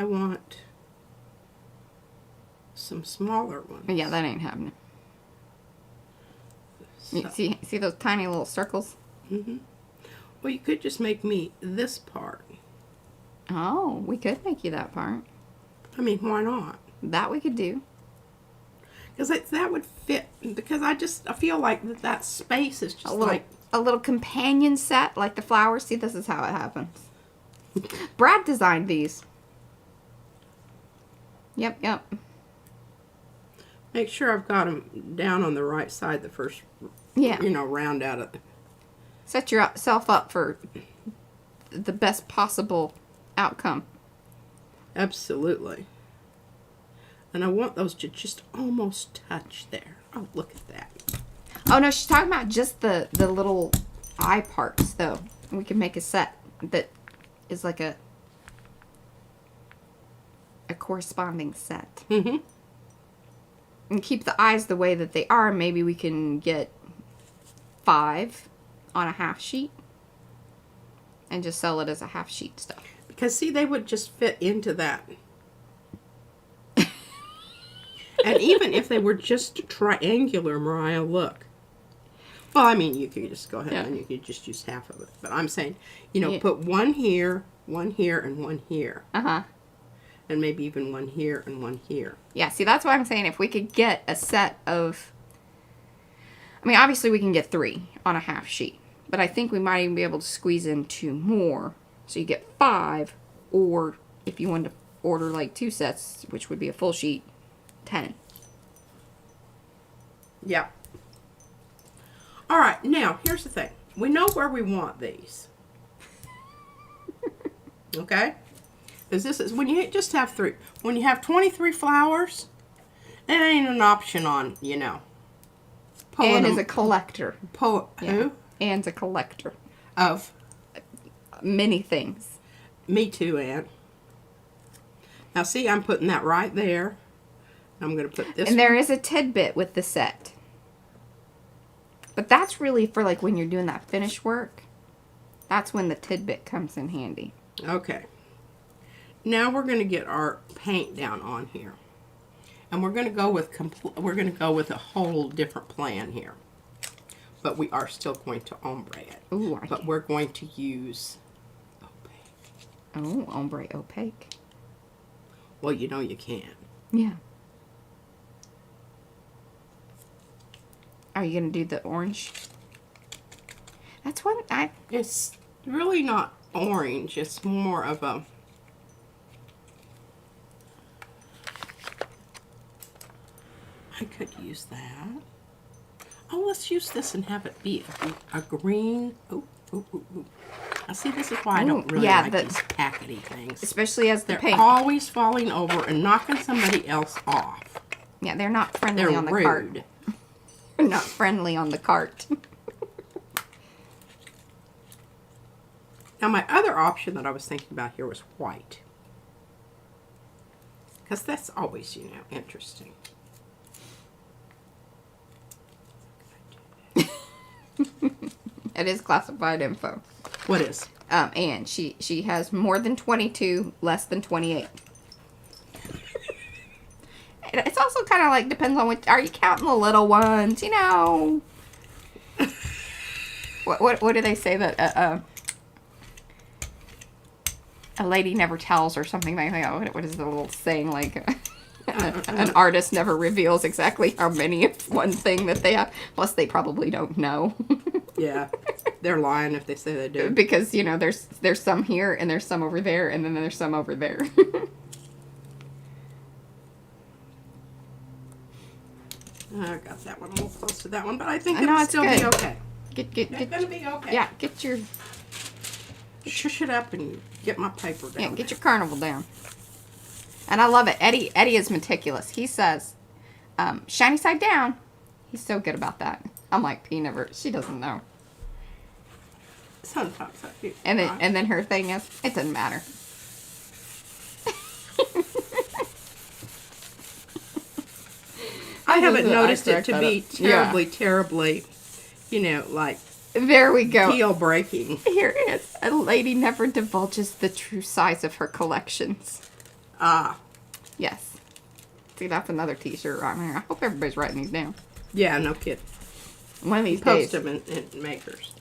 Speaker 2: some smaller ones.
Speaker 1: Yeah, that ain't happening.
Speaker 2: So,
Speaker 1: You see those tiny little circles?
Speaker 2: mm-hmm. Well, you could just make me this part.
Speaker 1: Oh, we could make you that part.
Speaker 2: I mean, why not?
Speaker 1: That we could do.
Speaker 2: Because that would fit. Because I feel like that space is just
Speaker 1: A little companion set, like the flowers. See, this is how it happens. Brad designed these. Yep.
Speaker 2: Make sure I've got them down on the right side the first,
Speaker 1: Yeah.
Speaker 2: round out of.
Speaker 1: Set yourself up for the best possible outcome.
Speaker 2: Absolutely. And I want those to just almost touch there. Oh, look at that.
Speaker 1: Oh no, she's talking about just the little eye parts though. We can make a set that is like a corresponding set.
Speaker 2: Mm-hmm.
Speaker 1: And keep the eyes the way that they are. Maybe we can get 5 on a half sheet and just sell it as a half sheet stuff.
Speaker 2: Because, see, they would just fit into that. And even if they were just triangular, Mariah, look. Well, I mean, you could just go ahead and you could just use half of it. But I'm saying, put one here, and one here.
Speaker 1: Uh-huh.
Speaker 2: And maybe even one here and one here.
Speaker 1: Yeah, see, that's why I'm saying if we could get a set of... I mean, obviously we can get 3 on a half sheet. But I think we might even be able to squeeze in 2 more. So you get 5. Or if you wanted to order like 2 sets, which would be a full sheet, 10.
Speaker 2: Yeah. All right, now, here's the thing. We know where we want these. Okay? Because this is, when you just have 3, when you have 23 flowers, it ain't an option on, pulling
Speaker 1: Anne
Speaker 2: them.
Speaker 1: is a collector.
Speaker 2: Who?
Speaker 1: Anne's a collector.
Speaker 2: Of?
Speaker 1: Many things.
Speaker 2: Me too, Anne. Now, see, I'm putting that right there. I'm going to put this
Speaker 1: And there is a tidbit with the set. But that's really for like when you're doing that finish work. That's when the tidbit comes in handy.
Speaker 2: Okay. Now we're going to get our paint down on here. And we're going to go with a whole different plan here. But we are still going to ombre it.
Speaker 1: Ooh,
Speaker 2: but we're going to use opaque.
Speaker 1: Oh, ombre opaque.
Speaker 2: Well, you can.
Speaker 1: Yeah. Are you going to do the orange? That's what
Speaker 2: It's really not orange. It's more of a... I could use that. Oh, let's use this and have it be a green. Oh. Now, see, this is why I don't really like these packety things.
Speaker 1: Especially as the
Speaker 2: They're
Speaker 1: paint.
Speaker 2: always falling over and knocking somebody else off.
Speaker 1: Yeah, they're not friendly
Speaker 2: They're
Speaker 1: on the
Speaker 2: rude.
Speaker 1: cart. They're not friendly on the cart.
Speaker 2: Now, my other option that I was thinking about here was white. Because that's always, interesting.
Speaker 1: It is classified info.
Speaker 2: What is?
Speaker 1: And she has more than 22, less than 28. It's also kind of like, depends on what, are you counting the little ones, you know? What do they say that, a lady never tells or something like that? What is the little saying, like, an artist never reveals exactly how many of one thing that they have. Plus, they probably don't know.
Speaker 2: Yeah, they're lying if they say they do.
Speaker 1: Because, you know, there's some here, and there's some over there, and then there's some over there.
Speaker 2: I got that one a little close to that one, but I think it'll still be okay. It's gonna be okay.
Speaker 1: Yeah, get your...
Speaker 2: Shush it up and get my paper down.
Speaker 1: Yeah, get your carnival down. And I love it. Eddie is meticulous. He says, shiny side down. He's so good about that. I'm like, she doesn't know.
Speaker 2: Sometimes I do.
Speaker 1: And then her thing is, it doesn't matter.
Speaker 2: I haven't noticed it to be terribly, you know, like,
Speaker 1: there we go.
Speaker 2: deal breaking.
Speaker 1: Here it is. A lady never divulges the true size of her collections.
Speaker 2: Ah.
Speaker 1: Yes. See, that's another t-shirt right here. I hope everybody's writing these down.
Speaker 2: Yeah, no kidding.
Speaker 1: One of these
Speaker 2: Post
Speaker 1: days.
Speaker 2: them in makers.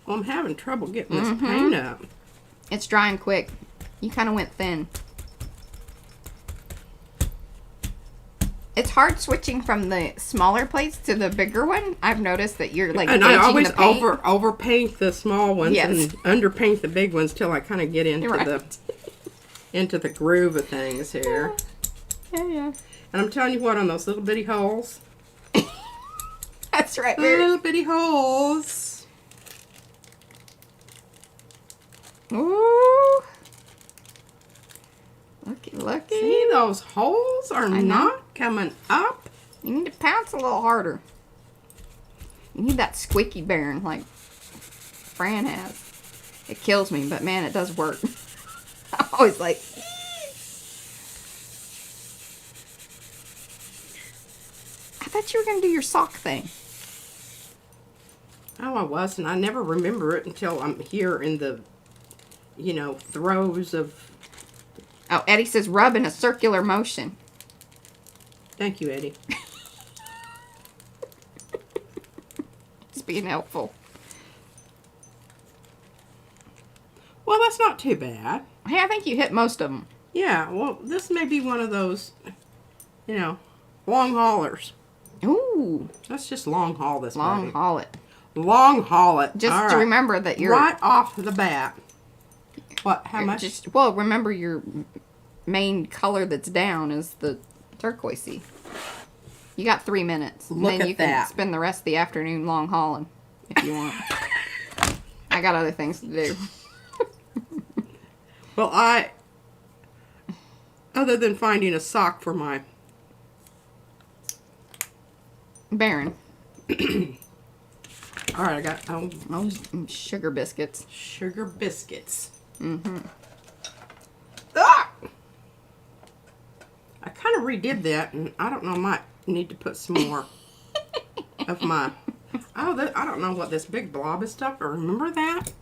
Speaker 2: Well, I'm having trouble getting this paint up.
Speaker 1: It's drying quick. You kind of went thin. It's hard switching from the smaller plates to the bigger one. I've noticed that you're like,
Speaker 2: and I always
Speaker 1: the paint.
Speaker 2: overpaint the small ones and underpaint the big ones till I kind of get into into the groove of things here.
Speaker 1: Yeah.
Speaker 2: And I'm telling you what, on those little bitty holes.
Speaker 1: That's right.
Speaker 2: Little bitty holes.
Speaker 1: Ooh. Looky.
Speaker 2: See, those holes are not coming up.
Speaker 1: You need to pounce a little harder. You need that squeaky bearing like Fran has. It kills me, but man, it does work. I'm always like... I thought you were going to do your sock thing.
Speaker 2: Oh, I was, and I never remember it until I'm here in the, you know, throes of...
Speaker 1: Oh, Eddie says rub in a circular motion.
Speaker 2: Thank you, Eddie.
Speaker 1: It's being helpful.
Speaker 2: Well, that's not too bad.
Speaker 1: Hey, I think you hit most of them.
Speaker 2: Yeah, well, this may be one of those, you know, long haulers.
Speaker 1: Ooh.
Speaker 2: Let's just long haul this
Speaker 1: Long
Speaker 2: baby.
Speaker 1: haul it.
Speaker 2: Long haul it.
Speaker 1: Just
Speaker 2: All
Speaker 1: to
Speaker 2: right.
Speaker 1: remember that you're...
Speaker 2: Right off the bat. What, how much?
Speaker 1: Well, remember your main color that's down is the turquoisey. You got 3 minutes.
Speaker 2: Look
Speaker 1: then
Speaker 2: at
Speaker 1: you can
Speaker 2: that.
Speaker 1: spend the rest of the afternoon long hauling if you want. I got other things to do.
Speaker 2: Well, other than finding a sock for my...
Speaker 1: Baron.
Speaker 2: All right, I got
Speaker 1: Sugar biscuits.
Speaker 2: sugar biscuits.
Speaker 1: Mm-hmm.
Speaker 2: Ah! I kind of redid that, and I don't know, I might need to put some more of my... Oh, I don't know what this big blob of stuff, but remember that?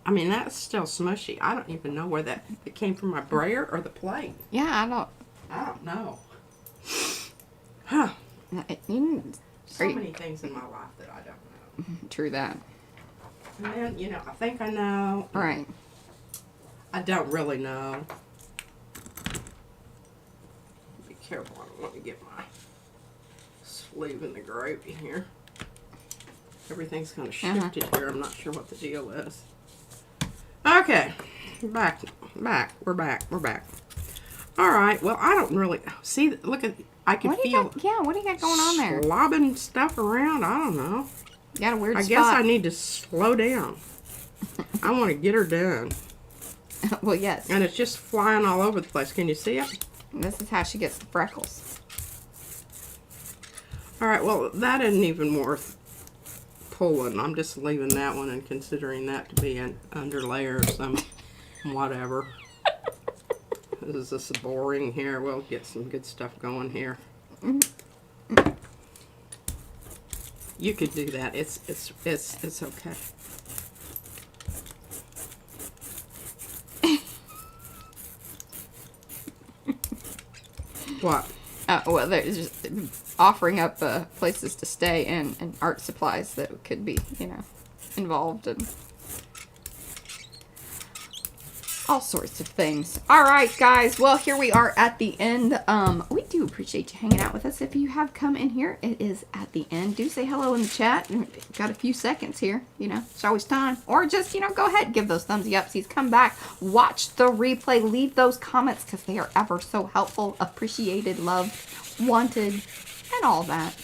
Speaker 2: I mean, that's still smushy. I don't even know where it came from, my brayer or the plate.
Speaker 1: Yeah,
Speaker 2: I don't know. Huh. So many things in my life that I don't know.
Speaker 1: True that.
Speaker 2: And then, you know, I think I know.
Speaker 1: Right.
Speaker 2: I don't really know. Be careful, I don't want to get my sleeve in the gravy here. Everything's kind of shifted here. I'm not sure what the deal is. Okay. We're back. We're back. All right. Well, I don't really... See, look at... I can feel...
Speaker 1: what do you got going on there?
Speaker 2: Slobbing stuff around. I don't know.
Speaker 1: You got a weird
Speaker 2: I
Speaker 1: spot.
Speaker 2: guess I need to slow down. I want to get her done.
Speaker 1: Well, yes.
Speaker 2: And it's just flying all over the place. Can you see it?
Speaker 1: This is how she gets the freckles.
Speaker 2: All right. Well, that isn't even worth pulling. I'm just leaving that one and considering that to be an underlayer or some whatever. This is boring here. We'll get some good stuff going here. You could do that. It's okay. What?
Speaker 1: Well, there's just offering up places to stay and art supplies that could be, involved in all sorts of things. All right, guys. Well, here we are at the end. We do appreciate you hanging out with us. If you have come in here, it is at the end. Do say hello in the chat. Got a few seconds here. It's always time. Or just, go ahead, give those thumbsy upsies. Come back, watch the replay, leave those comments because they are ever so helpful, appreciated, loved, wanted, and all that.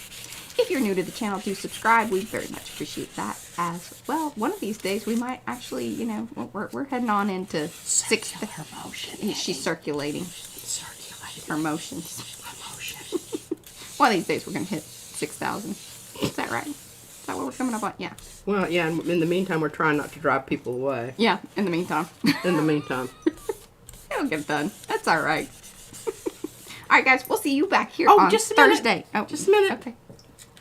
Speaker 1: If you're new to the channel, do subscribe. We very much appreciate that as well. One of these days, we might actually, we're heading on into
Speaker 2: Circular motion.
Speaker 1: She's circulating her motions.
Speaker 2: Emotion.
Speaker 1: One of these days, we're going to hit 6,000. Is that right? Is that what we're coming up on? Yeah.
Speaker 2: Well, yeah, and in the meantime, we're trying not to drive people away.
Speaker 1: Yeah, in the meantime.
Speaker 2: In the meantime.
Speaker 1: It'll get done. That's all right. All right, guys. We'll see you back here
Speaker 2: Oh,
Speaker 1: on
Speaker 2: just a minute.
Speaker 1: Thursday. Oh,
Speaker 2: Just a minute.
Speaker 1: Okay.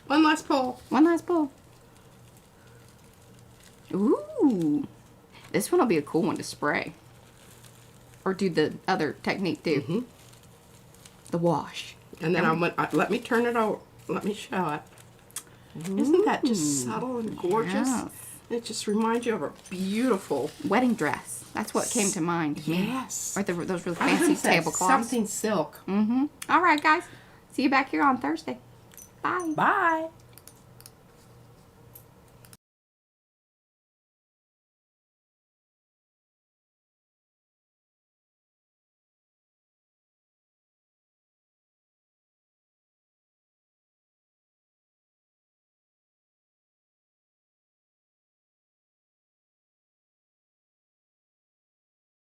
Speaker 2: One last pull.
Speaker 1: One last pull. Ooh. This one will be a cool one to spray. Or do the other technique too.
Speaker 2: Mm-hmm.
Speaker 1: The wash.
Speaker 2: And then let me turn it over. Let me show it. Isn't that just subtle and gorgeous?
Speaker 1: Yes.
Speaker 2: It just reminds you of a beautiful
Speaker 1: Wedding dress. That's what came to mind.
Speaker 2: Yes.
Speaker 1: Or those really
Speaker 2: I was
Speaker 1: fancy
Speaker 2: gonna say
Speaker 1: tablecloths.
Speaker 2: something silk.
Speaker 1: Mm-hmm. All right, guys. See you back here on Thursday. Bye.
Speaker 2: Bye.